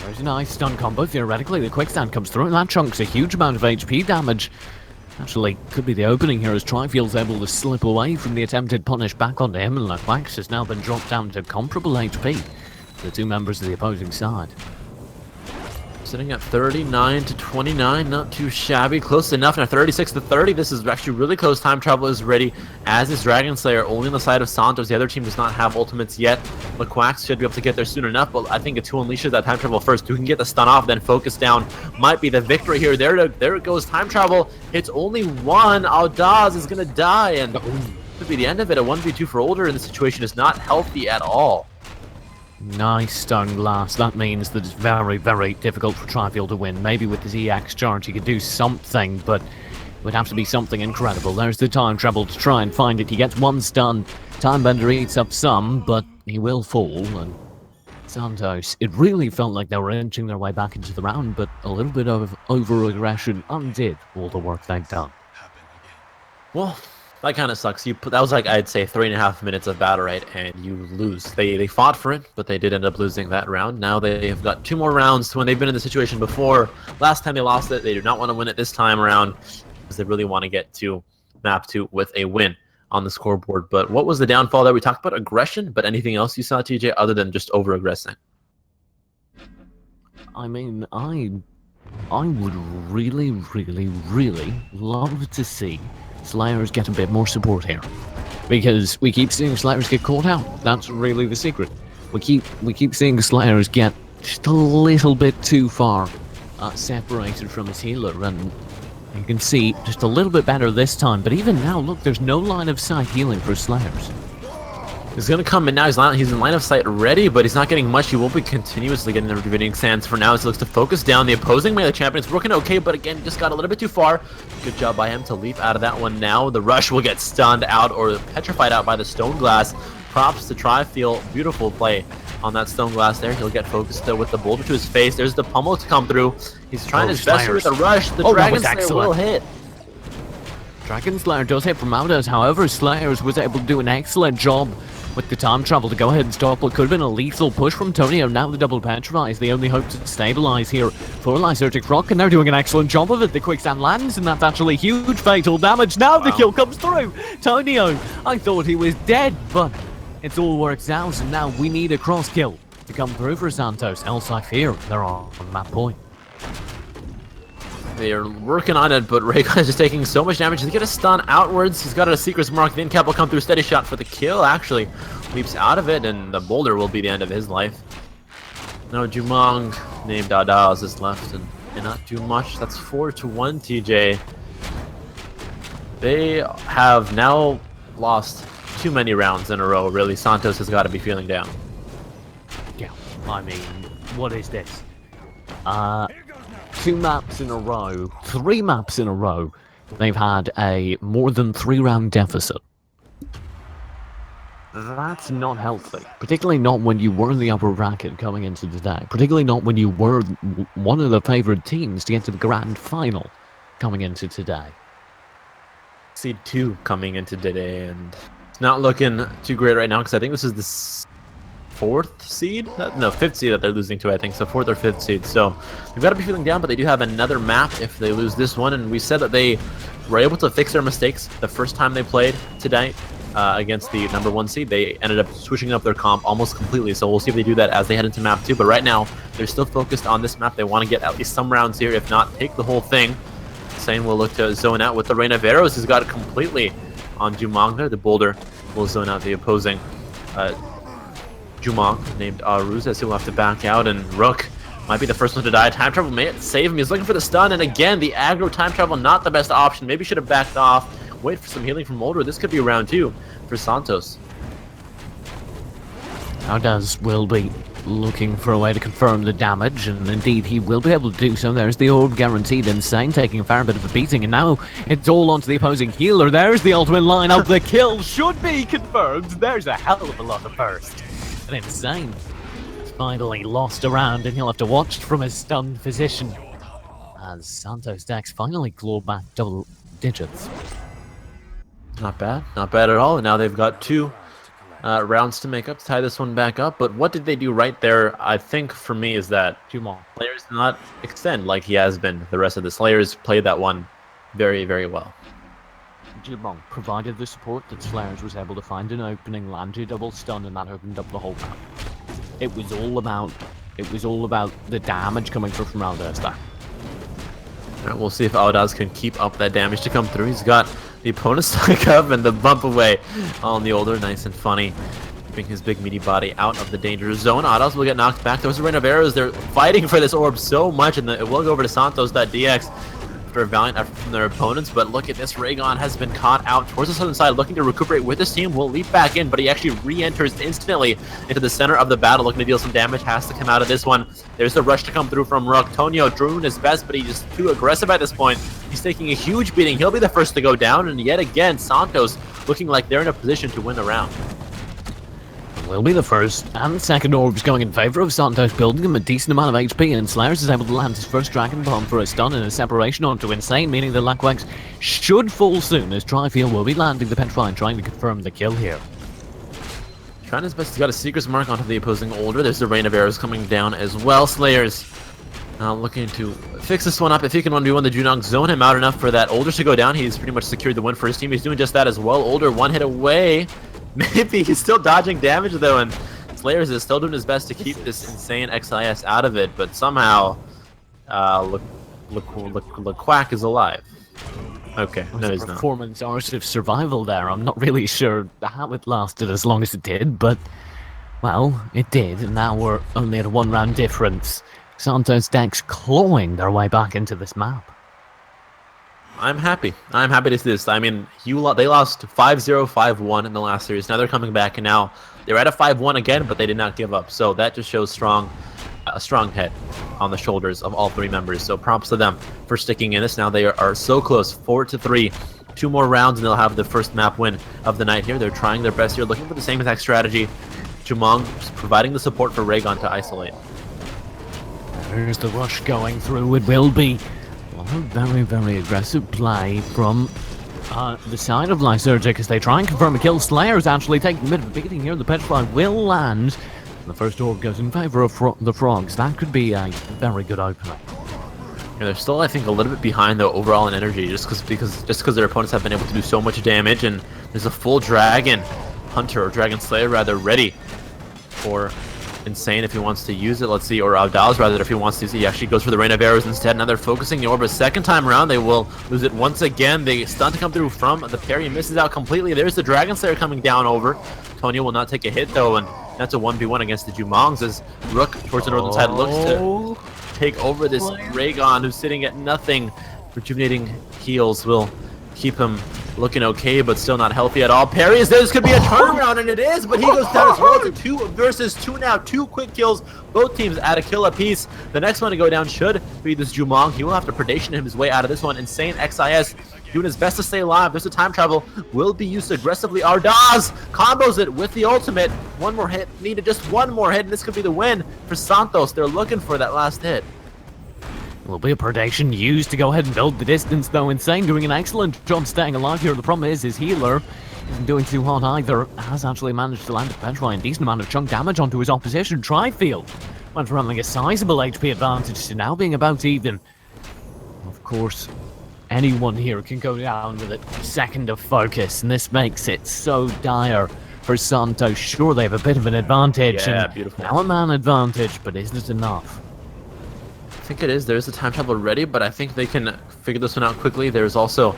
A: There's a nice stun combo. Theoretically, the quicksand comes through, and that chunks a huge amount of HP damage. Actually, could be the opening here as Trifield's able to slip away from the attempted punish back onto him, and Wax has now been dropped down to comparable HP to the two members of the opposing side.
B: Sitting at 39-29, not too shabby, close enough. Now 36-30, this is actually really close. Time travel is ready, as is Dragon Slayer, only on the side of Santos. The other team does not have ultimates yet. McQuacks should be able to get there soon enough, but I think it's who unleashes that time travel first. Who can get the stun off, then focus down, might be the victory here. There it goes, time travel. It's only one. Audaz is going to die, and could be the end of it. A 1v2 for Older in the situation is not healthy at all.
A: Nice stun blast. That means that it's very, very difficult for Trifield to win. Maybe with his EX charge he could do something, but it would have to be something incredible. There's the time travel to try and find it. He gets one stun. Timebender eats up some, but he will fall. And Santos, it really felt like they were inching their way back into the round, but a little bit of over-aggression undid all the work they'd done.
B: Well, that kind of sucks. That was like, I'd say, 3.5 minutes of battle right, and you lose. They fought for it, but they did end up losing that round. Now they have got 2 more rounds to when they've been in the situation before. Last time they lost it, they do not want to win it this time around because they really want to get to map 2 with a win on the scoreboard. But what was the downfall there? We talked about aggression, but anything else you saw, TJ, other than just over-aggressing?
A: I mean, I would really, really, really love to see Slayers get a bit more support here. Because we keep seeing Slayers get caught out. That's really the secret. We keep seeing Slayers get just a little bit too far separated from his healer, and you can see just a little bit better this time. But even now, look, there's no line of sight healing for Slayers.
B: He's going to come in now. He's in line of sight ready, but he's not getting much. He will be continuously getting the rejuvenating sands for now as he looks to focus down the opposing melee champion. It's working okay, but again, just got a little bit too far. Good job by him to leap out of that one now. The rush will get stunned out or petrified out by the stone glass. Props to Tri-Feel. Beautiful play on that stone glass there. He'll get focused with the boulder to his face. There's the pummel to come through. He's trying his best with the rush. The Dragon Slayer will hit.
A: Dragon Slayer does hit from Audas. However, Slayers was able to do an excellent job with the time travel to go ahead and stop what could have been a lethal push from Tonio. Now the double petrify is the only hope to stabilize here for Lysergic Frog, and they're doing an excellent job of it. The quicksand lands, and that's actually huge fatal damage. Now the kill comes through. Tonio, I thought he was dead, but it's all worked out, and now we need a cross kill to come through for Santos. Else I fear they're on that point.
B: They are working on it, but Raygon is just taking so much damage. He's get a stun outwards. He's got a Secret's Mark. The in-cap will come through. Steady shot for the kill. Actually, leaps out of it, and the boulder will be the end of his life. No, Jumong named Adaz is left, and cannot do much. That's 4-1, TJ. They have now lost too many rounds in a row, really. Santos has got to be feeling down.
A: Yeah, I mean, what is this? 2 maps in a row, 3 maps in a row, they've had a more than 3-round deficit. That's not healthy, particularly not when you were in the upper bracket coming into today, particularly not when you were one of the favoured teams to get to the grand final coming into today.
B: Seed 2 coming into today, and it's not looking too great right now because I think this is the 4th seed? No, 5th seed that they're losing to, I think. So 4th or 5th seed. So they've got to be feeling down, but they do have another map if they lose this one. And we said that they were able to fix their mistakes the first time they played today against the number 1 seed. They ended up switching up their comp almost completely. So we'll see if they do that as they head into map 2. But right now, they're still focused on this map. They want to get at least some rounds here, if not take the whole thing. Sane will look to zone out with the Rain of Arrows. He's got it completely on Jumong there. The boulder will zone out the opposing Jumong named Aruz as he'll have to back out, and Rook might be the first one to die. Time travel may save him. He's looking for the stun, and again, the aggro time travel not the best option. Maybe should have backed off. Wait for some healing from Mulder. This could be round 2 for Santos.
A: Audas will be looking for a way to confirm the damage, and indeed he will be able to do so. There's the orb guaranteed. Insane taking a fair bit of a beating, and now it's all onto the opposing healer. There's the ultimate line up. The kill should be confirmed. There's a hell of a lot of first. And Insane has finally lost a round, and he'll have to watch from his stunned position as Santos Dex finally clawed back double digits.
B: Not bad at all. And now they've got 2 rounds to make up to tie this one back up. But what did they do right there? I think for me is that Slayers did not extend like he has been. The rest of the Slayers played that one very, very well.
A: Jumong provided the support that Slayers was able to find an opening, land a double stun, and that opened up the whole map. It was all about the damage coming through from Audas there.
B: Alright, we'll see if Audas can keep up that damage to come through. He's got the opponent stuck up and the bump away on the older, nice and funny. Keeping his big meaty body out of the danger zone. Audas will get knocked back. There was a Rain of Arrows. They're fighting for this orb so much, and it will go over to Santos.dx. A valiant effort from their opponents, but look at this. Raygon has been caught out towards the southern side, looking to recuperate with his team. Will leap back in, but he actually re-enters instantly into the center of the battle, looking to deal some damage. Has to come out of this one. There's the rush to come through from Rook. Tonio doing his best, but he's just too aggressive at this point. He's taking a huge beating. He'll be the first to go down, and yet again, Santos looking like they're in a position to win the round.
A: Will be the first and second orbs going in favour of Santos, building him a decent amount of HP, and Slayers is able to land his first Dragon Bomb for a stun and a separation onto Insane, meaning the Lackwags should fall soon as Tri-Feel will be landing the Petrify and trying to confirm the kill here.
B: Trying his best, he's got a Secret's Mark onto the opposing older. There's the Rain of Arrows coming down as well. Slayers now looking to fix this one up. If he can 1v1 the Junong, zone him out enough for that older to go down. He's pretty much secured the win for his team. He's doing just that as well. Older one hit away. Maybe he's still dodging damage though, and Slayers is still doing his best to keep this insane XIS out of it, but somehow, Quack is alive. Okay, no, he's not.
A: Performance art of survival there. I'm not really sure how it lasted as long as it did, but, well, it did, and now we're only at a 1-round difference. Santos decks clawing their way back into this map.
B: I'm happy. I'm happy to see this. I mean, they lost 5-0, 5-1 in the last series. Now they're coming back, and now they're at a 5-1 again, but they did not give up. So that just shows a strong head on the shoulders of all 3 members. So props to them for sticking in this. Now they are so close, 4-3. 2 more rounds, and they'll have the first map win of the night here. They're trying their best here, looking for the same exact strategy. Jumong just providing the support for Raygon to isolate.
A: There's the rush going through. It will be a very, very aggressive play from the side of Lysergic as they try and confirm a kill. Slayer's actually taking a bit of a beating here. The Petrify will land. The first orb goes in favor of the Frogs. That could be a very good opener.
B: Yeah, they're still, I think, a little bit behind though overall in energy, just because their opponents have been able to do so much damage, and there's a full Dragon Hunter or Dragon Slayer rather ready for Insane if he wants to use it. Let's see, or Audaz rather if he wants to use it. He actually goes for the Rain of Arrows instead. Now they're focusing the orb a second time around. They will lose it once again. They stun to come through from the parry, misses out completely. There's the Dragon Slayer coming down over. Tonio will not take a hit though, and that's a 1v1 against the Jumongs as Rook towards the northern side looks to take over this Raygon who's sitting at nothing. Rejuvenating heals will keep him looking okay, but still not healthy at all. Parry is there. This could be a turnaround, and it is, but he goes down as well to 2 versus 2 now. 2 quick kills. Both teams add a kill apiece. The next one to go down should be this Jumong. He will have to predation him his way out of this one. Insane XIS doing his best to stay alive. There's a time travel. Will be used aggressively. Ardaz combos it with the ultimate. One more hit. Needed just one more hit, and this could be the win for Santos. They're looking for that last hit.
A: Will be a predation used to go ahead and build the distance, though. Insane doing an excellent job staying alive here. The problem is his healer isn't doing too hot either. Has actually managed to land a Petrify and decent amount of chunk damage onto his opposition. Trifield went from having a sizable HP advantage to now being about even. Of course, anyone here can go down with a second of focus, and this makes it so dire for Santos. Sure, they have a bit of an advantage.
B: Yeah,
A: and
B: beautiful.
A: now a man advantage, but isn't it enough?
B: I think it is. There's a time travel ready, but I think they can figure this one out quickly. There's also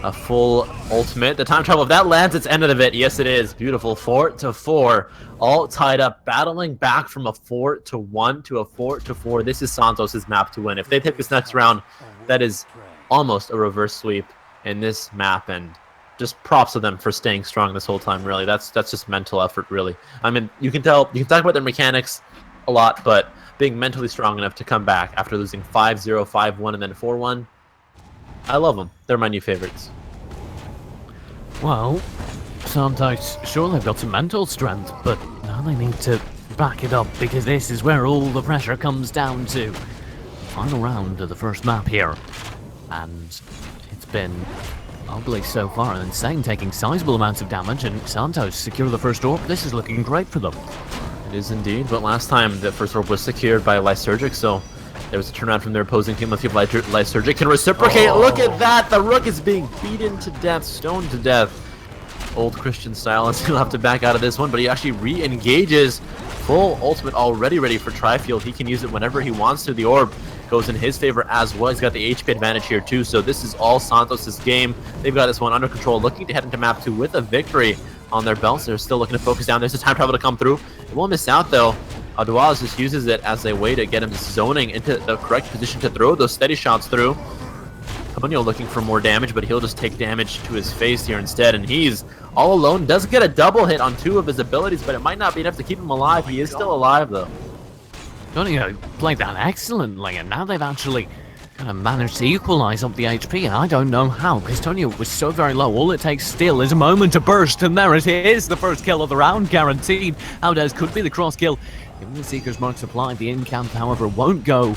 B: a full ultimate. The time travel, if that lands, it's end of it. Yes, it is. Beautiful. 4-4. All tied up, battling back from a 4-1 to a 4-4. This is Santos' map to win. If they take this next round, that is almost a reverse sweep in this map, and just props to them for staying strong this whole time, really. That's just mental effort, really. I mean, you can talk about their mechanics a lot, but being mentally strong enough to come back after losing 5-0, 5-1, and then 4-1. I love them. They're my new favorites.
A: Well, Santos, sure they've got some mental strength, but now they need to back it up, because this is where all the pressure comes down to. Final round of the first map here, and it's been ugly so far. Insane taking sizable amounts of damage, and Santos secure the first orb. This is looking great for them.
B: It is indeed, but last time the first orb was secured by Lysergic, so there was a turnaround from their opposing team. Let's see if Lysergic can reciprocate. Oh. Look at that! The Rook is being beaten to death, stoned to death. Old Christian style, he'll have to back out of this one, but he actually re-engages. Full ultimate already ready for Trifield. He can use it whenever he wants to. The orb goes in his favor as well. He's got the HP advantage here too, so this is all Santos' game. They've got this one under control, looking to head into map 2 with a victory on their belts. They're still looking to focus down. There's a time travel to come through. It won't miss out though. Aduaz just uses it as a way to get him zoning into the correct position to throw those steady shots through. Tonio looking for more damage, but he'll just take damage to his face here instead, and he's all alone. Does get a double hit on 2 of his abilities, but it might not be enough to keep him alive. He is still alive though.
A: Tonio played that excellently, and now they've actually kind of managed to equalize up the HP, and I don't know how, because Tonio was so very low. All it takes still is a moment to burst, and there it is, the first kill of the round, guaranteed. Audaz could be the cross kill. Given the Seeker's Mark supplied, the incamp, however, won't go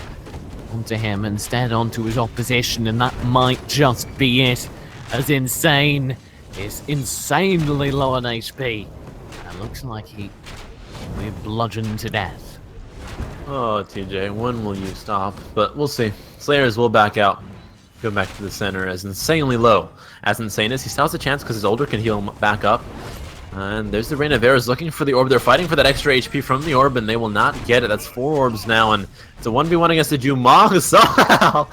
A: onto him, instead onto his opposition, and that might just be it, as Insane is insanely low on HP. And looks like he will be bludgeoned to death.
B: Oh, TJ, when will you stop? But we'll see. Slayers will back out. Go back to the center as insanely low as Insane is. He still has a chance because his older can heal him back up. And there's the Rain of Errors looking for the orb. They're fighting for that extra HP from the orb, and they will not get it. That's 4 orbs now, and it's a 1v1 against the Jumong. Somehow,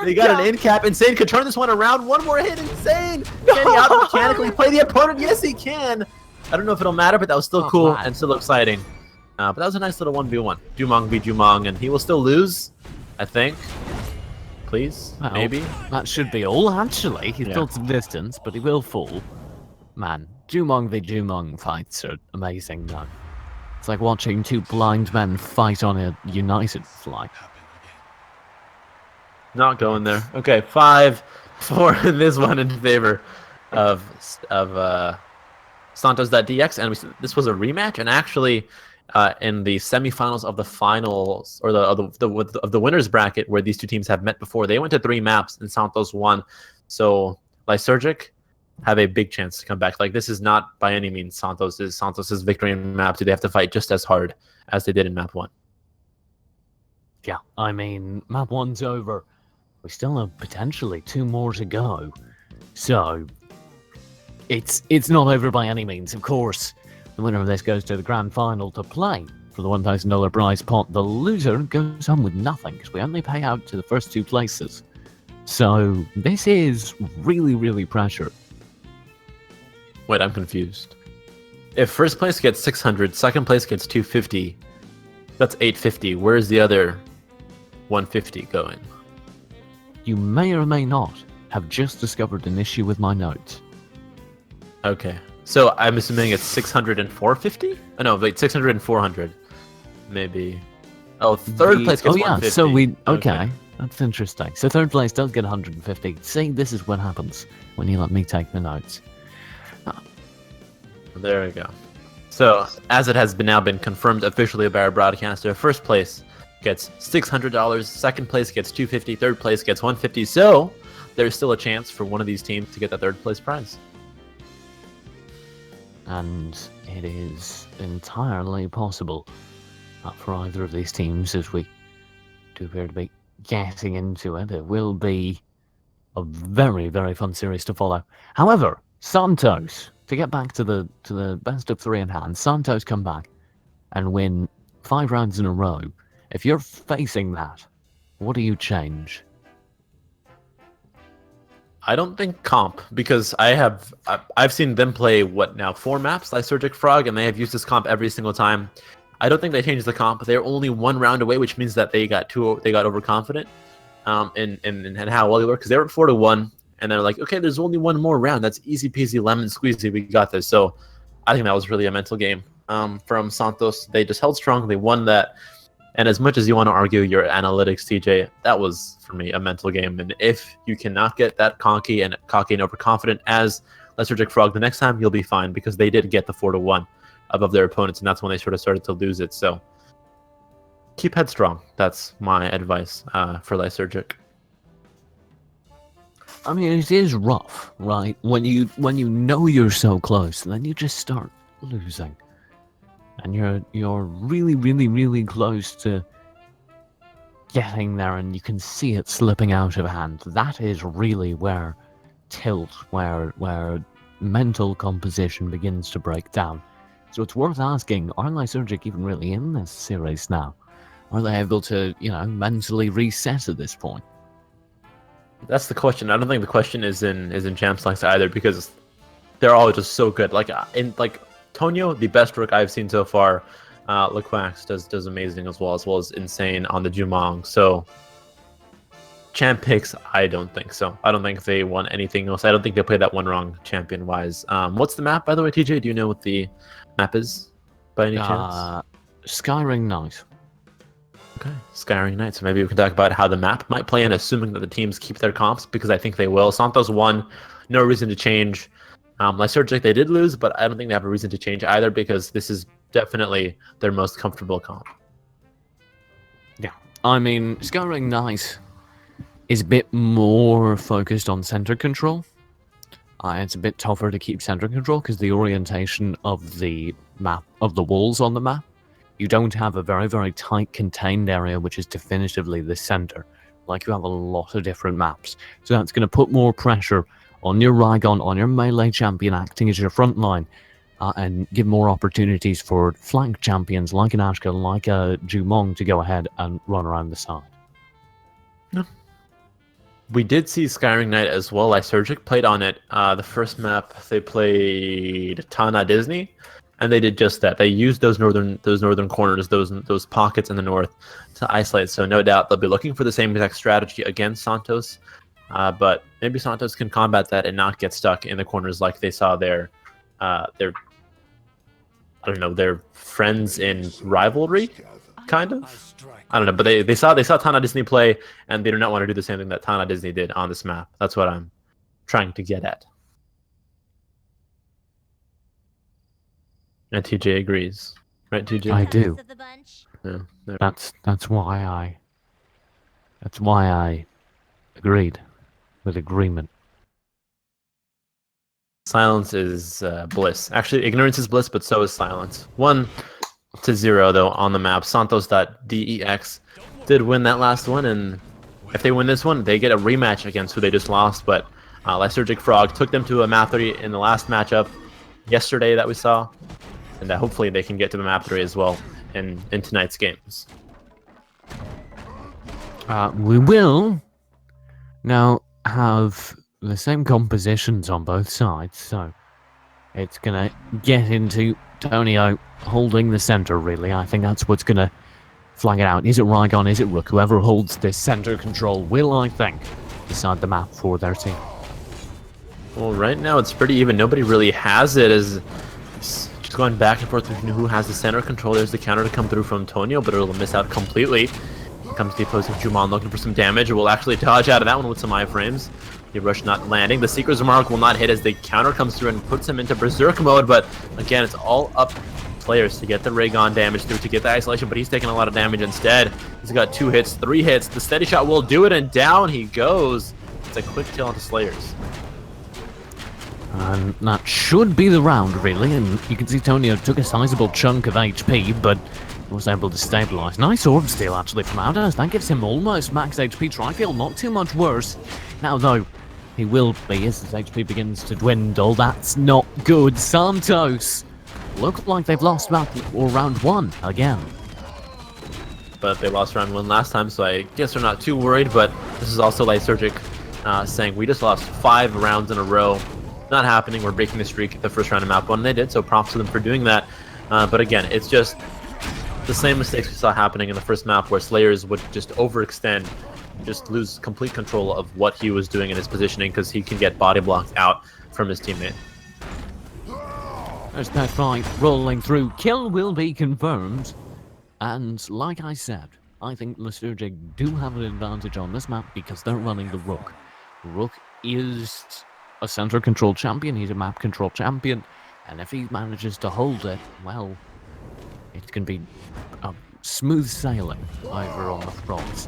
B: they got an in cap. Insane could turn this one around. One more hit, Insane. Can he out mechanically play the opponent? Yes, he can. I don't know if it'll matter, but that was still cool and still exciting. But that was a nice little 1v1. Jumong v Jumong, and he will still lose, I think. Please,
A: well,
B: maybe.
A: That should be all, actually. He's built some distance, but he will fall. Man, Jumong v Jumong fights are amazing, though. It's like watching 2 blind men fight on a United flag.
B: Not going there. Okay, 5-4 in this one in favor of Santos.dx, and this was a rematch, and actually in the semifinals of the finals, or the winners bracket, where these two teams have met before, they went to 3 maps and Santos won. So Lysergic have a big chance to come back. Like, this is not by any means Santos's victory in map 2. They have to fight just as hard as they did in map 1.
A: Yeah, I mean, map 1's over. We still have potentially 2 more to go. So it's not over by any means. Of course, the winner of this goes to the grand final to play for the $1,000 prize pot. The loser goes home with nothing, because we only pay out to the first 2 places. So this is really, really pressure.
B: Wait, I'm confused. If first place gets 600, second place gets 250, that's 850. Where's the other 150 going?
A: You may or may not have just discovered an issue with my notes.
B: Okay. So I'm assuming it's 600 and 450? Oh, no, wait, 600 and 400. Maybe. Oh, third place gets 150.
A: So we... Okay, that's interesting. So third place does get 150. See, this is what happens when you let me take the notes.
B: There we go. So, as it has now been confirmed officially by our broadcaster, first place gets $600, second place gets $250, third place gets $150. So, there's still a chance for one of these teams to get the third place prize.
A: And it is entirely possible for either of these teams, as we do appear to be getting into it. It will be a very, very fun series to follow. However, Santos, to get back to the best of 3 in hand, Santos come back and win 5 rounds in a row. If you're facing that, what do you change?
B: I don't think comp, because I've seen them play 4 maps, Lysergic Frog, and they have used this comp every single time. I don't think they changed the comp. They're only 1 round away, which means that they got overconfident in how well they were, because they were at 4-1, and they're like, okay, there's only 1 more round. That's easy peasy lemon squeezy. We got this. So I think that was really a mental game from Santos. They just held strong. They won that. And as much as you want to argue your analytics, TJ, that was, for me, a mental game. And if you cannot get that cocky and overconfident as Lysergic Frog, the next time you'll be fine, because they did get the 4-1 above their opponents, and that's when they sort of started to lose it. So keep headstrong. That's my advice for Lysergic.
A: I mean, it is rough, right? When you know you're so close, and then you just start losing. And you're really, really, really close to getting there, and you can see it slipping out of hand. That is really where where mental composition begins to break down. So it's worth asking, are Lysergic even really in this series now? Are they able to, mentally reset at this point?
B: That's the question. I don't think the question is in Champ Selects either, because they're all just so good. Tonio, the best work I've seen so far. Lequax does amazing as well as Insane on the Jumong. So champ picks, I don't think so. I don't think they won anything else. I don't think they played that one wrong champion wise. What's the map, by the way, TJ? Do you know what the map is by any chance?
A: Skyring Knight.
B: Okay, Skyring Knight. So maybe we can talk about how the map might play, and assuming that the teams keep their comps, because I think they will. Santos won, no reason to change. Lysergic, they did lose, but I don't think they have a reason to change either, because this is definitely their most comfortable comp.
A: Yeah, I mean, Skyring Knight is a bit more focused on center control. It's a bit tougher to keep center control because the orientation of the map, of the walls on the map, you don't have a very, very tight contained area which is definitively the center, like you have a lot of different maps. So that's going to put more pressure on your Rygon, on your melee champion, acting as your front line, and give more opportunities for flank champions like an Ashka, like a Jumong to go ahead and run around the side.
B: No. We did see Skyring Knight as well. Lysergic played on it. The first map they played Tana Disney, and they did just that. They used those northern corners, those pockets in the north, to isolate. So no doubt they'll be looking for the same exact strategy against Santos. But maybe Santos can combat that and not get stuck in the corners like they saw their friends in Rivalry, kind of. I don't know, but they saw Tana Disney play, and they do not want to do the same thing that Tana Disney did on this map. That's what I'm trying to get at. And TJ agrees, right? TJ,
A: I do.
B: Yeah,
A: That's why I agreed with agreement.
B: Silence is bliss. Actually, ignorance is bliss, but so is silence. 1-0 though on the map. Santos.dex did win that last one, and if they win this one, they get a rematch against who they just lost. But Lysergic Frog took them to a map 3 in the last matchup yesterday that we saw, and hopefully they can get to the map 3 as well in tonight's games.
A: We will now have the same compositions on both sides, so it's gonna get into Tonio holding the center, really. I think that's what's gonna flag it out. Is it Rygon? Is it Rook? Whoever holds this center control will, I think, decide the map for their team.
B: Well, right now it's pretty even. Nobody really has it. It's just going back and forth between who has the center control. There's the counter to come through from Tonio, but it'll miss out completely. Here comes the opposing Juman looking for some damage. It will actually dodge out of that one with some iframes. The rush not landing. The Seeker's Mark will not hit as the counter comes through and puts him into Berserk mode, but again, it's all up players to get the Raygon damage through, to get the isolation, but he's taking a lot of damage instead. He's got 2 hits, 3 hits. The steady shot will do it, and down he goes. It's a quick kill onto Slayers.
A: And that should be the round, really, and you can see Tonio took a sizable chunk of HP, but was able to stabilize. Nice orb steal, actually, from Outhouse. That gives him almost max HP. Trifield not too much worse. Now, though, he will be, as his HP begins to dwindle. That's not good. Santos look like they've lost round 1 again.
B: But they lost round 1 last time, so I guess they're not too worried, but this is also Lysergic saying, we just lost 5 rounds in a row. Not happening. We're breaking the streak at the first round of map 1, and they did, so props to them for doing that. But again, it's just the same mistakes we saw happening in the first map, where Slayers would just overextend, just lose complete control of what he was doing in his positioning, because he can get body blocked out from his teammate.
A: There's that fight rolling through. Kill will be confirmed. And like I said, I think Lysergic do have an advantage on this map because they're running the Rook. Rook is a center control champion. He's a map control champion. And if he manages to hold it, well, it can be smooth sailing over on the fronts.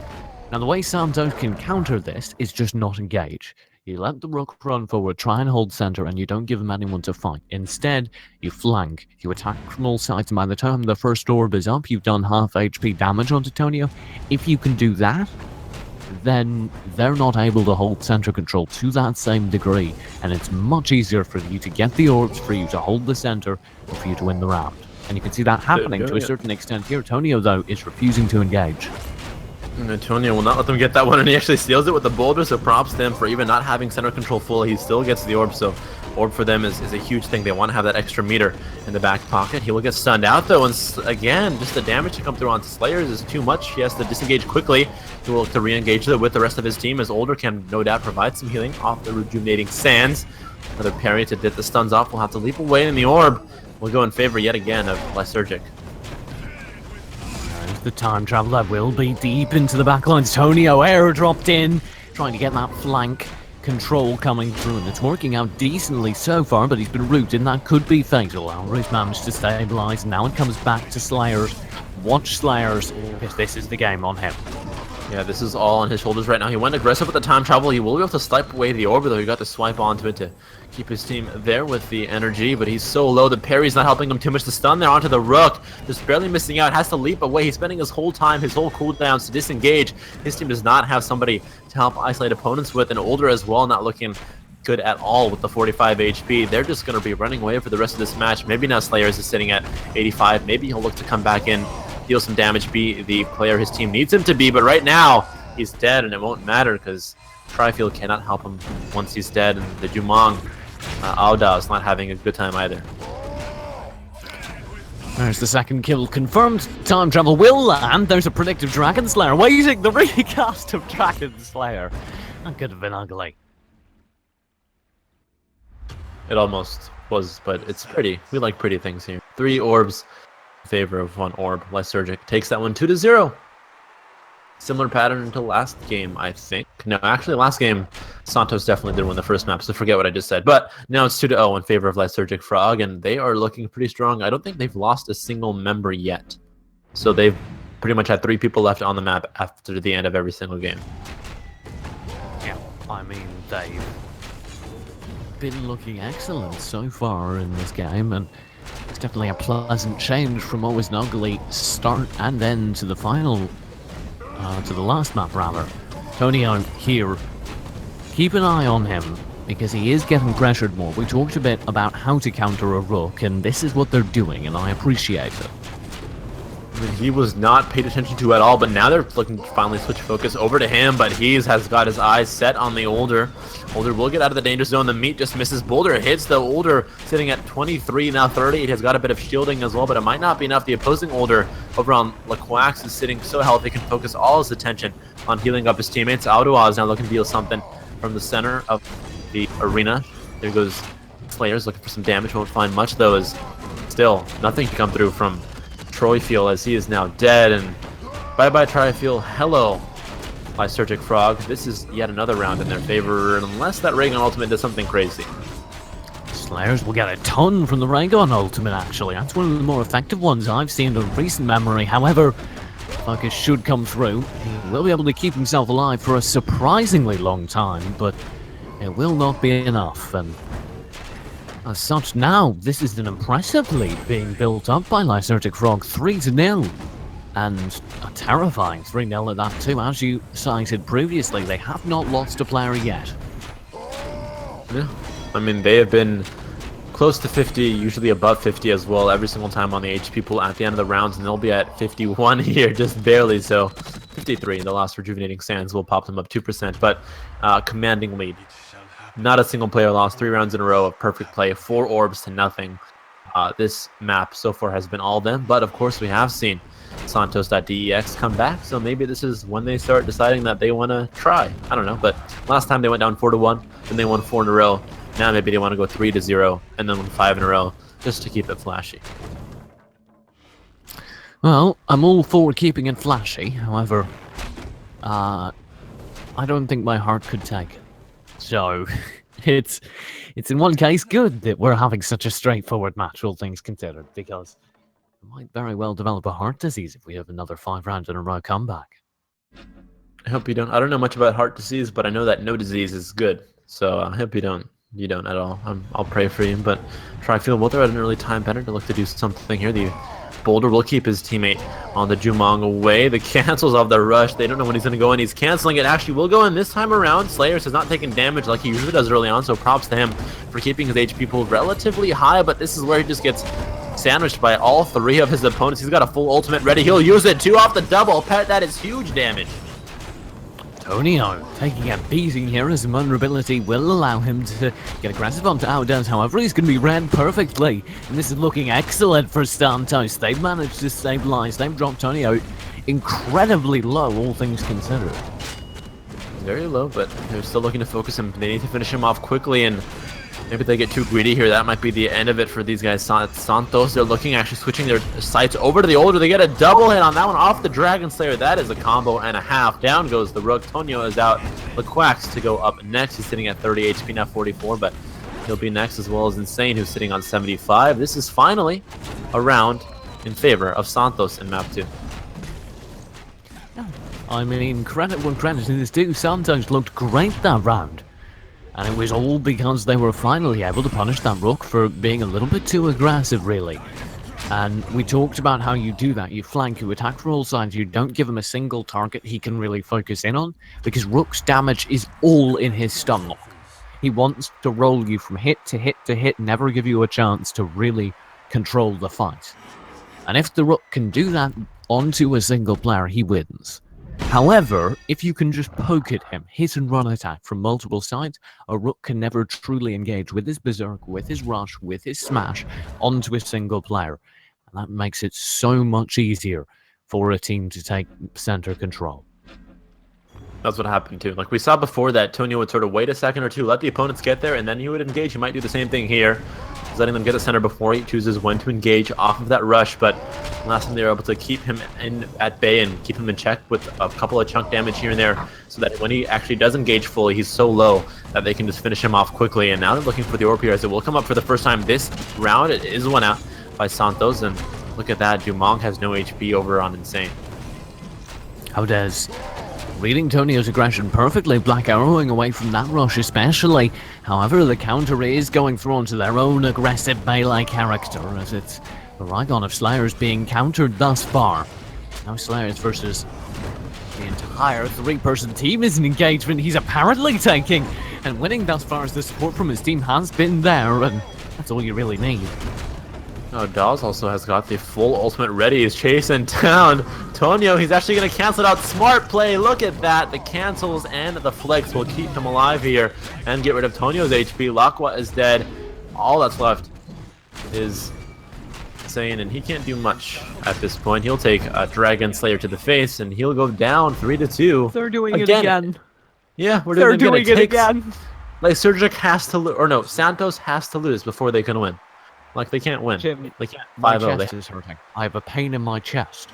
A: Now, the way Santos can counter this is just not engage. You let the Rook run forward, try and hold center, and you don't give him anyone to fight. Instead, you flank. You attack from all sides, and by the time the first orb is up, you've done half HP damage onto Tonio. If you can do that, then they're not able to hold center control to that same degree, and it's much easier for you to get the orbs, for you to hold the center, and for you to win the round. And you can see that happening to a certain extent here. Tonio, though, is refusing to engage.
B: And Antonio will not let them get that one, and he actually steals it with the boulder, so props to him for even not having center control full. He still gets the orb, so orb for them is a huge thing. They want to have that extra meter in the back pocket. He will get stunned out, though, and again, just the damage to come through onto Slayers is too much. He has to disengage quickly. He will look to re-engage with the rest of his team, as Older can no doubt provide some healing off the rejuvenating sands. Another parry to get the stuns off. We'll have to leap away, and the orb will go in favor yet again of Lysergic.
A: The time traveler will be deep into the backlines. Tonio airdropped in, trying to get that flank control coming through, and it's working out decently so far, but he's been rooted, and that could be fatal. Alvarez managed to stabilize, and now it comes back to Slayers. Watch Slayers, because this is the game on him.
B: Yeah, this is all on his shoulders right now. He went aggressive with the time travel. He will be able to swipe away the orb, though he got to swipe onto it to keep his team there with the energy, but he's so low. The parry's not helping him too much. To stun there onto the Rook, just barely missing out, has to leap away. He's spending his whole time, his whole cooldowns to disengage. His team does not have somebody to help isolate opponents with, and Older as well, not looking good at all with the 45 HP. They're just going to be running away for the rest of this match. Maybe now Slayers is sitting at 85. Maybe he'll look to come back in, deal some damage, be the player his team needs him to be. But right now, he's dead, and it won't matter because Trifield cannot help him once he's dead. And the Jumong Aoda is not having a good time either.
A: There's the second kill confirmed. Time travel will land. There's a predictive Dragon Slayer waiting. The recast of Dragon Slayer. That could have been ugly.
B: It almost was, but it's pretty. We like pretty things here. 3 orbs in favor of 1 orb. Lysergic takes that one 2-0. Similar pattern to last game, I think. No, actually, last game, Santos definitely did win the first map, so forget what I just said. But now it's 2-0 in favor of Lysergic Frog, and they are looking pretty strong. I don't think they've lost a single member yet. So they've pretty much had 3 people left on the map after the end of every single game.
A: Yeah, I mean, they've been looking excellent so far in this game, and it's definitely a pleasant change from what was an ugly start and end to the final. To the last map, rather. Tonio here, keep an eye on him, because he is getting pressured more. We talked a bit about how to counter a Rook, and this is what they're doing, and I appreciate it.
B: He was not paid attention to at all, but now they're looking to finally switch focus over to him, but he has got his eyes set on the Older. Older will get out of the danger zone. The meat just misses. Boulder hits the Older, sitting at 23, now 30. It has got a bit of shielding as well, but it might not be enough. The opposing Older over on Laquax is sitting so healthy, can focus all his attention on healing up his teammates. Audua is now looking to deal something from the center of the arena. There goes Slayers looking for some damage. Won't find much, though, as still nothing to come through from Trifield, as he is now dead. And bye-bye Trifield. Hello, Lysergic Frog. This is yet another round in their favor, unless that Raygun ultimate does something crazy.
A: Slayers will get a ton from the Raygun ultimate, actually. That's one of the more effective ones I've seen in recent memory. However, focus should come through. He will be able to keep himself alive for a surprisingly long time, but it will not be enough. And as such, now this is an impressive lead being built up by Lysergic Frog, 3-0. And a terrifying 3-0 at that too. As you cited previously, they have not lost a player yet.
B: Yeah, I mean, they have been close to 50, usually above 50 as well, every single time on the HP pool at the end of the rounds, and they'll be at 51 here, just barely. So 53, the last Rejuvenating Sands will pop them up 2%, but commanding lead. Not a single player lost, 3 rounds in a row of perfect play, 4 orbs to nothing. This map so far has been all them, but of course we have seen Santos.dex come back, so maybe this is when they start deciding that they want to try. I don't know, but last time they went down 4-1, then they won 4 in a row. Now maybe they want to go 3-0, and then win 5 in a row, just to keep it flashy.
A: Well, I'm all for keeping it flashy, however, I don't think my heart could take it. So, it's in one case good that we're having such a straightforward match, all things considered, because it might very well develop a heart disease if we have another 5 rounds in a row comeback.
B: I hope you don't. I don't know much about heart disease, but I know that no disease is good. So I hope you don't. You don't at all. I'll pray for you. But Trifield will throw at an early time better to look to do something here. The Boulder will keep his teammate on the Jumong away. The cancels of the rush. They don't know when he's going to go in. He's canceling it. Actually will go in this time around. Slayers has not taken damage like he usually does early on, so props to him for keeping his HP pool relatively high, but this is where he just gets sandwiched by all 3 of his opponents. He's got a full ultimate ready. He'll use it. 2 off the double. Pet, that is huge damage.
A: Tonio taking a beating here as vulnerability will allow him to get aggressive onto Outdoes. However, he's going to be read perfectly, and this is looking excellent for Santos. They've managed to stabilize. They've dropped Tonio incredibly low, all things considered.
B: Very low, but they're still looking to focus him. They need to finish him off quickly, and maybe they get too greedy here. That might be the end of it for these guys. Santos, they're looking, actually switching their sights over to the Older. They get a double hit on that one off the Dragon Slayer. That is a combo and a half. Down goes the Rook. Tonio is out. Laquax to go up next. He's sitting at 30 HP, now 44, but he'll be next, as well as Insane, who's sitting on 75. This is finally a round in favor of Santos in map 2.
A: I mean, credit when credit is due. Santos looked great that round. And it was all because they were finally able to punish that Rook for being a little bit too aggressive, really. And we talked about how you do that. You flank, you attack from all sides, you don't give him a single target he can really focus in on, because Rook's damage is all in his stun lock. He wants to roll you from hit to hit to hit, never give you a chance to really control the fight. And if the Rook can do that onto a single player, he wins. However, if you can just poke at him, hit and run attack from multiple sides, a Rook can never truly engage with his Berserk, with his Rush, with his Smash onto a single player. And that makes it so much easier for a team to take center control.
B: That's what happened too. Like we saw before that Tonio would sort of wait a second or two, let the opponents get there, and then he would engage. He might do the same thing here. He's letting them get the center before he chooses when to engage off of that rush, but last time they were able to keep him at bay and keep him in check with a couple of chunk damage here and there, so that when he actually does engage fully, he's so low that they can just finish him off quickly. And now they're looking for the orb here as it will come up for the first time this round. It is one out by Santos, and look at that, Dumong has no HP over on Insane.
A: How does reading Tonio's aggression perfectly, Black Arrowing away from that rush especially. However, the counter is going through onto their own aggressive melee character, as it's the Raygon of Slayers being countered thus far. Now Slayers versus the entire three-person team is an engagement he's apparently taking, and winning thus far as the support from his team has been there, and that's all you really need.
B: Oh, Dawes also has got the full ultimate ready. He's chasing down Tonio. He's actually going to cancel it out. Smart play. Look at that. The cancels and the flicks will keep him alive here and get rid of Tonio's HP. Lakwa is dead. All that's left is Insane, and he can't do much at this point. He'll take a Dragon Slayer to the face, and he'll go down 3-2.
A: They're doing it again.
B: Yeah,
A: they're doing it again.
B: Like, Surgic has to lose, or no, Santos has to lose before they can win. Like, they can't win.
A: Jim,
B: they can't.
A: My chest is hurting. I have a pain in my chest.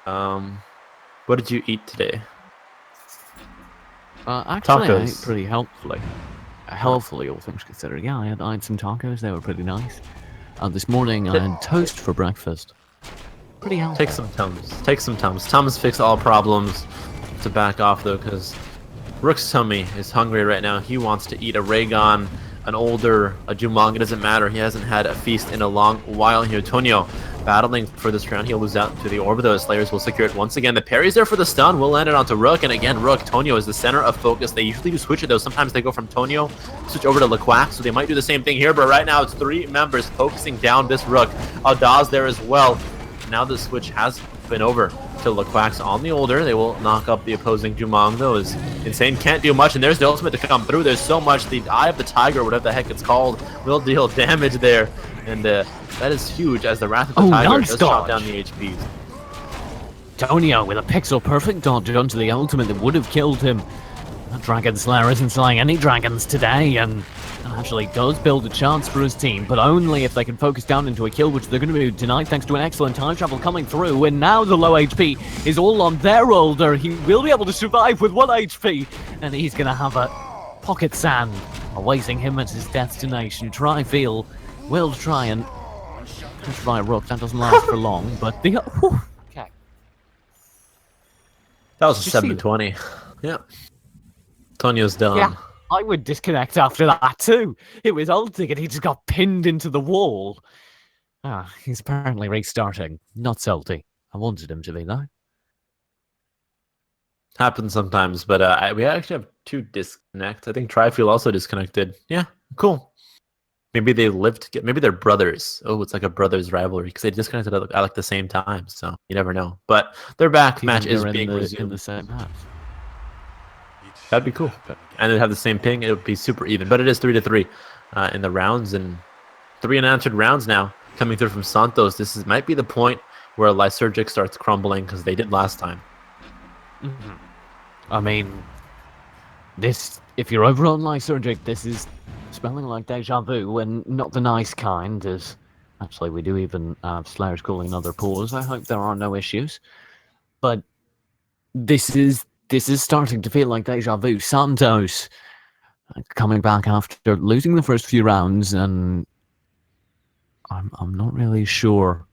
B: What did you eat today?
A: Actually,
B: tacos.
A: I ate pretty healthfully. Healthfully, all things considered. Yeah, I had some tacos. They were pretty nice. This morning, I had toast for breakfast. Pretty healthy.
B: Take some Tums. Take some Tums. Tums fix all problems. To back off, though, because Rook's tummy is hungry right now. He wants to eat a Raygon, an older, a Jumong. It doesn't matter. He hasn't had a feast in a long while here. Tonio battling for this round. He'll lose out to the orb, though. Slayers will secure it once again. The parry's there for the stun. Will land it onto Rook. And again, Rook, Tonio is the center of focus. They usually do switch it, though. Sometimes they go from Tonio, switch over to Laquac. So they might do the same thing here. But right now, it's three members focusing down this Rook. Audaz there as well. Now the switch has been over to Laquax on the older. They will knock up the opposing Jumong, though, as Insane can't do much, and there's the ultimate to come through. There's so much. The Eye of the Tiger, whatever the heck it's called, will deal damage there, and that is huge as the Wrath of the Tiger does chop down the HPs.
A: Tonio with a pixel-perfect dodge onto the ultimate that would have killed him. That Dragon Slayer isn't slaying any dragons today, and actually does build a chance for his team, but only if they can focus down into a kill, which they're going to do tonight thanks to an excellent time travel coming through. And now the low HP is all on their older. He will be able to survive with 1 HP, and he's going to have a pocket sand awaiting him at his destination. Tri-Field will try and push by Rook. That doesn't last for long, but the... okay.
B: That was a 7-20. Yeah. Tonio's done.
A: Yeah. I would disconnect after that too. It was ulting and he just got pinned into the wall. He's apparently restarting. Not salty. I wanted him to be, though.
B: Happens sometimes, but we actually have 2 disconnects. I think Tri-Field also disconnected. Yeah, cool. Maybe they lived together. Maybe they're brothers. Oh, it's like a brothers rivalry because they disconnected at like the same time. So you never know. But they're back. Match is being resumed
A: in the same house.
B: That'd be cool. And they'd have the same ping. It would be super even. But it is 3-3 in the rounds, and 3 unanswered rounds now coming through from Santos. This might be the point where Lysergic starts crumbling because they did last time.
A: Mm-hmm. I mean, if you're over on Lysergic, this is smelling like deja vu, and not the nice kind, as actually we do even have Slayers calling another pause. I hope there are no issues. But this is starting to feel like deja vu. Santos coming back after losing the first few rounds, and I'm not really sure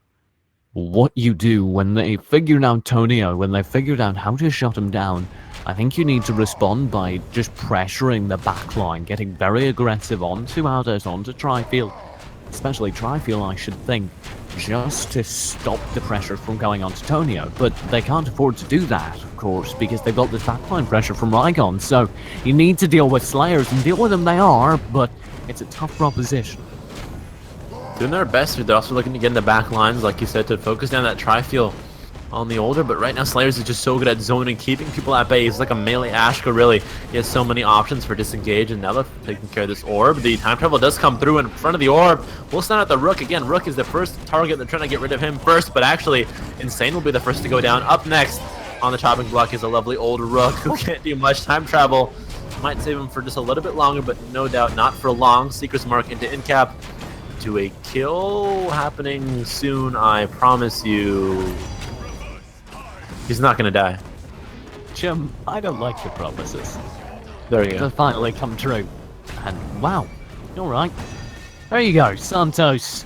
A: what you do when they figured out Tonio, when they figured out how to shut him down. I think you need to respond by just pressuring the back line, getting very aggressive onto Aldous, onto Tri-Field, especially Tri-Fuel, I should think, just to stop the pressure from going on to Tonio. But they can't afford to do that, of course, because they've got this backline pressure from Rygon. So you need to deal with Slayers, and deal with them they are, but it's a tough proposition.
B: Doing their best. They're also looking to get in the back lines, like you said, to focus down that Tri-Fuel on the older, but right now Slayers is just so good at zoning, keeping people at bay. He's like a melee Ashka, really. He has so many options for disengage, and now they're taking care of this orb. The time travel does come through in front of the orb. We'll stand at the Rook again. Rook is the first target. They're trying to get rid of him first, but actually Insane will be the first to go down. Up next on the chopping block is a lovely old Rook who can't do much. Time travel might save him for just a little bit longer, but no doubt not for long. Seeker's Mark into Incap to a kill happening soon, I promise you. He's not gonna die.
A: Jim, I don't like your promises.
B: There you go.
A: They finally come true. And wow, alright. There you go, Santos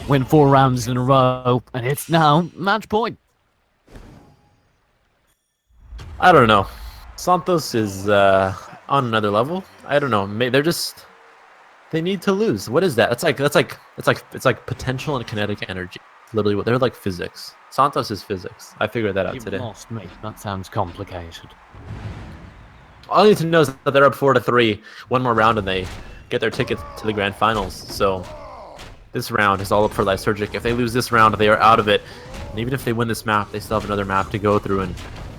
A: win 4 rounds in a row, and it's now match point.
B: I don't know. Santos is on another level. I don't know. They need to lose. What is that? It's like potential and kinetic energy. Literally, they're like physics. Santos is physics. I figured that out today.
A: You've lost me. That sounds complicated.
B: All I need to know is that they're up 4-3. One more round and they get their ticket to the grand finals. So this round is all up for Lysergic. If they lose this round, they are out of it. And even if they win this map, they still have another map to go through. And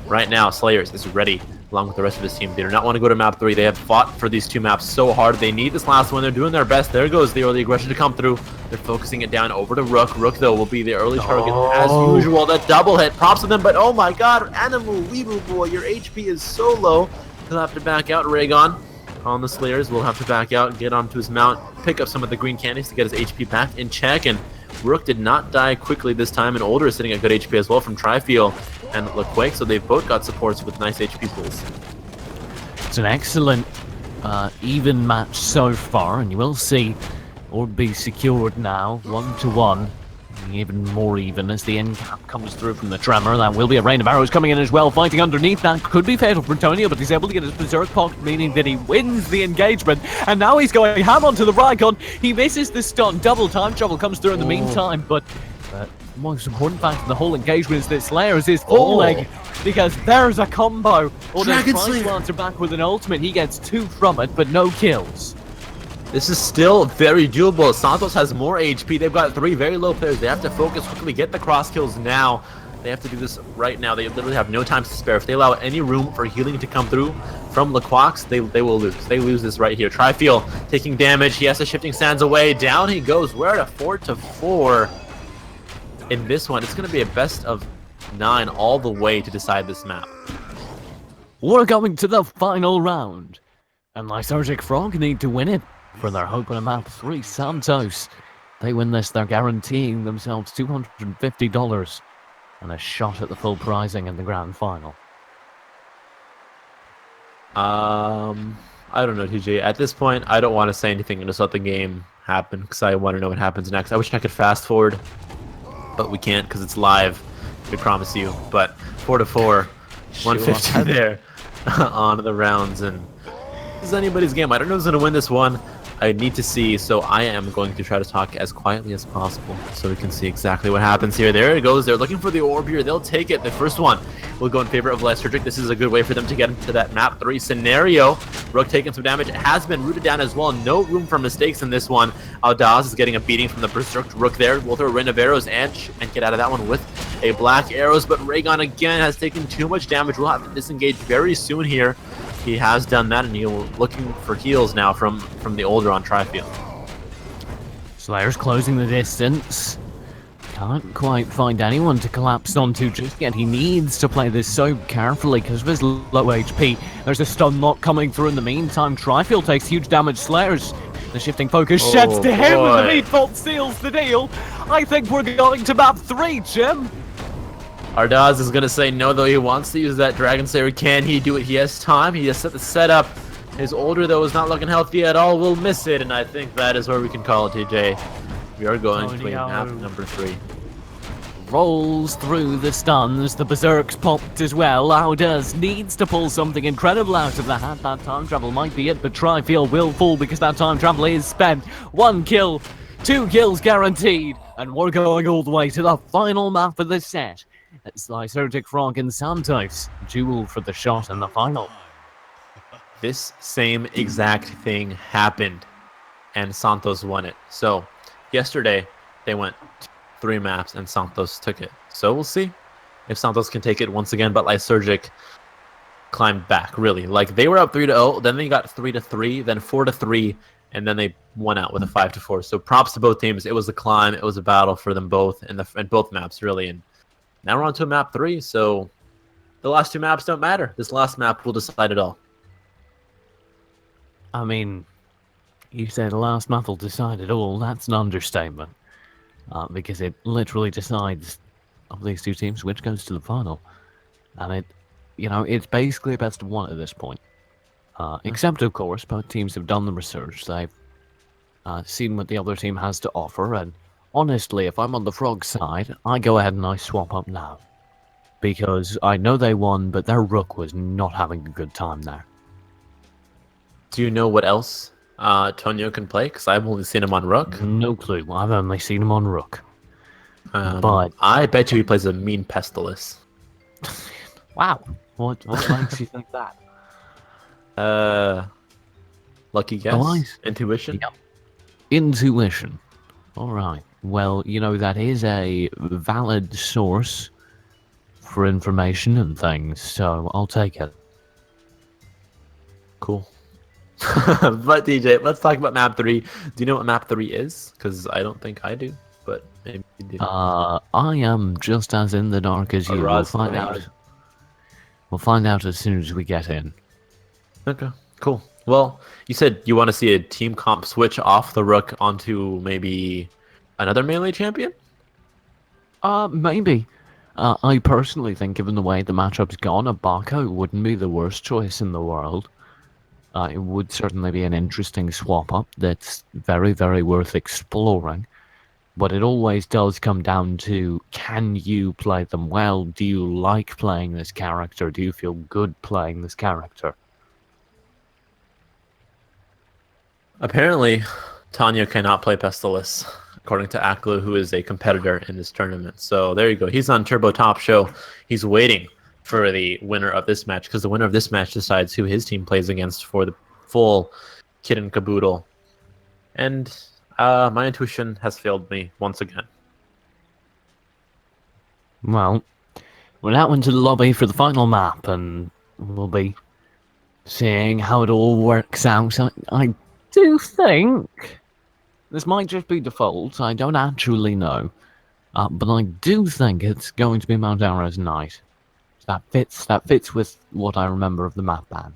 B: right now, Slayers is ready, along with the rest of his team. They do not want to go to map 3. They have fought for these 2 maps so hard. They need this last one. They're doing their best. There goes the early aggression to come through. They're focusing it down over to Rook. Rook, though, will be the early target as usual. The double hit. Props to them, but oh my god, Animal Weeble Boy, your HP is so low. He'll have to back out. Raygon on the Slayers will have to back out, get onto his mount, pick up some of the green candies to get his HP back in check, and Rook did not die quickly this time, and Older is sitting at good HP as well from Tri-Fuel and LeQuake, so they've both got supports with nice HP pools.
A: It's an excellent even match so far, and you will see Orb be secured now, 1-1. Even more even as the end cap comes through from the Tremor. That will be a rain of arrows coming in as well, fighting underneath. That could be fatal for Antonio, but he's able to get his Berserk pocket, meaning that he wins the engagement. And now he's going ham onto the Rykon. He misses the stun. Double time travel comes through in the meantime, but the most important fact of the whole engagement is that Slayers is full leg, because there's a combo. Although Lancer back with an ultimate, he gets 2 from it, but no kills.
B: This is still very doable. Santos has more HP. They've got 3 very low players. They have to focus quickly, get the cross kills now. They have to do this right now. They literally have no time to spare. If they allow any room for healing to come through from LeQuax, they will lose. They lose this right here. Tri-Fuel taking damage. He has the shifting sands away. Down he goes. We're at a 4-4 in this one. It's going to be a best of 9 all the way to decide this map.
A: We're going to the final round, and Lysergic Frog need to win it for their hope on a map 3. Santos, they win this, they're guaranteeing themselves $250 and a shot at the full prizing in the grand final.
B: I don't know, TJ. At this point, I don't want to say anything and just let the game happen because I want to know what happens next. I wish I could fast forward, but we can't because it's live. We promise you. But 4-4, 150 there on the rounds, and this is anybody's game. I don't know who's going to win this one. I need to see, so I am going to try to talk as quietly as possible so we can see exactly what happens here. There it goes. They're looking for the orb here. They'll take it. The first one will go in favor of Lysergic. This is a good way for them to get into that map 3 scenario. Rook taking some damage. It has been rooted down as well. No room for mistakes in this one. Aldaz is getting a beating from the Berserk Rook there. Will throw a rain of arrows and get out of that one with a black arrows, but Raygon again has taken too much damage. We'll have to disengage very soon here. He has done that, and he's looking for heals now from the older on Tri-Fuel.
A: Slayer's closing the distance. Can't quite find anyone to collapse onto just yet. He needs to play this so carefully because of his low HP. There's a stun lock coming through in the meantime. Tri-Fuel takes huge damage. Slayer's the shifting focus sheds to him, and the meat bolt seals the deal. I think we're going to map 3, Jim.
B: Ardaz is going to say no, though he wants to use that Dragon Slayer. Can he do it? He has time. He has set the setup. His older, though, is not looking healthy at all. Will miss it, and I think that is where we can call it, TJ. We are going to map number 3.
A: Rolls through the stuns. The Berserk's popped as well. Ardaz needs to pull something incredible out of the hat. That time travel might be it, but Tri-Fuel will fall because that time travel is spent. 1 kill 2 kills guaranteed, and we're going all the way to the final map of the set. It's Lysergic Frog and Santos duel for the shot in the final.
B: This same exact thing happened, and Santos won it. So, yesterday, they went 3 maps, and Santos took it. So, we'll see if Santos can take it once again, but Lysergic climbed back, really. Like, they were up 3-0, then they got 3-3, then 4-3, and then they won out with a 5-4. So, props to both teams. It was a climb, it was a battle for them both, in both maps, really. And now we're on to map 3, so the last 2 maps don't matter. This last map will decide it all.
A: I mean, you said the last map will decide it all. That's an understatement. Because it literally decides of these 2 teams which goes to the final. And it's basically a best of 1 at this point. Except, of course, both teams have done the research. They've seen what the other team has to offer. And honestly, if I'm on the Frog side, I go ahead and I swap up now. Because I know they won, but their Rook was not having a good time there.
B: Do you know what else Tonio can play? Because I've only seen him on Rook.
A: No clue. I've only seen him on Rook.
B: But I bet you he plays a mean Pestilus.
A: Wow. What makes you think that?
B: Lucky guess?
A: Otherwise?
B: Intuition?
A: Yep. Intuition. Alright. Well, that is a valid source for information and things, so I'll take it.
B: Cool. But DJ, let's talk about map 3. Do you know what map 3 is? Because I don't think I do, but maybe you do.
A: I am just as in the dark as you. We'll find out. We'll find out as soon as we get in.
B: Okay, cool. Well, you said you want to see a team comp switch off the Rook onto maybe another melee champion?
A: Maybe. I personally think, given the way the matchup's gone, a Bako wouldn't be the worst choice in the world. It would certainly be an interesting swap-up that's very, very worth exploring. But it always does come down to, can you play them well? Do you like playing this character? Do you feel good playing this character?
B: Apparently, Tanya cannot play Pestilus, according to Aklu, who is a competitor in this tournament. So there you go. He's on Turbo Top Show. He's waiting for the winner of this match, because the winner of this match decides who his team plays against for the full kit and caboodle. And my intuition has failed me once again.
A: Well, we're now into the lobby for the final map, and we'll be seeing how it all works out. I do think this might just be default. I don't actually know, but I do think it's going to be Mount Arrow's Knight. That fits with what I remember of the map ban.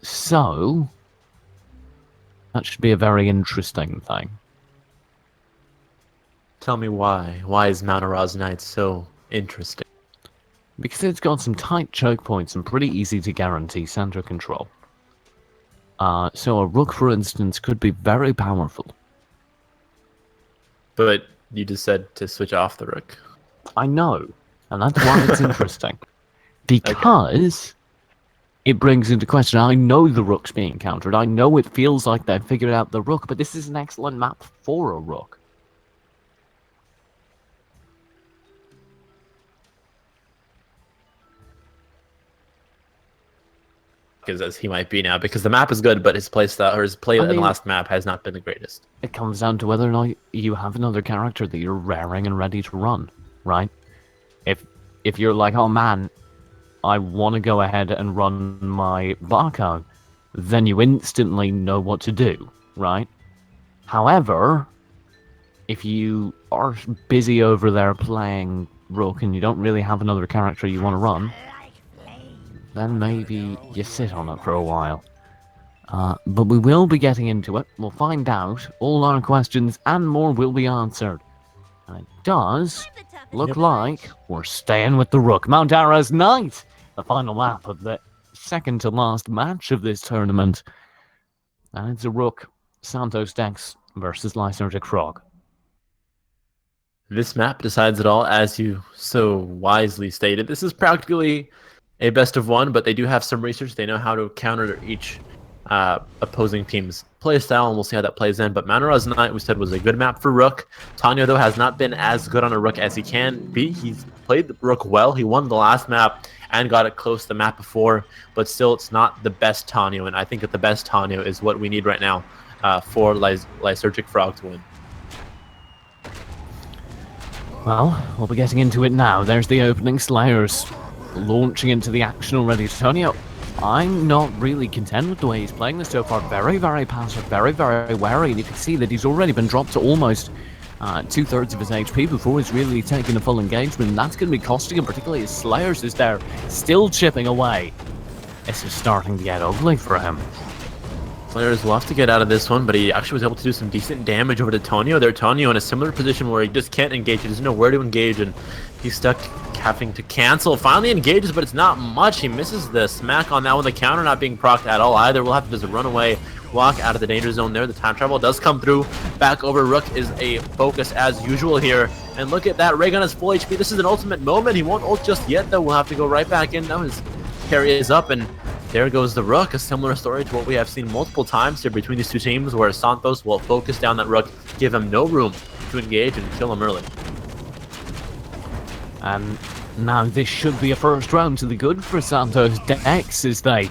A: So that should be a very interesting thing.
B: Tell me why. Why is Mount Araz Knight so interesting?
A: Because it's got some tight choke points and pretty easy to guarantee center control. So a Rook, for instance, could be very powerful.
B: But you just said to switch off the Rook.
A: I know. And that's why it's interesting. Because it brings into question, I know the Rook's being countered. I know it feels like they've figured out the Rook, but this is an excellent map for a Rook.
B: As he might be now, because the map is good, but his playstyle or his play in the last map has not been the greatest.
A: It comes down to whether or not you have another character that you're raring and ready to run, right? If you're like, oh man, I want to go ahead and run my Bako, then you instantly know what to do, right? However, if you are busy over there playing Rook and you don't really have another character you want to run, then maybe you sit on it for a while. But we will be getting into it. We'll find out. All our questions and more will be answered. And it does look like we're staying with the Rook. Mount Arrow's Knight, the final map of the second to last match of this tournament. And it's a Rook, Santos Dex versus Lysergic Frog.
B: This map decides it all, as you so wisely stated. This is practically a best of 1, but they do have some research. They know how to counter each opposing team's play style, and we'll see how that plays in. But Manora's Knight, we said, was a good map for Rook. Tanyo, though, has not been as good on a Rook as he can be. He's played the Rook well. He won the last map and got it close to the map before, but still, it's not the best Tanyo, and I think that the best Tanyo is what we need right now for Lysergic Frog to win.
A: Well, we'll be getting into it now. There's the opening. Slayers launching into the action already. Tonio, I'm not really content with the way he's playing this so far. Very, very passive, very, very wary. And you can see that he's already been dropped to almost 2/3 of his HP before he's really taken a full engagement. And that's going to be costing him, particularly as Slayers is there, still chipping away. This is starting to get ugly for him.
B: Slayers will have to get out of this one, but he actually was able to do some decent damage over to Tonio. There, Tonio in a similar position where he just can't engage. He doesn't know where to engage, and he's stuck having to cancel. Finally engages, but it's not much. He misses the smack on that one. The counter not being procced at all either. We'll have to just run away, walk out of the danger zone there. The time travel does come through. Back over Rook is a focus as usual here. And look at that. Ray Gun is full HP. This is an ultimate moment. He won't ult just yet, though. We'll have to go right back in. Now his carry is up, and there goes the Rook. A similar story to what we have seen multiple times here between these two teams, where Santos will focus down that Rook, give him no room to engage and kill him early.
A: And now this should be a first round to the good for Santos Dex as they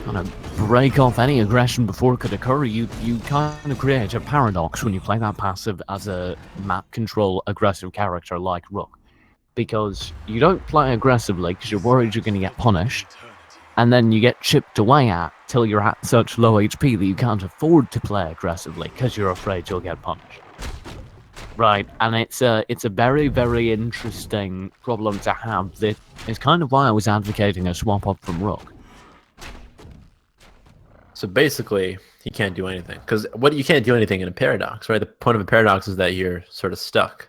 A: kind of break off any aggression before it could occur. You kind of create a paradox when you play that passive as a map control aggressive character like Rook, because you don't play aggressively because you're worried you're going to get punished, and then you get chipped away at till you're at such low HP that you can't afford to play aggressively because you're afraid you'll get punished. Right, and it's a very, very interesting problem to have. That is kind of why I was advocating a swap up from Rook.
B: So basically, he can't do anything, because you can't do anything in a paradox, right? The point of a paradox is that you're sort of stuck.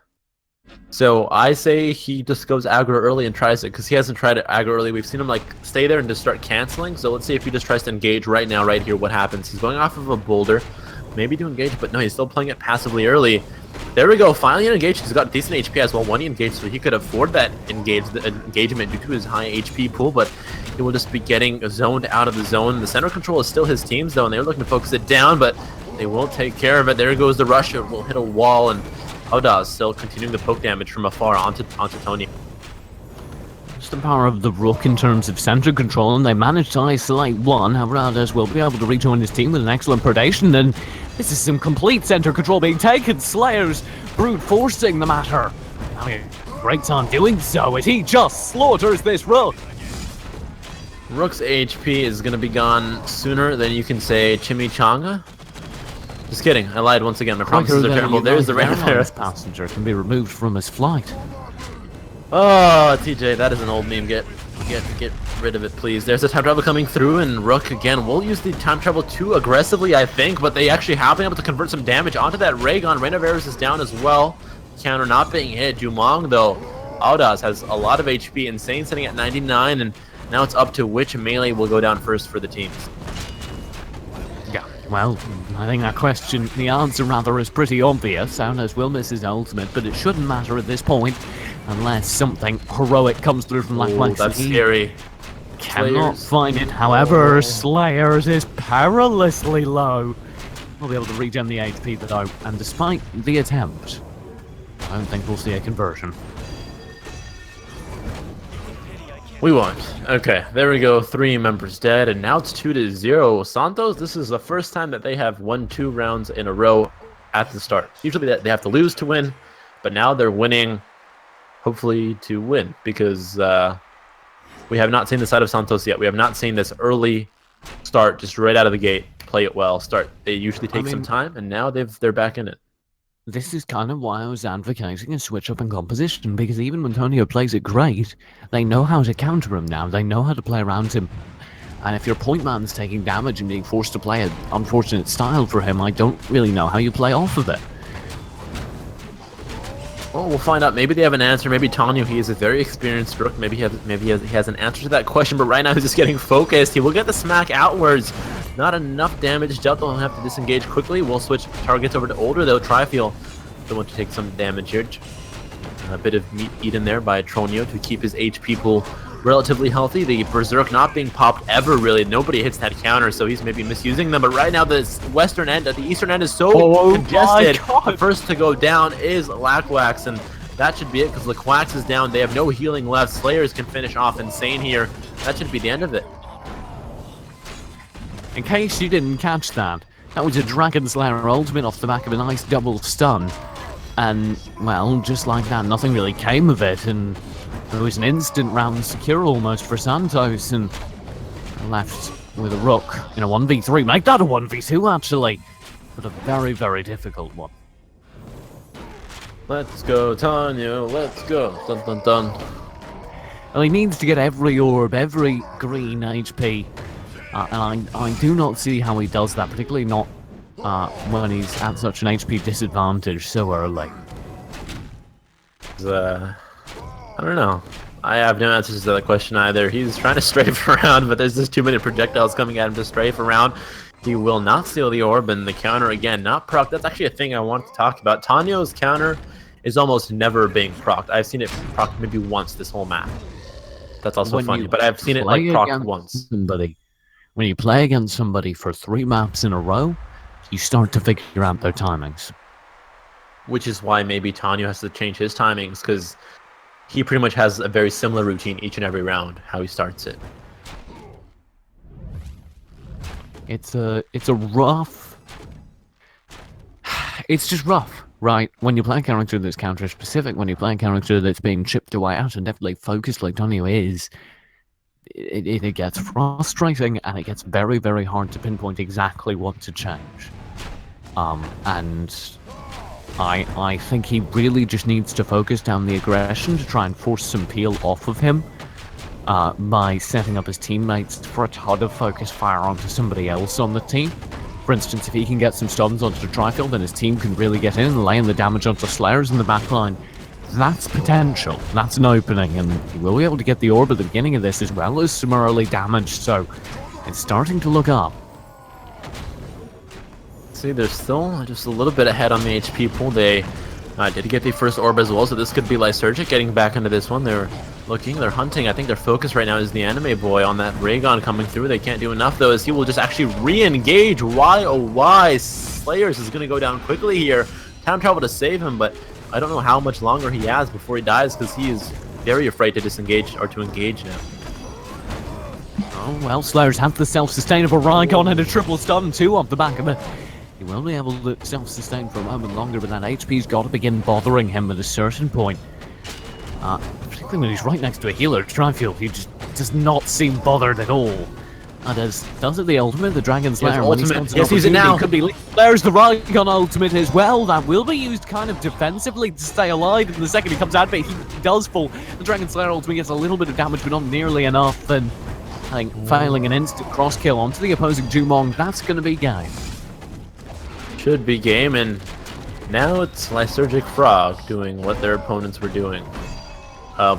B: So I say he just goes aggro early and tries it, because he hasn't tried it aggro early. We've seen him like stay there and just start canceling. So let's see if he just tries to engage right now, right here. What happens? He's going off of a boulder, maybe to engage, but no, he's still playing it passively early. There we go. Finally engaged. He's got decent HP as well. When he engaged, so he could afford that engagement due to his high HP pool, but he will just be getting zoned out of the zone. The center control is still his team's, though, and they're looking to focus it down, but they won't take care of it. There goes the rush. It will hit a wall, and Audaz still continuing the poke damage from afar onto Tony.
A: Just the power of the Rook in terms of center control, and they managed to isolate one. Audaz will be able to rejoin his team with an excellent predation, and this is some complete center control being taken. Slayers brute forcing the matter. I mean, great time doing so as he just slaughters this Rook.
B: Rook's HP is going to be gone sooner than you can say chimichanga. Just kidding. I lied once again. My promises are terrible. There's the random
A: passenger can be removed from his flight.
B: Oh, TJ, that is an old meme. Get rid of it, please. There's a time travel coming through, and Rook again will use the time travel too aggressively, I think, but they actually have been able to convert some damage onto that ray gun. Rain of Arrows is down as well. Counter not being hit. Jumong, though, Audaz has a lot of HP. Insane sitting at 99, and now it's up to which melee will go down first for the teams.
A: Yeah, well, I think that question, the answer rather, is pretty obvious. Audaz will miss his ultimate, but it shouldn't matter at this point. Unless something heroic comes through from Black.
B: That's scary.
A: Cannot find it. However, Slayers is perilously low. We'll be able to regen the HP though, and despite the attempt, I don't think we'll see a conversion.
B: We won't. Okay, there we go. 3 members dead, and now it's 2-0. Santos, this is the first time that they have won 2 rounds in a row at the start. Usually they have to lose to win, but now they're winning. Hopefully to win, because we have not seen the side of Santos yet. We have not seen this early start, just right out of the gate, play it well, start. They usually take some time, and now they're back in it.
A: This is kind of why I was advocating a switch up in composition, because even when Tonio plays it great, they know how to counter him now. They know how to play around him. And if your point man's taking damage and being forced to play an unfortunate style for him, I don't really know how you play off of it.
B: Well, we'll find out. Maybe they have an answer. Maybe Tanyo, he is a very experienced Rook. Maybe he has an answer to that question. But right now he's just getting focused. He will get the smack outwards. Not enough damage. Delta will have to disengage quickly. We'll switch targets over to Older, though. Trifiel will want to take some damage here. A bit of meat eaten there by Tronio to keep his HP pool relatively healthy. The Berserk not being popped ever, really. Nobody hits that counter, so he's maybe misusing them. But right now, the western end, the eastern end is so congested. The first to go down is Lackwax, and that should be it because Lackwax is down. They have no healing left. Slayers can finish off Insane here. That should be the end of it.
A: In case you didn't catch that, that was a Dragon Slayer ultimate off the back of a nice double stun. And, well, just like that, nothing really came of it, and there was an instant round secure almost for Santos, and left with a Rook in a 1v3. Make that a 1v2, actually, but a very, very difficult one.
B: Let's go, Tanya, let's go. Dun dun dun.
A: Well, he needs to get every orb, every green HP, and I do not see how he does that, particularly not when he's at such an HP disadvantage so early.
B: I don't know. I have no answers to that question either. He's trying to strafe around, but there's just too many projectiles coming at him to strafe around. He will not steal the orb, and the counter again, not proc. That's actually a thing I want to talk about. Tanyo's counter is almost never being procced. I've seen it proc maybe once this whole map. That's also funny, but I've seen it like proc once.
A: When you play against somebody for 3 maps in a row, you start to figure out their timings.
B: Which is why maybe Tanyo has to change his timings, because he pretty much has a very similar routine each and every round, how he starts it.
A: It's a rough... It's just rough, right? When you play a character that's counter-specific, when you play a character that's being chipped away at and definitely focused like Tanyo is, it gets frustrating, and it gets very, very hard to pinpoint exactly what to change. And I think he really just needs to focus down the aggression to try and force some peel off of him by setting up his teammates for a ton of focus fire onto somebody else on the team. For instance, if he can get some stuns onto the Trifield, then his team can really get in and lay in the damage onto Slayers in the backline. That's potential. That's an opening, and he will be able to get the orb at the beginning of this as well as some early damage, so it's starting to look up.
B: See, they're still just a little bit ahead on the HP pool. They did get the first orb as well, so this could be Lysergic getting back into this one. They're looking, they're hunting. I think their focus right now is the anime boy on that Raygon coming through. They can't do enough, though, as he will just actually re-engage. Why, oh why? Slayers is going to go down quickly here. Time travel to save him, but I don't know how much longer he has before he dies, because he is very afraid to disengage or to engage now.
A: Oh, well, Slayers have the self-sustainable Raygon and a triple stun too off the back of it. He will be able to self-sustain for a moment longer, but that HP's got to begin bothering him at a certain point. Particularly when he's right next to a healer, Trifield, he just does not seem bothered at all. And does it the ultimate, the Dragon Slayer?
B: Yes, he's it now.
A: Could be there's the Raygon ultimate as well. That will be used kind of defensively to stay alive. And the second he comes out, but he does fall. The Dragon Slayer ultimate gets a little bit of damage, but not nearly enough. And I think failing an instant cross kill onto the opposing Jumong, that's going to be game.
B: Should be game, and now it's Lysergic Frog doing what their opponents were doing.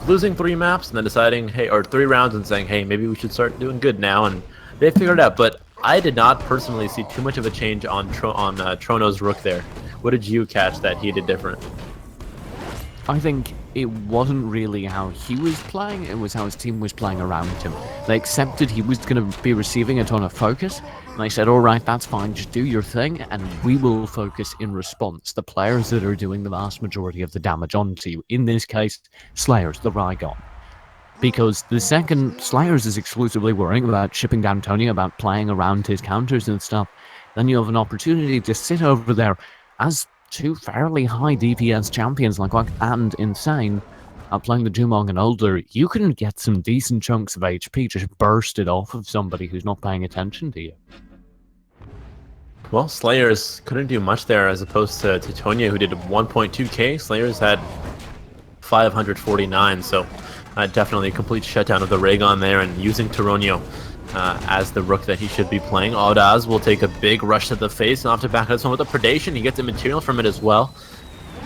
B: Losing 3 maps and then deciding, hey, or 3 rounds and saying, hey, maybe we should start doing good now, and they figured it out. But I did not personally see too much of a change on Trono's Rook there. What did you catch that he did different?
A: I think it wasn't really how he was playing, it was how his team was playing around him. They accepted he was going to be receiving a ton of focus, and they said, alright, that's fine, just do your thing, and we will focus in response. The players that are doing the vast majority of the damage onto you, in this case, Slayers, the Raygon. Because the second Slayers is exclusively worrying about shipping down Tony, about playing around his counters and stuff, then you have an opportunity to sit over there as 2 fairly high DPS champions like Quack and Insane, playing the Jumong and older. You can get some decent chunks of HP just bursted off of somebody who's not paying attention to you.
B: Well, Slayers couldn't do much there as opposed to Tonya, who did 1.2k. Slayers had 549, so definitely a complete shutdown of the Raygon there, and using Toronio as the Rook that he should be playing. Audaz will take a big rush to the face and off to back this one with a Predation. He gets a material from it as well.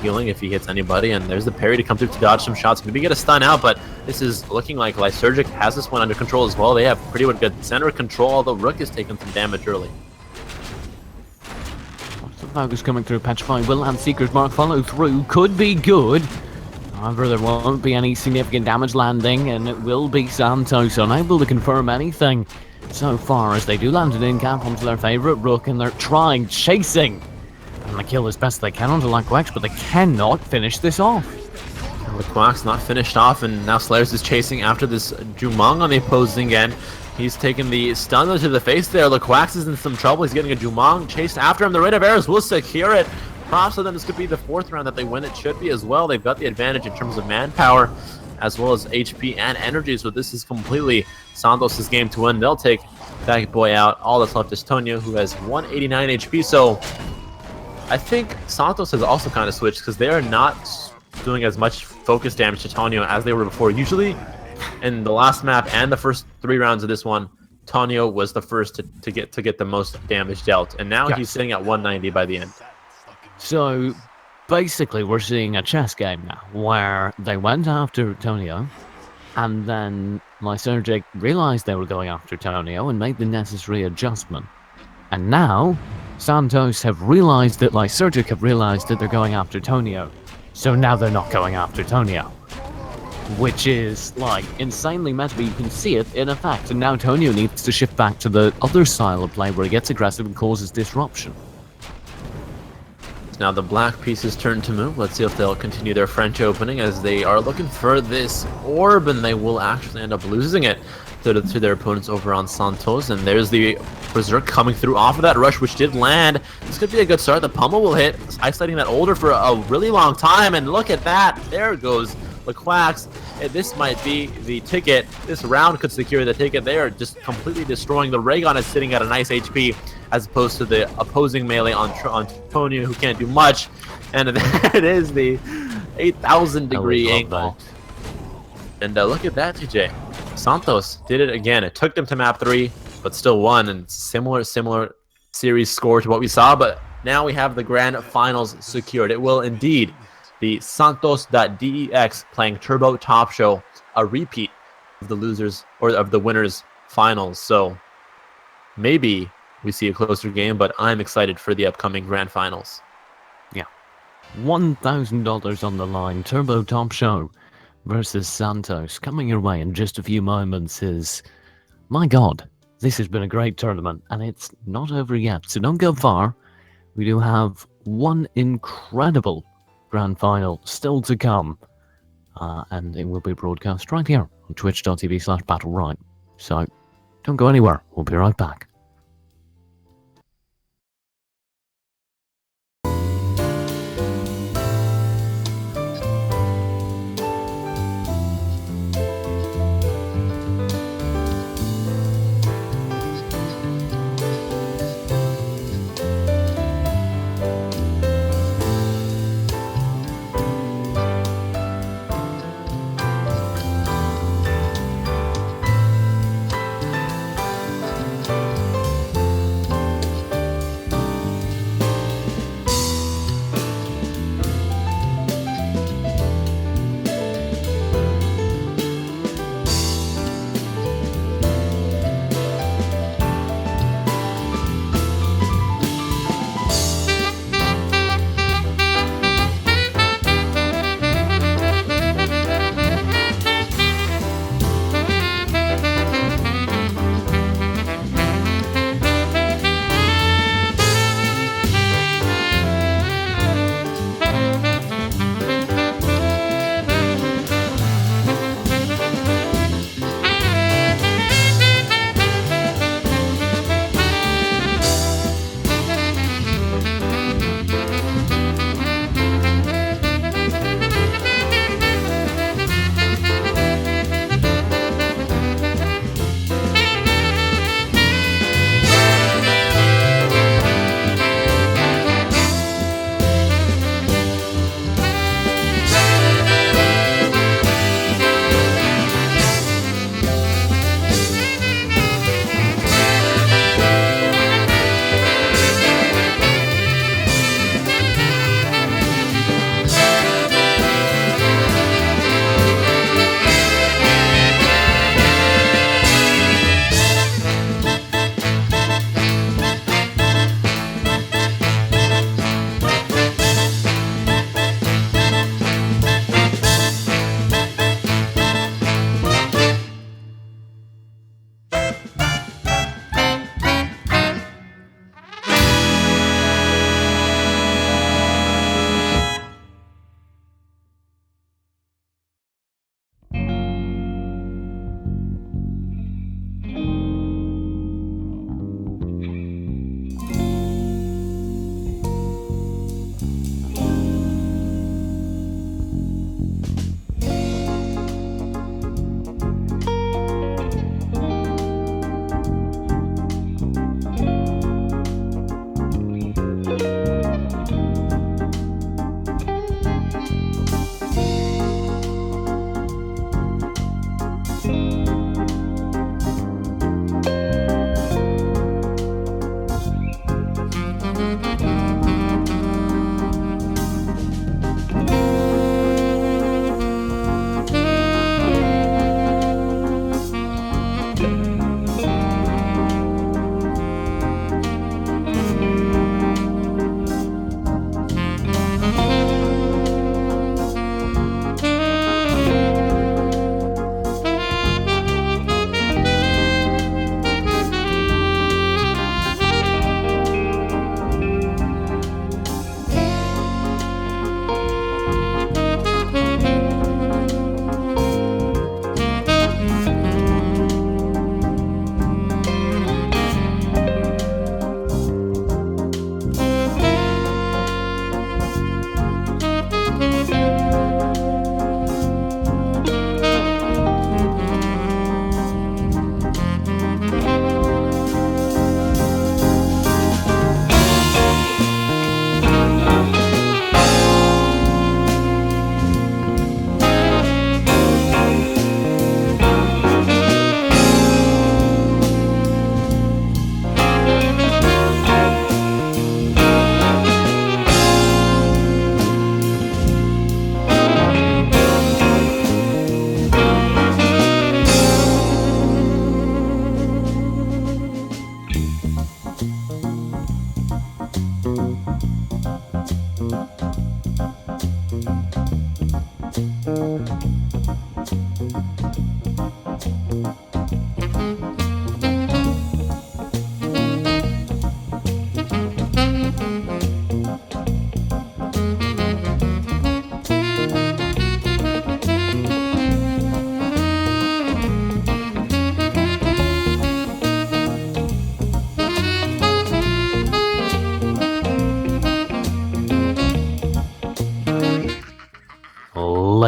B: Healing if he hits anybody, and there's the parry to come through to dodge some shots. Maybe get a stun out, but this is looking like Lysergic has this one under control as well. They have pretty good center control, although Rook is taking some damage early.
A: Lots of focus coming through. Petrifying will and Seeker's Mark follow through. Could be good. However, there won't be any significant damage landing, and it will be Santos unable to confirm anything so far as they do land an in-cap onto their favourite rook, and they're chasing, and they kill as best they can onto Laquex, but they cannot finish this off.
B: The Quack's not finished off, and now Slayers is chasing after this Jumong on the opposing end. He's taking the stun to the face there. Laquax is in some trouble. He's getting a Jumong chased after him. The Rain of Arrows will secure it. Props to them. This could be the 4th round that they win. It should be as well. They've got the advantage in terms of manpower as well as HP and energy. So this is completely Santos' game to win. They'll take that boy out. All that's left is Tonio, who has 189 HP. So I think Santos has also kind of switched because they are not doing as much focus damage to Tonio as they were before. Usually in the last map and the first 3 rounds of this one, Tonio was the first to get the most damage dealt, and now he's sitting at 190 by the end.
A: So basically we're seeing a chess game now where they went after Tonio, and then Lysergic realized they were going after Tonio and made the necessary adjustment, and now Santos have realized that Lysergic have realized that they're going after Tonio. So now they're not going after Tonio, which is like insanely meta, but you can see it in effect. And now Tonio needs to shift back to the other style of play where he gets aggressive and causes disruption.
B: Now the black pieces turn to move. Let's see if they'll continue their French opening as they are looking for this orb, and they will actually end up losing it to their opponents over on Santos. And there's the Berserk coming through off of that rush, which did land. This could be a good start. The pummel will hit, isolating that Older for a really long time, and look at that. There goes Laquax. This might be the ticket. This round could secure the ticket. They are just completely destroying. The Raygon is sitting at a nice HP as opposed to the opposing melee on Tonio, who can't do much. And there it is, the 8,000 degree angle. And look at that, TJ. Santos did it again. It took them to map 3, but still won, and similar series score to what we saw. But now we have the grand finals secured. It will indeed be Santos.dex playing Turbo Top Show, a repeat of the losers or of the winners finals. So maybe we see a closer game, but I'm excited for the upcoming grand finals.
A: Yeah, $1,000 on the line. Turbo Top Show versus Santos coming your way in just a few moments. Is, my god, this has been a great tournament, and it's not over yet, so don't go far. We do have one incredible grand final still to come, and it will be broadcast right here on twitch.tv/BattleRight. So don't go anywhere, we'll be right back.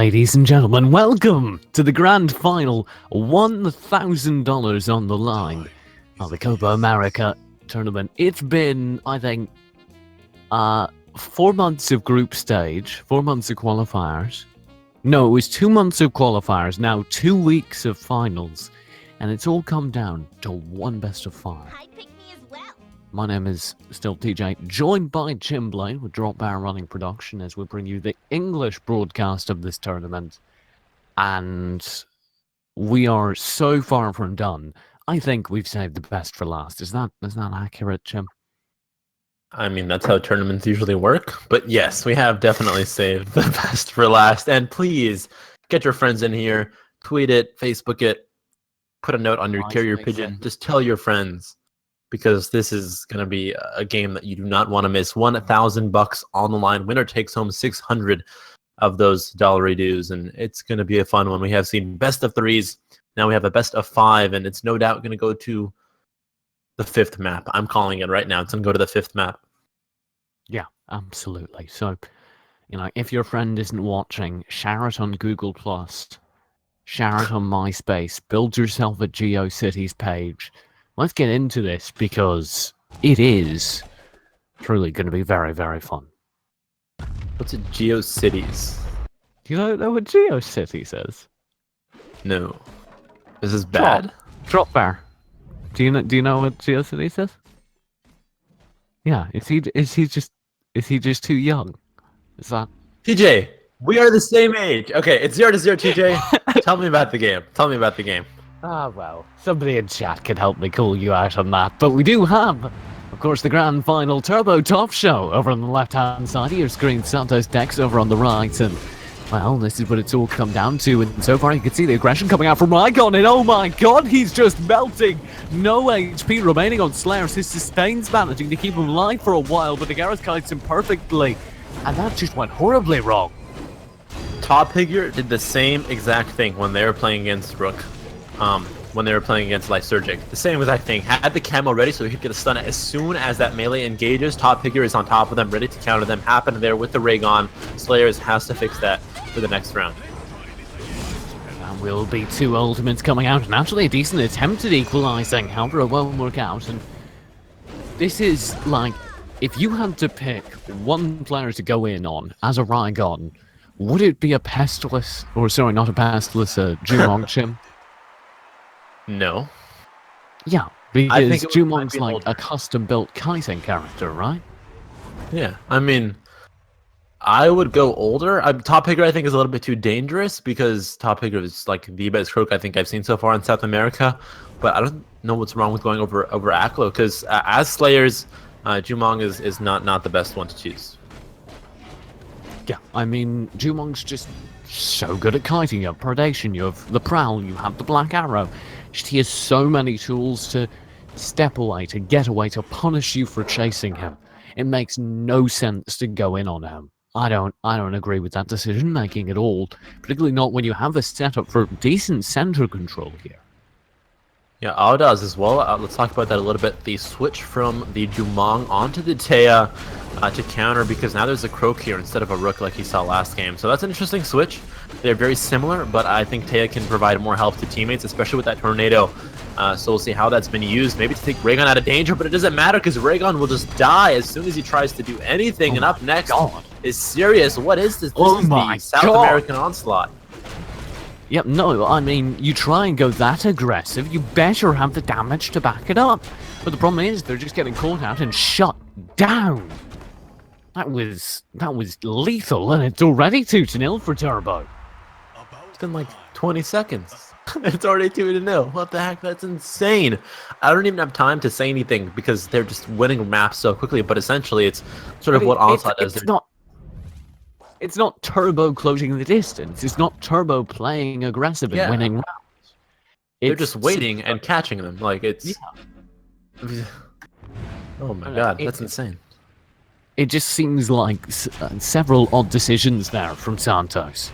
A: Ladies and gentlemen, welcome to the grand final. $1,000 on the line of the Copa America tournament. It's been, I think, 4 months of group stage, 4 months of qualifiers. No, it was 2 months of qualifiers, now 2 weeks of finals. And it's all come down to one best of 5.
C: I picked me as well.
A: My name is still TJ, joined by Jim Blaine with Drop Bar Running Production as we bring you the English broadcast of this tournament. And we are so far from done. I think we've saved the best for last. Is that accurate, Jim?
B: I mean, that's how tournaments usually work. But yes, we have definitely saved the best for last. And please get your friends in here, tweet it, Facebook it, put a note on your carrier pigeon. Just tell your friends, because this is going to be a game that you do not want to miss. $1,000 on the line. Winner takes home 600 of those dollary dues, and it's going to be a fun one. We have seen best of 3s. Now we have a best of 5, and it's no doubt going to go to the 5th map. I'm calling it right now. It's going to go to the 5th map.
A: Yeah, absolutely. So, if your friend isn't watching, share it on Google+, share it on MySpace, build yourself a GeoCities page. Let's get into this, because it is truly going to be very, very fun.
B: What's a GeoCities?
A: Do you know what GeoCities is?
B: No. This is bad.
A: Drop Bar. Do you know what GeoCities is? Yeah, is he just too young? Is that
B: TJ? We are the same age. Okay, it's 0-0, TJ. Tell me about the game.
A: Ah, well, somebody in chat can help me call you out on that. But we do have, of course, the grand final Turbo Top Show over on the left-hand side of your screen. Santos Dex over on the right. And, well, this is what it's all come down to. And so far, you can see the aggression coming out from Rygon. And, oh my god, he's just melting. No HP remaining on Slayers. His sustain's managing to keep him alive for a while. But the Gareth kites him perfectly. And that just went horribly wrong.
B: Top Figure did the same exact thing when they were playing against Rook. When they were playing against Lysergic. The same exact thing. Had the camo ready so he could get a stun as soon as that melee engages. Top Figure is on top of them, ready to counter them. Happened there with the Raygon. Slayers has to fix that for the next round.
A: There will be 2 ultimates coming out, and actually a decent attempt at equalizing. However, it won't work out. And this is like, if you had to pick one player to go in on as a Rygon, would it be a Pestilus, or sorry, not a Pestilus, a Jumong Chim?
B: No.
A: Yeah, because Jumong's like a custom-built kiting character, right?
B: Yeah, I mean, I would go older. Top Figure, I think, is a little bit too dangerous, because Top Figure is like the best croak I think I've seen so far in South America. But I don't know what's wrong with going over Aklo, because as Slayers, Jumong is not the best one to choose.
A: Yeah, I mean, Jumong's just so good at kiting. You have Predation, you have the Prowl, you have the Black Arrow. He has so many tools to step away, to get away, to punish you for chasing him. It makes no sense to go in on him. I don't agree with that decision making at all, particularly not when you have a setup for decent center control here.
B: Yeah, Audaz as well. Let's talk about that a little bit. The switch from the Jumong onto the Taya to counter, because now there's a Croak here instead of a Rook like you saw last game. So that's an interesting switch. They're very similar, but I think Taya can provide more help to teammates, especially with that Tornado. So we'll see how that's been used. Maybe to take Raygon out of danger, but it doesn't matter because Raygon will just die as soon as he tries to do anything. And up next is Sirius. What is this? This is the South American Onslaught.
A: Yep, no, I mean, you try and go that aggressive, you better have the damage to back it up. But the problem is, they're just getting caught out and shut down. That was lethal, and it's already 2-0 for Turbo.
B: It's been like 20 seconds. It's already 2-0. What the heck? That's insane. I don't even have time to say anything because they're just winning maps so quickly. But essentially, it's sort of what Onslaught does.
A: It's not Turbo closing the distance. It's not Turbo playing aggressive and winning rounds.
B: They're just waiting and catching them. Like, it's... Yeah. Oh my god, that's insane.
A: It just seems like several odd decisions there from Santos.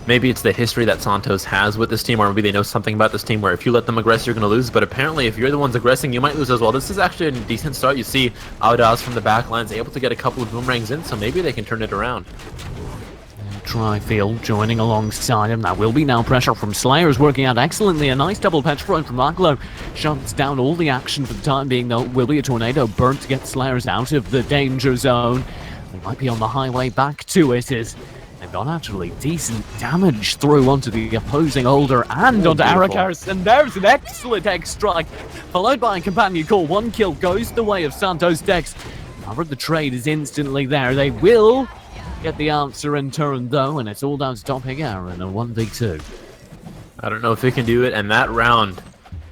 B: Maybe it's the history that Santos has with this team, or maybe they know something about this team where if you let them aggress, you're going to lose. But apparently, if you're the ones aggressing, you might lose as well. This is actually a decent start. You see Audaz from the back lines able to get a couple of boomerangs in, so maybe they can turn it around.
A: Tri-Field joining alongside him. That will be now pressure from Slayers, working out excellently. A nice double petrify from Aklo. Shuts down all the action for the time being, though. Will be a tornado burn to get Slayers out of the danger zone. They might be on the highway back to it as they've got actually decent damage through onto the opposing holder and onto Arakaris. And there's an excellent X strike, followed by a companion call. One kill goes the way of Santos Dex. However, the trade is instantly there. They will get the answer in turn, though, and it's all down to Top Higar in a 1v2.
B: I don't know if he can do it, and that round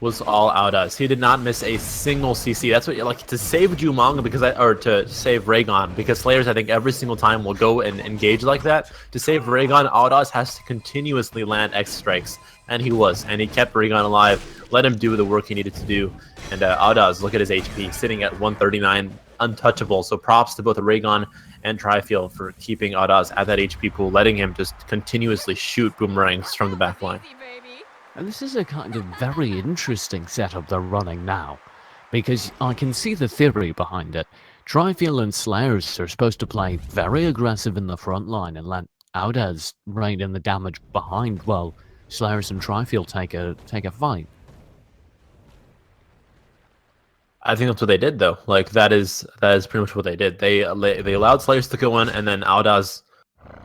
B: was all Audaz. He did not miss a single CC. That's what, like, to save Jumong, or to save Raygon, because Slayers, I think, every single time will go and engage like that. To save Raygon, Audaz has to continuously land X strikes, and he kept Raygon alive, let him do the work he needed to do, and Audaz, look at his HP, sitting at 139, untouchable. So props to both Raygon and Tri-Field for keeping Audaz at that HP pool, letting him just continuously shoot boomerangs from the back line.
A: And this is a kind of very interesting setup they're running now, because I can see the theory behind it. Tri-Field and Slayers are supposed to play very aggressive in the front line and let Audaz rain in the damage behind while Slayers and Tri-Field take a fight.
B: I think that's what they did, though. Like, that is pretty much what they did. They allowed Slayers to go in, and then Audaz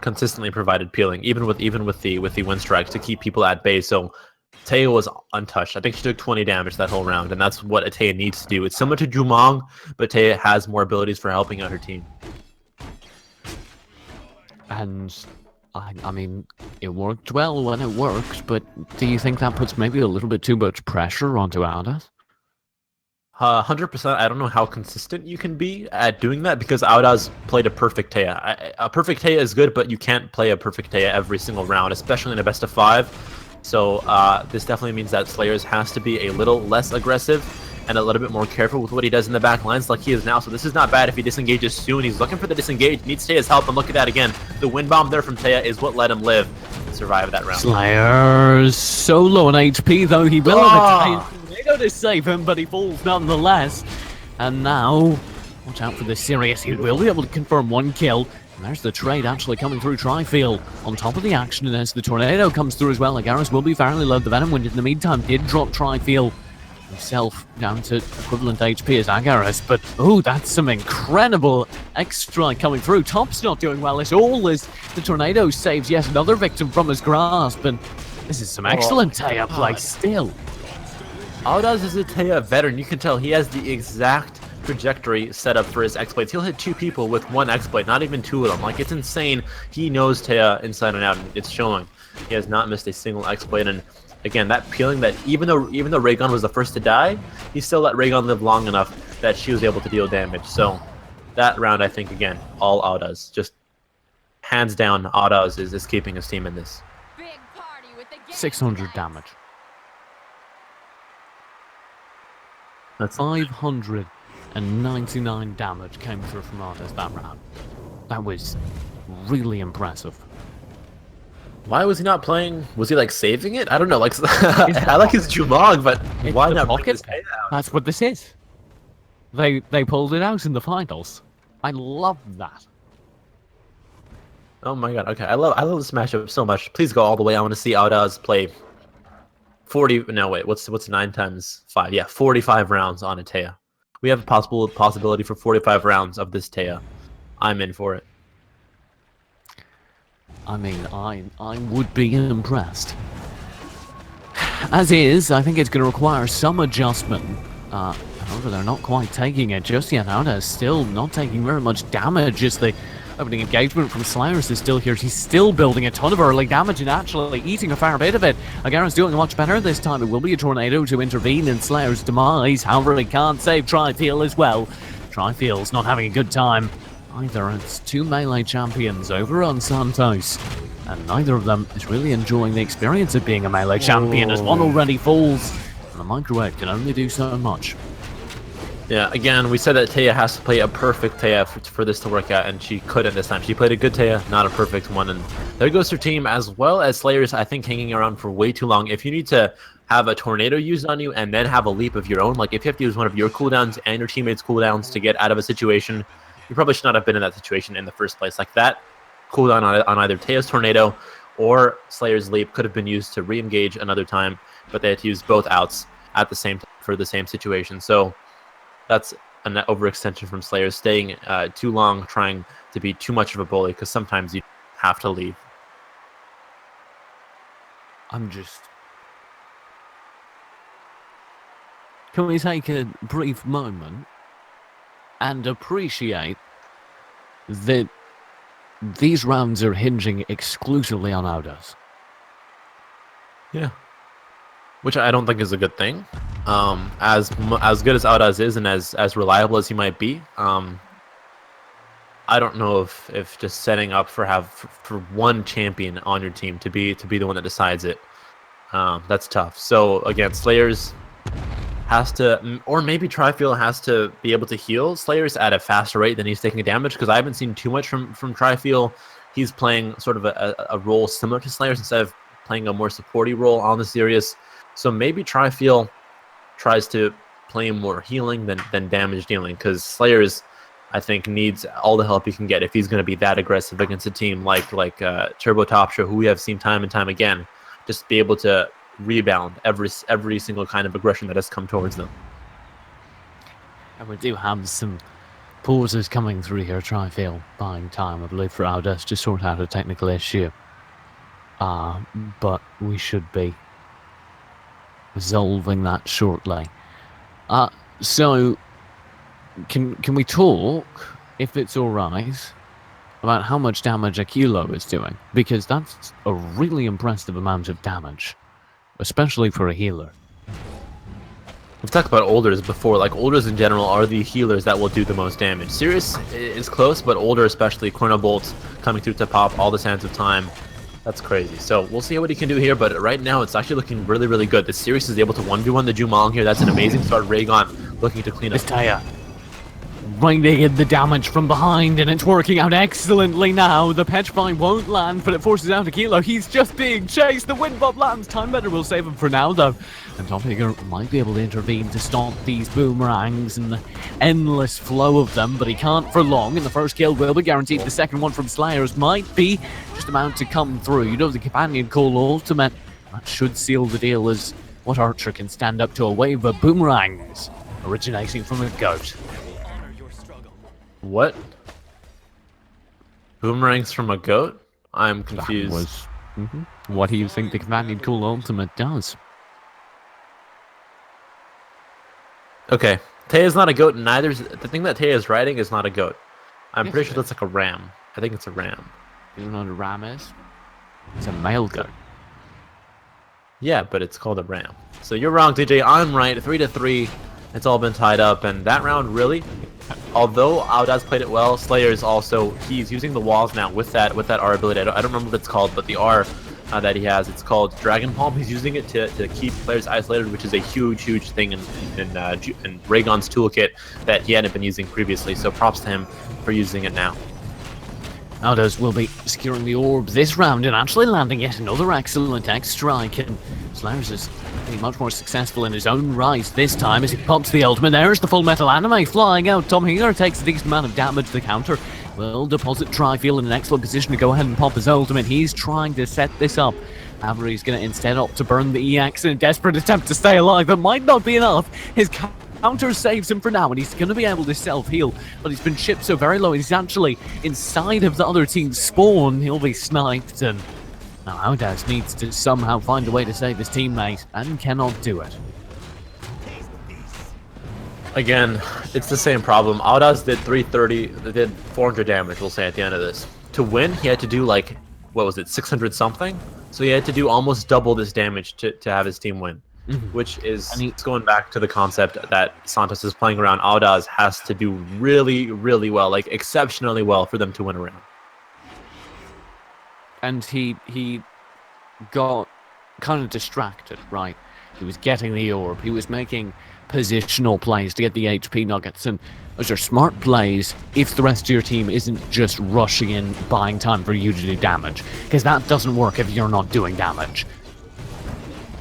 B: consistently provided peeling, even with the wind strikes to keep people at bay. So Taya was untouched. I think she took 20 damage that whole round, and that's what Taya needs to do. It's similar to Jumong, but Taya has more abilities for helping out her team.
A: And I mean, it worked well when it worked, but do you think that puts maybe a little bit too much pressure onto Audaz?
B: 100%. I don't know how consistent you can be at doing that, because Audaz played a perfect Taya. A perfect Taya is good, but you can't play a perfect Taya every single round, especially in a best of 5. So this definitely means that Slayers has to be a little less aggressive and a little bit more careful with what he does in the back lines like he is now. So this is not bad if he disengages soon. He's looking for the disengage, needs Taya's help, and look at that again. The wind bomb there from Taya is what let him live and survive that round.
A: Slayers so low on HP, though. He will have a tornado to save him, but he falls nonetheless. And now, watch out for the Sirius. He will be able to confirm one kill. And there's the trade actually coming through. Tri-Field on top of the action, and as the tornado comes through as well, Agaris will be fairly low. The Venom Wind in the meantime did drop Tri-Field himself down to equivalent HP as Agaris, but oh, that's some incredible extra coming through. Top's not doing well at all as the tornado saves yet another victim from his grasp, and this is some excellent Taya play still.
B: Audaz is a Taya veteran. You can tell he has the exact trajectory set up for his exploits. He'll hit 2 people with 1 exploit, not even 2 of them. Like, it's insane. He knows Taya inside and out, and it's showing. He has not missed a single exploit, and again, that peeling, that even though Raygon was the first to die, he still let Raygon live long enough that she was able to deal damage. So that round, I think, again, all Audaz. Just hands down, Audaz is keeping his team in this.
A: 600 damage. That's 599 damage came through from Audaz that round. That was really impressive.
B: Why was he not playing? Was he like saving it? I don't know. Like, I like his Jumong, but why not bring his Taya out?
A: That's what this is. They pulled it out in the finals. I love that.
B: Oh my god. Okay, I love this matchup so much. Please go all the way. I want to see Audaz play 40. No, wait. What's 9 times 5? Yeah, 45 rounds on a Taya. We have a possibility for 45 rounds of this Taya. I'm in for it.
A: I mean, I would be impressed. As is, I think it's going to require some adjustment. However, they're not quite taking it just yet. Audaz still not taking very much damage as the opening engagement from Slayers is still here. He's still building a ton of early damage and actually eating a fair bit of it. Agaris doing much better this time. It will be a tornado to intervene in Slayers' demise. However, he can't save Tri-Field as well. Tri-Field's not having a good time. either it's two melee champions over on Santos, and neither of them is really enjoying the experience of being a melee champion, as one already falls, and the microwave can only do so much.
B: Yeah, again, we said that Taya has to play a perfect Taya for this to work out, and she couldn't this time. She played a good Taya, not a perfect one, and there goes her team, as well as Slayers, I think, hanging around for way too long. If you need to have a tornado used on you and then have a leap of your own, like if you have to use one of your cooldowns and your teammates' cooldowns to get out of a situation, you probably should not have been in that situation in the first place. Like that cooldown on either Taya's tornado or Slayer's leap could have been used to re-engage another time, but they had to use both outs at the same time for the same situation. So that's an overextension from Slayer, staying too long, trying to be too much of a bully, because sometimes you have to leave.
A: Can we take a brief moment and appreciate that these rounds are hinging exclusively on Audas?
B: Yeah. Which I don't think is a good thing. As good as Audas is and as reliable as he might be, I don't know if just setting up for one champion on your team to be the one that decides it, that's tough. So again, Slayers has to, or maybe Trifield has to be able to heal Slayers at a faster rate than he's taking damage, because I haven't seen too much from Trifield. He's playing sort of a role similar to Slayers instead of playing a more supporty role on the series. So maybe Trifield tries to play more healing than damage dealing, because Slayers, I think, needs all the help he can get if he's going to be that aggressive against a team like Turbo Topstra, who we have seen time and time again, just be able to rebound every single kind of aggression that has come towards them.
A: And we do have some pauses coming through here. Trifield buying time, I believe, for Audas to sort out a technical issue. But we should be resolving that shortly. So can we talk, if it's all right, about how much damage a kilo is doing? Because that's a really impressive amount of damage, especially for a healer.
B: We've talked about Olders before. Like, Olders in general are the healers that will do the most damage. Sirius is close, but Older, especially Chronobolts coming through to pop all the sands of time. That's crazy. So we'll see what he can do here, but right now it's actually looking really, really good. The Sirius is able to 1v1 the Jumong here. That's an amazing start. Raygon looking to clean up.
A: Taya raining in the damage from behind, and it's working out excellently now. The Petrify won't land, but it forces out a kilo. He's just being chased. The wind bob lands. Time Better will save him for now, though. And Tom Higger might be able to intervene to stop these boomerangs and the endless flow of them, but he can't for long, and the first kill will be guaranteed. The second one from Slayers might be just about to come through. You know, the Companion Call ultimate, that should seal the deal, as what archer can stand up to a wave of boomerangs originating from a goat?
B: What? Boomerangs from a goat? I'm confused.
A: That was, What do you think the Companion Call ultimate does?
B: Okay, Taya's not a goat, and neither's the thing that Taya is riding is not a goat. I'm pretty sure that's like a ram. I think it's a ram.
A: You don't know what a ram is? It's a male goat.
B: Yeah, but it's called a ram. So you're wrong, DJ. I'm right. 3-3. It's all been tied up, and that round really, although Audas played it well, Slayers also, he's using the walls now with that R ability. I don't remember what it's called, but the R that he has, it's called Dragon Palm. He's using it to keep players isolated, which is a huge thing in Raygon's toolkit that he hadn't been using previously. So props to him for using it now.
A: Audas will be securing the orb this round and actually landing yet another excellent X strike, and Slayers is being much more successful in his own right this time as he pops the ultimate. There's the full metal anime flying out. Tom Hinger takes a decent amount of damage. The counter will deposit Trifield in an excellent position to go ahead and pop his ultimate. He's trying to set this up. However, he's going to instead opt to burn the EX in a desperate attempt to stay alive. That might not be enough. His counter saves him for now, and he's going to be able to self-heal, but he's been shipped so very low. He's actually inside of the other team's spawn. He'll be sniped, and now Audas needs to somehow find a way to save his teammate, and cannot do it.
B: Again, it's the same problem. Audas did 330, did 400 damage, we'll say, at the end of this. To win, he had to do, like, what was it, 600 something? So he had to do almost double this damage to have his team win.
A: Mhm.
B: which is
A: And he,
B: going back to the concept that Santos is playing around. Audaz has to do really, really well, like exceptionally well, for them to win a round.
A: and he got kind of distracted, right? He was getting the orb. He was making positional plays to get the HP nuggets, and those are smart plays if the rest of your team isn't just rushing in, buying time for you to do damage, because that doesn't work if you're not doing damage.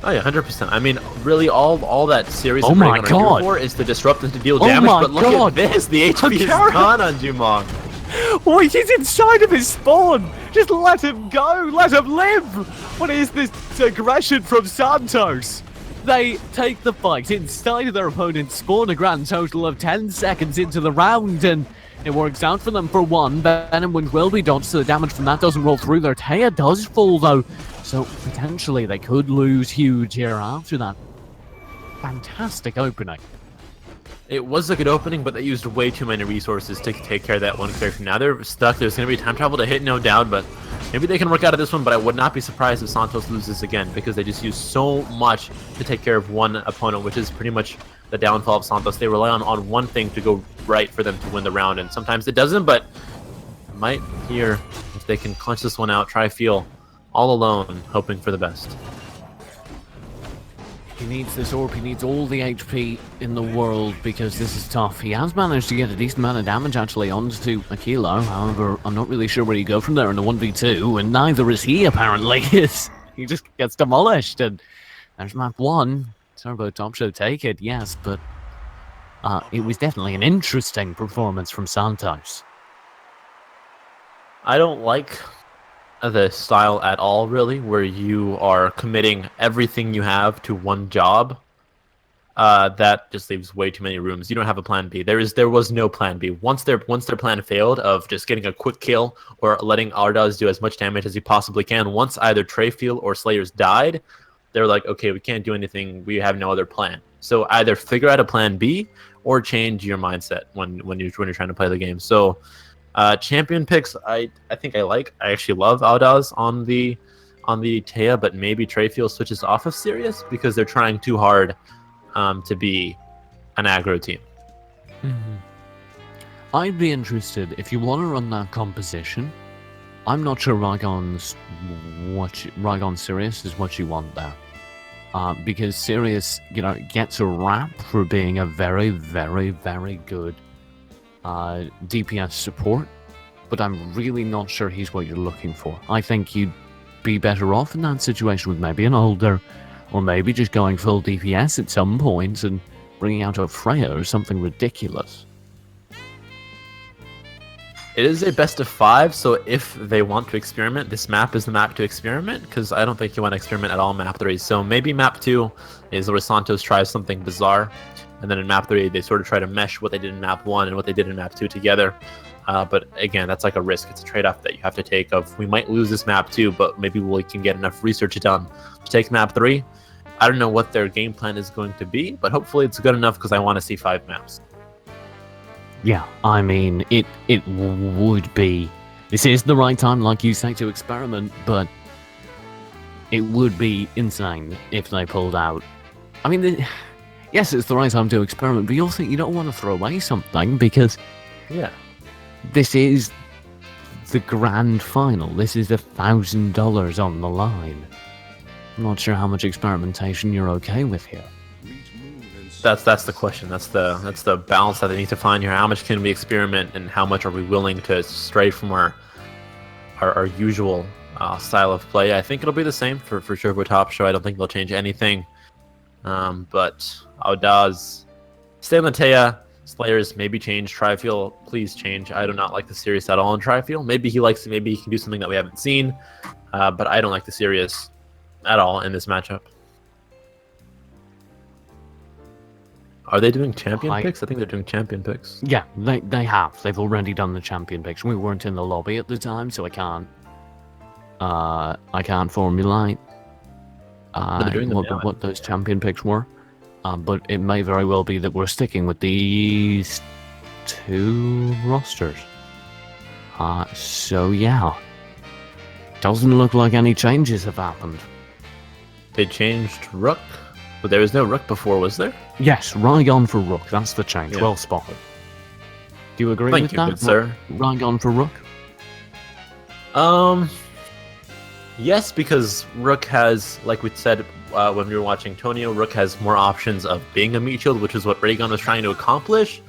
B: Oh yeah, 100%. I mean, really, all that series
A: Oh
B: of
A: my
B: Rain on
A: God.
B: for is to disrupt and to deal
A: Oh
B: damage.
A: my
B: But look
A: God.
B: at this, the HP is
A: Kara.
B: gone on Jumong.
A: Oh, he's inside of his spawn! Just let him go! Let him live! What is this aggression from Santos? They take the fight inside of their opponent's spawn a grand total of 10 seconds into the round, and it works out for them for one. Venom Wind will be dodged, so the damage from that doesn't roll through. Their Taya does fall, though, so potentially they could lose huge here after that. Fantastic opening.
B: It was a good opening, but they used way too many resources to take care of that one character. Now they're stuck. There's going to be time travel to hit, no doubt, but maybe they can work out of this one. But I would not be surprised if Santos loses again, because they just use so much to take care of one opponent, which is pretty much the downfall of Santos. They rely on one thing to go right for them to win the round, and sometimes it doesn't, but might here, if they can clutch this one out, try feel all alone, hoping for the best.
A: He needs this orb, he needs all the HP in the world, because this is tough. He has managed to get a decent amount of damage actually onto Aquilo, however, I'm not really sure where you go from there in the 1v2, and neither is he apparently. He just gets demolished, and there's map 1. Turbo Top Show, take it, yes, but it was definitely an interesting performance from Santos.
B: I don't like the style at all, really, where you are committing everything you have to one job. That just leaves way too many rooms. You don't have a plan B. There was no plan B. Once their plan failed of just getting a quick kill or letting Ardaz do as much damage as he possibly can, once either Treyfield or Slayers died, they're like, okay, we can't do anything. We have no other plan. So either figure out a plan B or change your mindset when you're trying to play the game. So champion picks, I think I actually love Audaz on the Taya, but maybe Treyfield switches off of Sirius because they're trying too hard to be an aggro team.
A: I'd be interested if you want to run that composition. I'm not sure Rygon Sirius is what you want there, because Sirius, gets a rap for being a very, very, very good DPS support, but I'm really not sure he's what you're looking for. I think you'd be better off in that situation with maybe an older, or maybe just going full DPS at some point and bringing out a Freya or something ridiculous.
B: It is a best of 5, so if they want to experiment, this map is the map to experiment, because I don't think you want to experiment at all in map 3. So maybe map 2 is where Santos tries something bizarre, and then in map 3 they sort of try to mesh what they did in map 1 and what they did in map 2 together. But again, that's like a risk. It's a trade-off that you have to take of, we might lose this map 2, but maybe we can get enough research done to take map 3. I don't know what their game plan is going to be, but hopefully it's good enough, because I want to see 5 maps.
A: Yeah, I mean, it would be... This is the right time, like you say, to experiment, but it would be insane if they pulled out. I mean, yes, it's the right time to experiment, but you also you don't want to throw away something, because this is the grand final. This is $1,000 on the line. I'm not sure how much experimentation you're okay with here.
B: That's the question. That's the balance that they need to find here. How much can we experiment, and how much are we willing to stray from our usual style of play? I think it'll be the same for Turbo Top Show. I don't think they'll change anything. But Audaz, stay on the Taya. Slayers, maybe change. Trifeel, please change. I do not like the Sirius at all in Trifeel. Maybe he likes it. Maybe he can do something that we haven't seen. But I don't like the Sirius at all in this matchup. Are they doing champion picks? I think they're doing champion picks.
A: Yeah, they have. They've already done the champion picks. We weren't in the lobby at the time, so I can't formulate what those champion picks were. But it may very well be that we're sticking with these 2 rosters. So yeah, doesn't look like any changes have happened.
B: They changed Rook But there was no rook before, was there?
A: Yes, Rygon for rook. That's the change.
B: Yeah.
A: Well spotted. Do you agree
B: Thank
A: with
B: you,
A: that?
B: good sir.
A: Rygon for rook?
B: Yes, because rook has, like we said when we were watching Tonio, rook has more options of being a meat shield, which is what Raygon was trying to accomplish.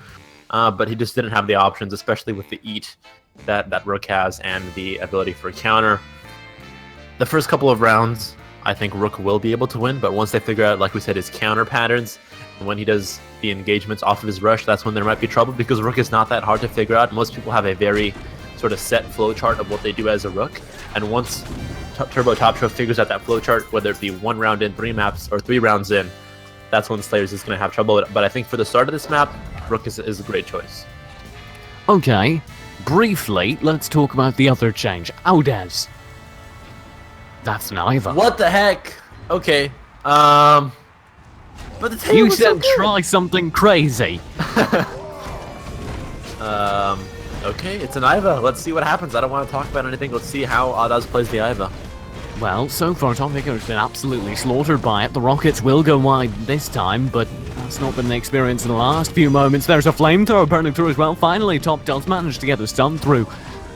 B: But he just didn't have the options, especially with the eat that rook has and the ability for a counter. The first couple of rounds, I think rook will be able to win, but once they figure out, like we said, his counter patterns, and when he does the engagements off of his rush, that's when there might be trouble, because rook is not that hard to figure out. Most people have a very sort of set flowchart of what they do as a rook, and once Turbo Top Tro figures out that flowchart, whether it be 1 round in, 3 maps, or 3 rounds in, that's when Slayers is going to have trouble. But I think for the start of this map, rook is a great choice.
A: Okay, briefly, let's talk about the other change. Audez. That's neither.
B: What the heck? Okay. But the tail
A: You
B: was
A: said
B: so good.
A: try something crazy.
B: Okay, it's an Iva. Let's see what happens. I don't want to talk about anything. Let's see how Audaz plays the Iva.
A: Well, so far Tom Vicker has been absolutely slaughtered by it. The rockets will go wide this time, but that's not been the experience in the last few moments. There's a flamethrower burning through as well. Finally, Top does manage to get a stun through.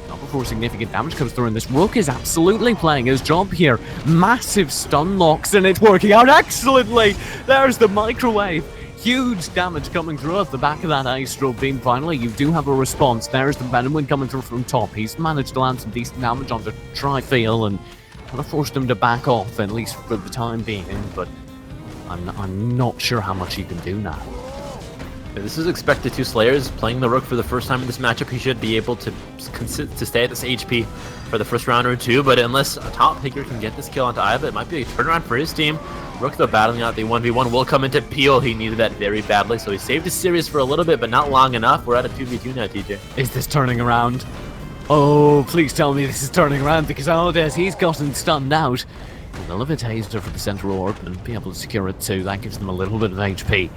A: Not before significant damage comes through, and this rook is absolutely playing his job here. Massive stun locks, and it's working out excellently. There's the microwave. Huge damage coming through at the back of that ice stroke beam. Finally, you do have a response. There's the Venom coming through from top. He's managed to land some decent damage onto Tri-Feel and kind of forced him to back off, at least for the time being, but I'm not sure how much he can do now.
B: This is expected to Slayers playing the rook for the first time in this matchup. He should be able to stay at this HP for the first round or two, but unless Top Picker can get this kill onto Iva, it might be a turnaround for his team. Rook, though, battling out the 1v1 will come into Peel. He needed that very badly, so he saved his series for a little bit, but not long enough. We're at a 2v2 now, TJ.
A: Is this turning around? Oh, please tell me this is turning around, because Audez, he's gotten stunned out. They'll have a taster for the center orb and be able to secure it too. That gives them a little bit of HP.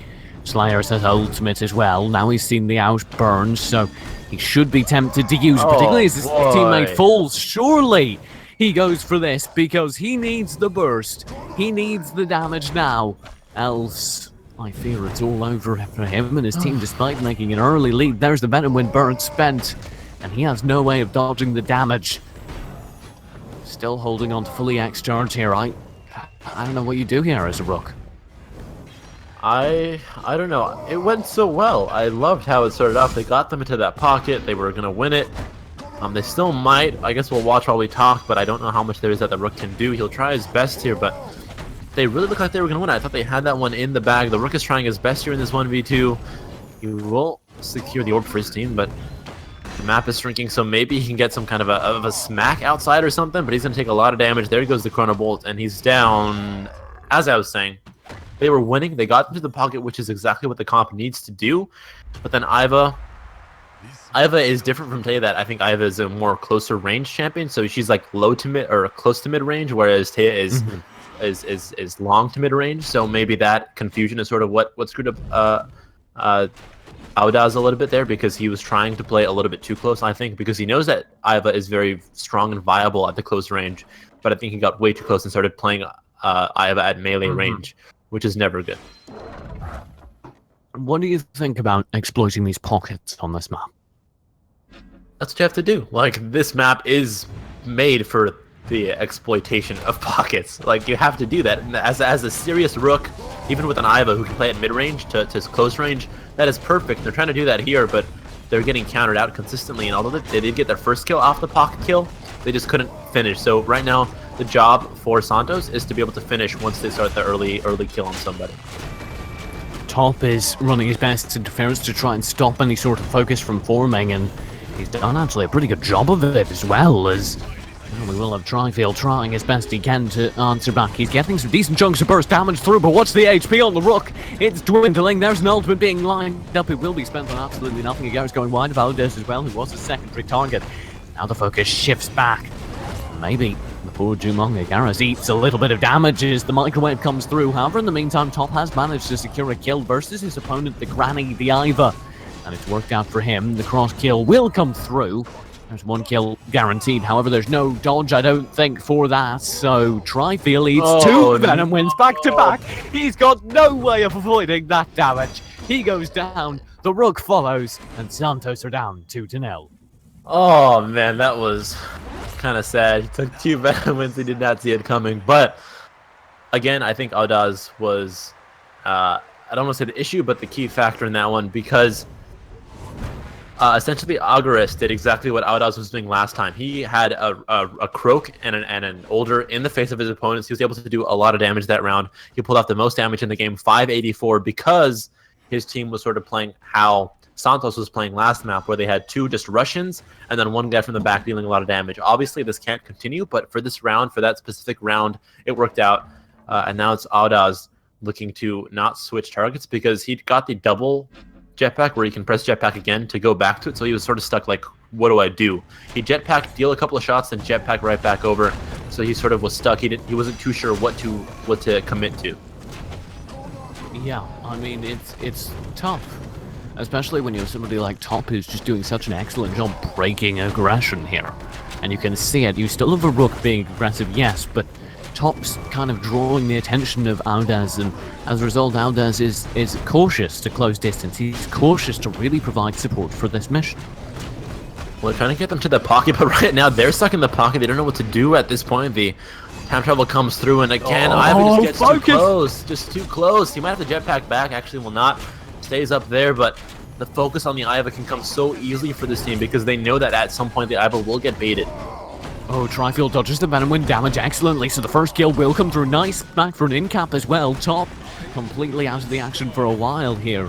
A: Slayers has ultimate as well. Now he's seen the outburn, so he should be tempted to use, particularly as his teammate falls. Surely he goes for this because he needs the burst. He needs the damage now. Else, I fear it's all over for him and his team, despite making an early lead. There's the Venom Wind burn spent, and he has no way of dodging the damage. Still holding on to fully X charge here. I don't know what you do here as a rook.
B: I don't know. It went so well. I loved how it started off. They got them into that pocket. They were going to win it. They still might. I guess we'll watch while we talk, but I don't know how much there is that the rook can do. He'll try his best here, but they really look like they were going to win. I thought they had that one in the bag. The rook is trying his best here in this 1v2. He will secure the orb for his team, but the map is shrinking, so maybe he can get some kind of a smack outside or something, but he's going to take a lot of damage. There goes the Chrono Bolt, and he's down. As I was saying, they were winning. They got into the pocket, which is exactly what the comp needs to do. But then Iva is different from Taya. That I think Iva is a more closer range champion, so she's like low to mid or close to mid range, whereas Taya is long to mid range. So maybe that confusion is sort of what screwed up Audaz a little bit there, because he was trying to play a little bit too close. I think because he knows that Iva is very strong and viable at the close range, but I think he got way too close and started playing Iva at melee range, which is never good.
A: What do you think about exploiting these pockets on this map?
B: That's what you have to do. Like, this map is made for the exploitation of pockets. Like, you have to do that. And as a serious rook, even with an Iva who can play at mid-range to close range, that is perfect. They're trying to do that here, but they're getting countered out consistently. And although they did get their first kill off the pocket kill, they just couldn't finish. So right now, the job for Santos is to be able to finish once they start the early kill on somebody.
A: Top is running his best interference to try and stop any sort of focus from forming, and he's done actually a pretty good job of it as well, as well, we will have Tri-Feel trying as best he can to answer back. He's getting some decent chunks of burst damage through, but what's the HP on the rook? It's dwindling. There's an ultimate being lined up. It will be spent on absolutely nothing. Again's going wide of Audez as well, who was a secondary target. Now the focus shifts back. Maybe the poor Jumong Agaras eats a little bit of damage as the microwave comes through. However, in the meantime, Top has managed to secure a kill versus his opponent, the Granny, the Iva. And it's worked out for him. The cross kill will come through. There's 1 kill guaranteed. However, there's no dodge, I don't think, for that. So Tri-Field leads 2 Venom wins back to back. He's got no way of avoiding that damage. He goes down, the Rook follows, and Santos are down 2-0.
B: Oh man, that was kind of sad. He took 2 Venom wins. He did not see it coming. But again, I think Audaz was, I don't want to say the issue, but the key factor in that one, because essentially Agares did exactly what Audaz was doing last time. He had a Croak and an Older in the face of his opponents. He was able to do a lot of damage that round. He pulled off the most damage in the game, 584, because his team was sort of playing how Santos was playing last map, where they had 2 just Russians and then 1 guy from the back dealing a lot of damage. Obviously, this can't continue, but for this round, for that specific round, it worked out. And now it's Audaz looking to not switch targets, because he got the double jetpack where he can press jetpack again to go back to it. So he was sort of stuck like, what do I do? He jetpack, deal a couple of shots, then jetpack right back over. So he sort of was stuck. He wasn't too sure what to commit to.
A: Yeah, I mean, it's tough. Especially when you're somebody like Top, who's just doing such an excellent job breaking aggression here. And you can see it. You still have a Rook being aggressive, yes, but Top's kind of drawing the attention of Audaz, and as a result, Audaz is cautious to close distance. He's cautious to really provide support for this mission.
B: Well, they're trying to get them to the pocket, but right now they're stuck in the pocket. They don't know what to do at this point. The time travel comes through, and again, Ivan just gets too close. Just too close. He might have to jetpack back. Actually, will not. Stays up there, but the focus on the Iva can come so easily for this team, because they know that at some point the Iva will get baited.
A: Oh, Tri-Field dodges the Venom Wind damage excellently, so the first kill will come through. Nice back for an in-cap as well. Top completely out of the action for a while here.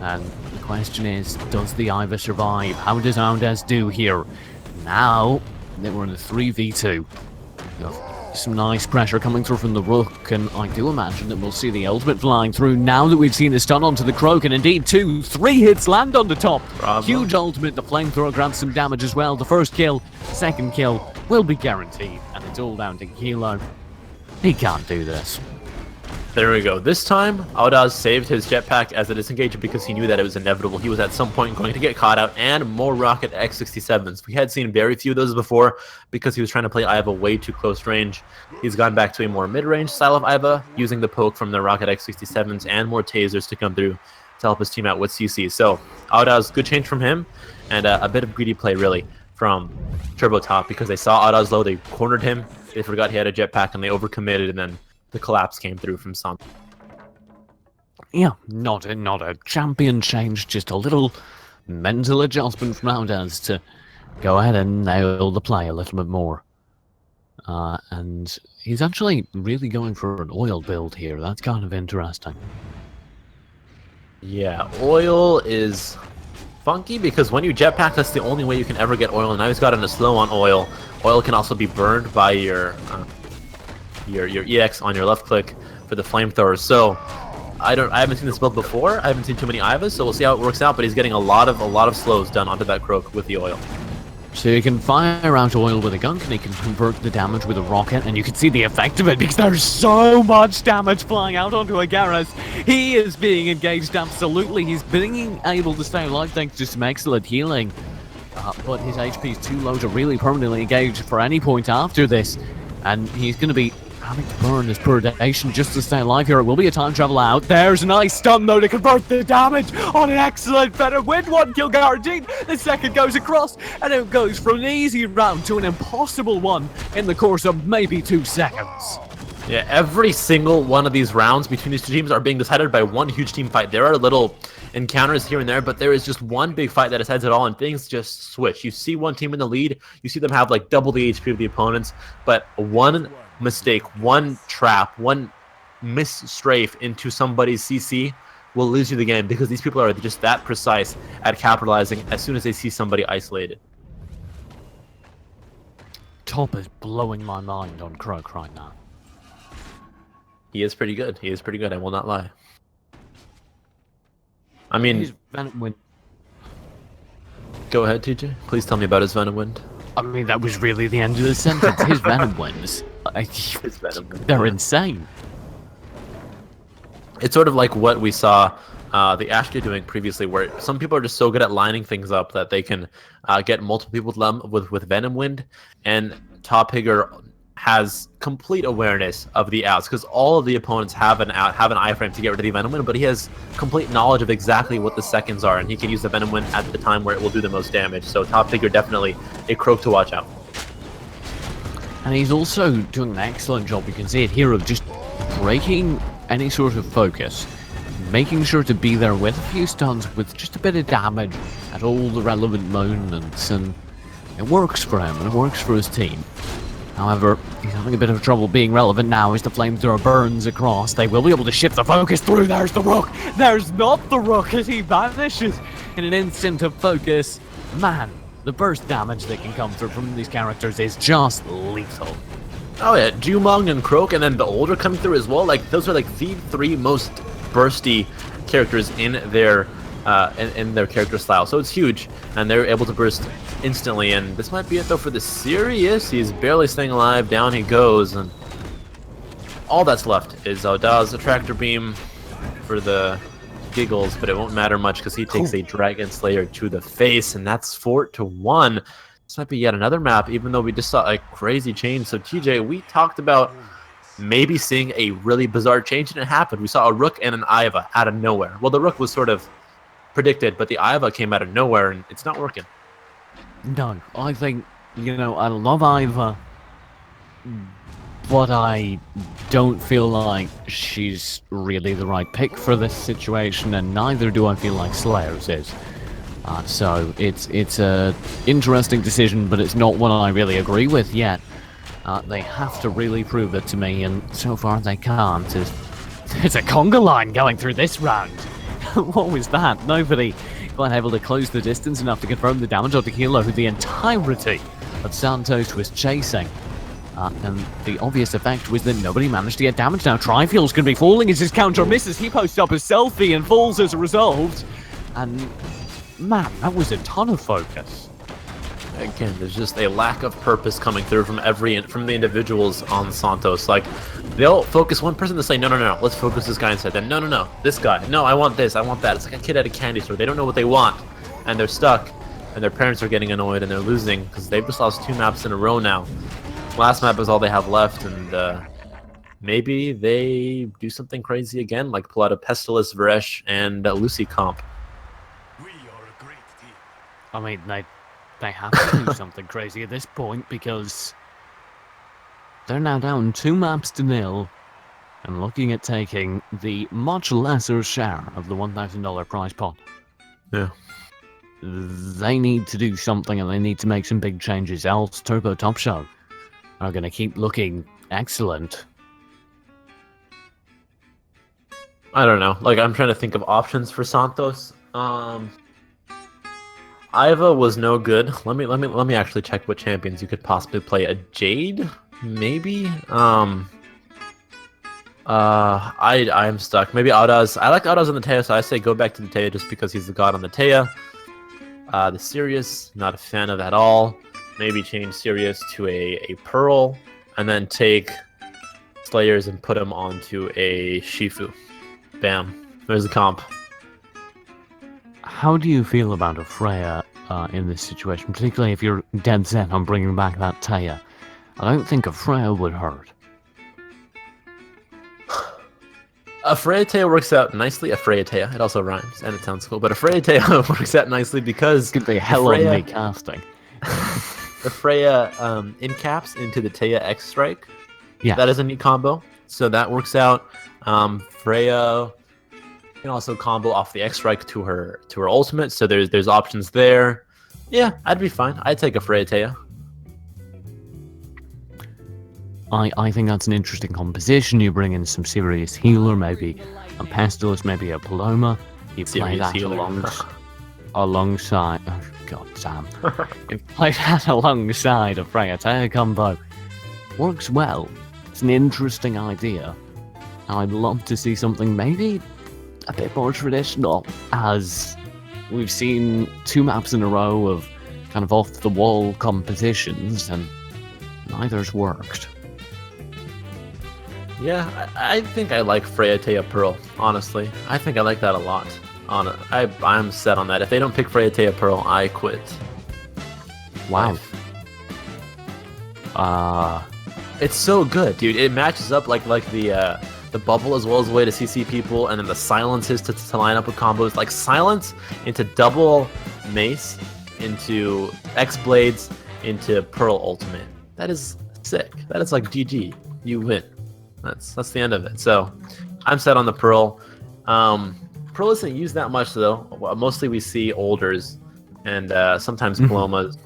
A: And the question is, does the Iva survive? How does Audaz do here? Now, they were in a 3v2. Some nice pressure coming through from the Rook, and I do imagine that we'll see the ultimate flying through now that we've seen the stun onto the Croak, and indeed 3 hits land on the Top.
B: Bravo.
A: Huge ultimate, the flamethrower grabs some damage as well. The first kill, second kill will be guaranteed, and it's all down to Kilo. He can't do this.
B: There we go. This time, Audaz saved his jetpack as a disengage, because he knew that it was inevitable. He was at some point going to get caught out, and more Rocket X67s. We had seen very few of those before, because he was trying to play Iva way too close range. He's gone back to a more mid-range style of Iva, using the poke from the Rocket X67s and more tasers to come through to help his team out with CC. So, Audaz, good change from him, and a bit of greedy play, really, from Turbo Top, because they saw Audaz low, they cornered him, they forgot he had a jetpack, and they overcommitted, and then the collapse came through from Santos.
A: Yeah, not a champion change, just a little mental adjustment from Audaz to go ahead and nail the play a little bit more. And he's actually really going for an oil build here. That's kind of interesting.
B: Yeah, oil is funky, because when you jetpack, that's the only way you can ever get oil, and now he's got in a slow on oil. Oil can also be burned by your EX on your left click for the flamethrower. So I haven't seen this build before. I haven't seen too many Ivas, so we'll see how it works out, but he's getting a lot of slows done onto that Croak with the oil.
A: So you can fire out oil with a gun, and he can convert the damage with a rocket, and you can see the effect of it, because there's so much damage flying out onto Agares. He is being engaged absolutely. He's being able to stay alive thanks to some excellent healing. But his HP is too low to really permanently engage for any point after this, and he's going to be having to burn his predation just to stay alive here. It will be a time travel out. There's a nice stun though to convert the damage on an excellent Venom Wind. 1 kill guaranteed. The second goes across, and it goes from an easy round to an impossible one in the course of maybe 2 seconds.
B: Yeah, every single one of these rounds between these two teams are being decided by one huge team fight. There are little encounters here and there, but there is just one big fight that decides it all, and things just switch. You see one team in the lead, you see them have like double the HP of the opponents, but one mistake, one trap, one strafe into somebody's CC will lose you the game, because these people are just that precise at capitalizing as soon as they see somebody isolated.
A: Top is blowing my mind on Croak right now.
B: He is pretty good. He is pretty good, I will not lie. I mean,
A: his Venom Wind.
B: Go ahead, TJ. Please tell me about his Venom Wind.
A: I mean, that was really the end of the sentence. His Venom Winds. They're insane.
B: It's sort of like what we saw the Ashka doing previously, where some people are just so good at lining things up that they can get multiple people with Venom Wind, and Top Higger has complete awareness of the outs because all of the opponents have an iframe to get rid of the Venom Wind, but he has complete knowledge of exactly what the seconds are, and he can use the Venom Wind at the time where it will do the most damage. So Top Higger definitely a croak to watch out.
A: And he's also doing an excellent job, you can see it here, of just breaking any sort of focus, making sure to be there with a few stuns, with just a bit of damage at all the relevant moments, and it works for him, and it works for his team. However, he's having a bit of trouble being relevant now as the flamethrower burns across. They will be able to shift the focus through. There's the Rook! There's not the Rook as he vanishes in an instant of focus. Man, the burst damage that can come through from these characters is just lethal.
B: Oh yeah, Jumong and Croak, and then the Older coming through as well. Like, those are like the three most bursty characters in their character style. So it's huge, and they're able to burst instantly. And this might be it though for the Sirius. He's barely staying alive. Down he goes, and all that's left is Odaz, a tractor beam for the giggles, but it won't matter much because he takes a Dragon Slayer to the face, and that's 4-1. This might be yet another map, even though we just saw a crazy change. So TJ, we talked about maybe seeing a really bizarre change, and it happened. We saw a Rook and an Iva out of nowhere. Well, the Rook was sort of predicted, but the Iva came out of nowhere, and it's not working.
A: No, I think, I love Iva, but I don't feel like she's really the right pick for this situation, and neither do I feel like Slayers is. So it's a interesting decision, but it's not one I really agree with yet. They have to really prove it to me, and so far they can't. It's a conga line going through this round. What was that? Nobody quite able to close the distance enough to confirm the damage on the Kilo, who the entirety of Santos was chasing. And the obvious effect was that nobody managed to get damage. Now Trifuel's going to be falling as his counter misses. He posts up a selfie and falls as a result. And man, that was a ton of focus.
B: Again, there's just a lack of purpose coming through from the individuals on Santos. Like, they'll focus one person to say, no, let's focus this guy instead. Then, no, this guy. No, I want this, I want that. It's like a kid at a candy store. They don't know what they want, and they're stuck, and their parents are getting annoyed, and they're losing, because they've just lost 2 maps in a row now. Last map is all they have left, and maybe they do something crazy again, like pull out a Pestilus, Varesh, and Lucy comp.
C: We are a great team.
A: I mean, they have to do something crazy at this point, because they're now down 2 maps to 0 and looking at taking the much lesser share of the $1,000 prize pot.
B: Yeah.
A: They need to do something, and they need to make some big changes, else Turbo Top Show are going to keep looking excellent.
B: I don't know. Like, I'm trying to think of options for Santos. Iva was no good. Let me actually check what champions you could possibly play. A Jade, maybe. I'm stuck. Maybe Audaz. I like Audaz on the Taya, so I say go back to the Taya just because he's the god on the Taya. The Sirius, not a fan of at all. Maybe change Sirius to a Pearl, and then take Slayers and put him onto a Shifu. Bam. There's the comp.
A: How do you feel about a Freya in this situation, particularly if you're dead set on bringing back that Taya? I don't think a Freya would hurt.
B: A Freya Taya works out nicely. A Freya Taya, it also rhymes and it sounds cool, but a Freya Taya works out nicely because
A: It's going to be hell on me casting.
B: The Freya incaps into the Taya X Strike.
A: Yeah.
B: That is a neat combo, so that works out. Freya can also combo off the X Strike to her ultimate, so there's options there. Yeah, I'd be fine. I'd take a Freya Taya.
A: I think that's an interesting composition. You bring in some serious healer, maybe a Pestilus, maybe a Paloma. You play that alongside... Oh, God damn. You play that alongside a Freya Taya combo. Works well. It's an interesting idea. I'd love to see something maybe a bit more traditional, as we've seen 2 maps in a row of kind of off-the-wall compositions, and neither's worked.
B: Yeah, I think I like Freyatea Pearl, honestly. I think I like that a lot. I'm set on that. If they don't pick Freyatea Pearl, I quit.
A: Wow.
B: Life. It's so good, dude. It matches up like the bubble as well as a way to CC people, and then the silences to line up with combos. Like silence into double mace, into X blades, into Pearl ultimate. That is sick. That is like GG. You win. That's the end of it. So I'm set on the Pearl. Pearl isn't used that much though. Mostly we see Olders and sometimes Palomas.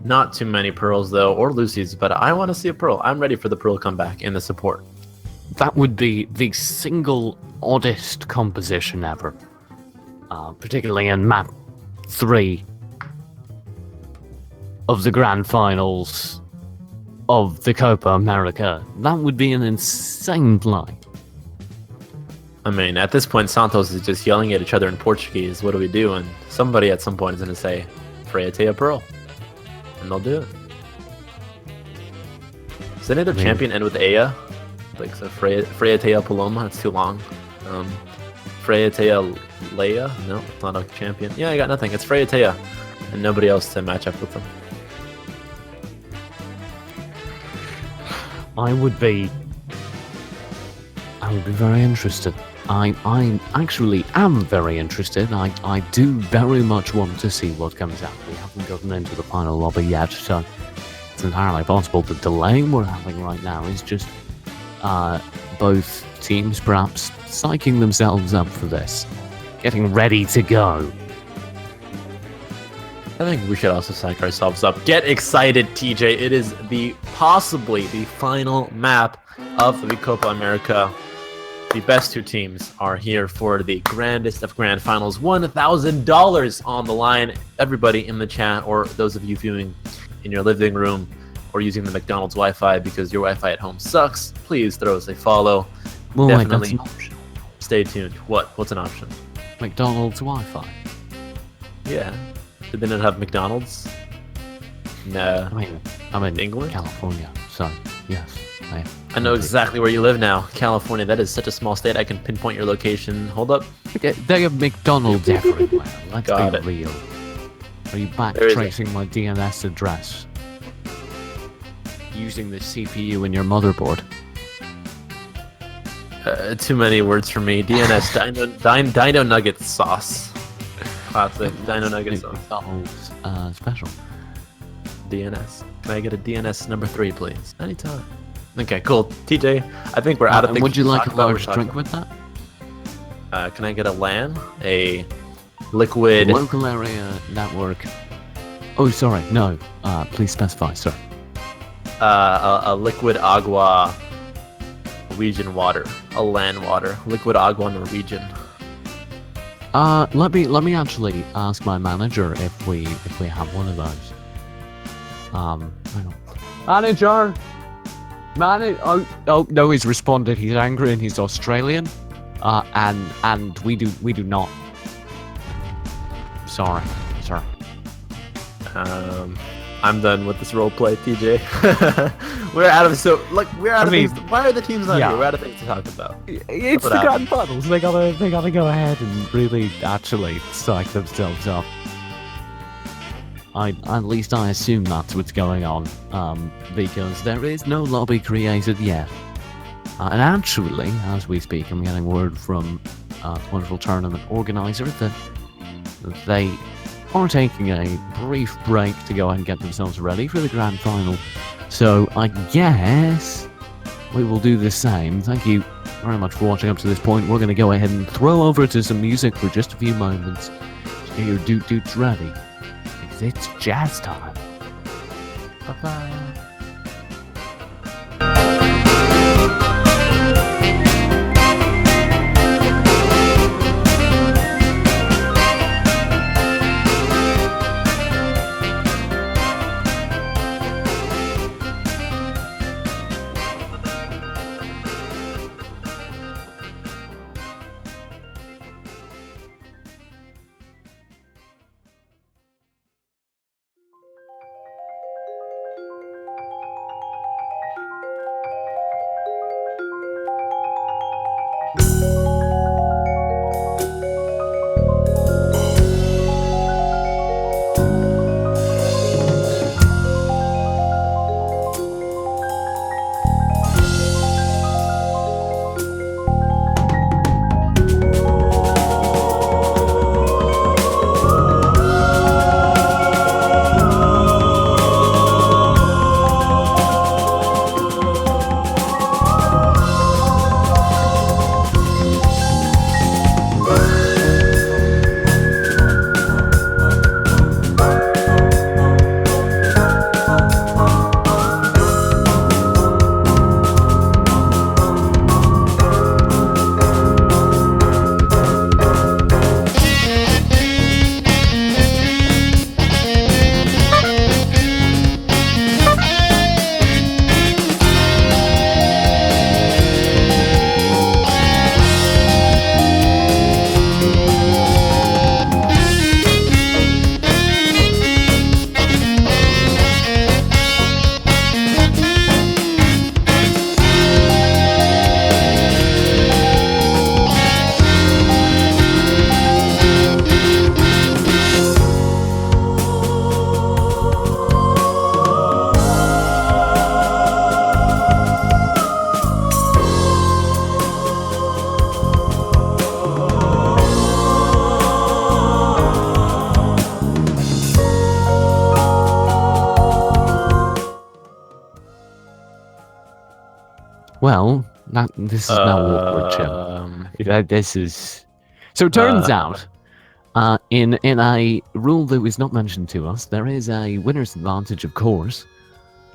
B: Not too many Pearls though, or Lucy's, but I want to see a Pearl. I'm ready for the Pearl comeback in the support.
A: That would be the single oddest composition ever. Particularly in map 3 of the grand finals of the Copa America. That would be an insane play.
B: I mean, at this point, Santos is just yelling at each other in Portuguese. What do we do? And somebody at some point is going to say, Freyatea Pearl. And they'll do it. Does any other champion end with Aya? Like, so Freyatea Paloma? That's too long. Freyatea Leia? No, it's not a champion. Yeah, I got nothing. It's Freyatea. And nobody else to match up with them.
A: I would be very interested. I actually am very interested. I do very much want to see what comes out. We haven't gotten into the final lobby yet, so it's entirely possible the delay we're having right now is just both teams perhaps psyching themselves up for this, getting ready to go.
B: I think we should also psych ourselves up. Get excited, TJ. It is possibly the final map of the Copa America. The best two teams are here for the grandest of grand finals. $1,000 on the line. Everybody in the chat, or those of you viewing in your living room or using the McDonald's Wi-Fi because your Wi-Fi at home sucks, please throw us a follow.
A: Well,
B: Definitely
A: wait, that's an option.
B: stay tuned. What's an option?
A: McDonald's Wi-Fi.
B: Yeah. Did they not have McDonald's? No.
A: I'm in
B: England?
A: California, so yes.
B: I know exactly where you live now. California, that is such a small state. I can pinpoint your location. Hold up.
A: They have McDonald's everywhere. Let's
B: Got
A: be
B: it.
A: real. Are you back
B: There is
A: tracing my DNS address? Using the CPU in your motherboard.
B: Too many words for me. DNS Dino Nugget sauce. Classic Dino Nugget sauce.
A: McDonald's special.
B: DNS. Can I get a DNS number 3, please? Anytime. Okay, cool. TJ, I think we're out of things.
A: Would you
B: to
A: like
B: talk
A: a
B: about.
A: large drink with that?
B: Can I get a LAN? A liquid.
A: Local area network. Oh, sorry. No. Please specify, sir.
B: A liquid agua Norwegian water. A LAN water. Liquid agua Norwegian.
A: Let me actually ask my manager if we have one of those. Hang on. Manager! Oh no, he's responded. He's angry and he's Australian. And we do not. Sorry.
B: I'm done with this roleplay, TJ. We're out of things. Why are the teams not here? We're out of things to talk about.
A: It's the grand finals. They gotta go ahead and really actually psych themselves up. At least I assume that's what's going on, because there is no lobby created yet. And actually, as we speak, I'm getting word from a wonderful tournament organizer that they are taking a brief break to go ahead and get themselves ready for the grand final. So I guess we will do the same. Thank you very much for watching up to this point. We're going to go ahead and throw over to some music for just a few moments. So get your doot ready. It's jazz time. Bye-bye. Well, this is now awkward, Jim. This is... So it turns out, in a rule that was not mentioned to us, there is a winner's advantage, of course,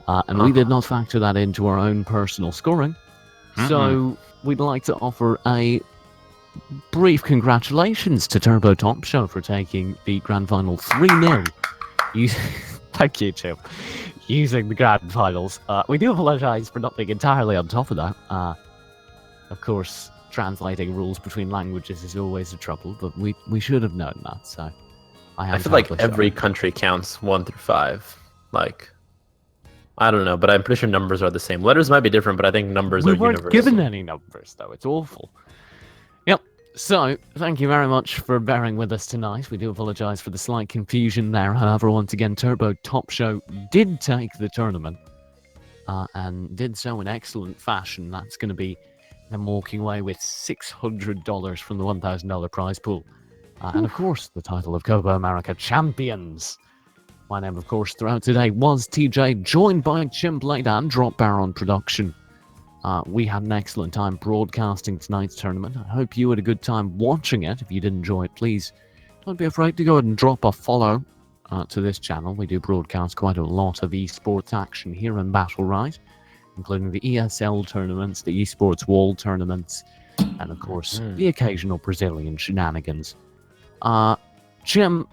A: and we did not factor that into our own personal scoring. So we'd like to offer a brief congratulations to Turbo Top Show for taking the grand final 3-0. Thank you, Jim. Using the grand finals. We do apologise for not being entirely on top of that. Of course, translating rules between languages is always a trouble, but we should have known that, so... I
B: feel like every country counts 1 through 5. Like, I don't know, but I'm pretty sure numbers are the same. Letters might be different, but I think numbers are universal.
A: We weren't given any numbers, though. It's awful. Yep. So, thank you very much for bearing with us tonight. We do apologise for the slight confusion there. However, once again, Turbo Top Show did take the tournament and did so in excellent fashion. That's going to be them walking away with $600 from the $1,000 prize pool. And, of course, the title of Copa America Champions. My name, of course, throughout today was TJ, joined by Jim Blade and Drop Baron Production. We had an excellent time broadcasting tonight's tournament. I hope you had a good time watching it. If you did enjoy it, please don't be afraid to go ahead and drop a follow to this channel. We do broadcast quite a lot of esports action here in Battle Right, including the ESL tournaments, the esports wall tournaments, and of course, the occasional Brazilian shenanigans. Jim,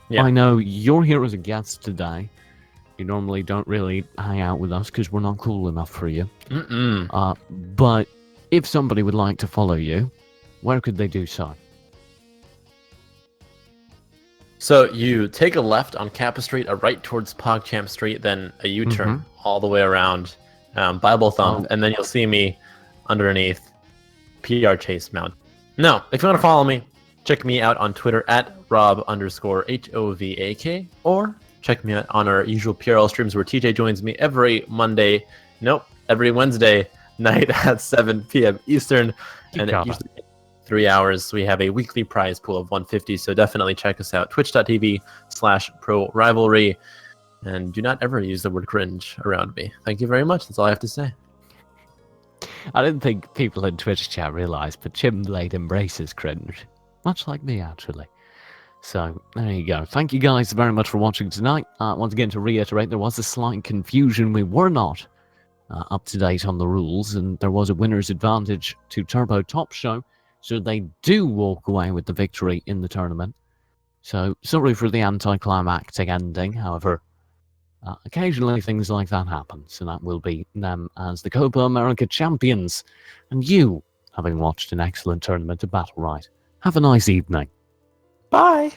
B: Yeah.
A: I know you're here as a guest today. You normally don't really hang out with us because we're not cool enough for you. But if somebody would like to follow you, where could they do so?
B: So you take a left on Kappa Street, a right towards PogChamp Street, then a U-turn all the way around Bible Thumb, and then you'll see me underneath PR Chase Mount. No, if you want to follow me, check me out on Twitter at Rob_HOVAK, or check me out on our usual PRL streams where TJ joins me every Wednesday night at 7 p.m. Eastern, and it usually 3 hours. We have a weekly prize pool of 150, so definitely check us out, twitch.tv/pro rivalry, and do not ever use the word cringe around me. Thank you very much. That's all I have to say.
A: I didn't think people in Twitch chat realised, but Jim Blade embraces cringe. Much like me, actually. So, there you go. Thank you guys very much for watching tonight. Once again, to reiterate, there was a slight confusion. We were not up to date on the rules, and there was a winner's advantage to Turbo Top Show, so they do walk away with the victory in the tournament. So, sorry for the anticlimactic ending. However, occasionally things like that happen, so that will be them as the Copa America champions. And you, having watched an excellent tournament of Battle Right, have a nice evening.
B: Bye!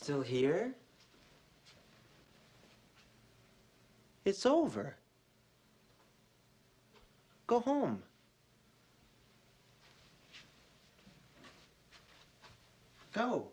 D: still here? It's over. Go home. Go.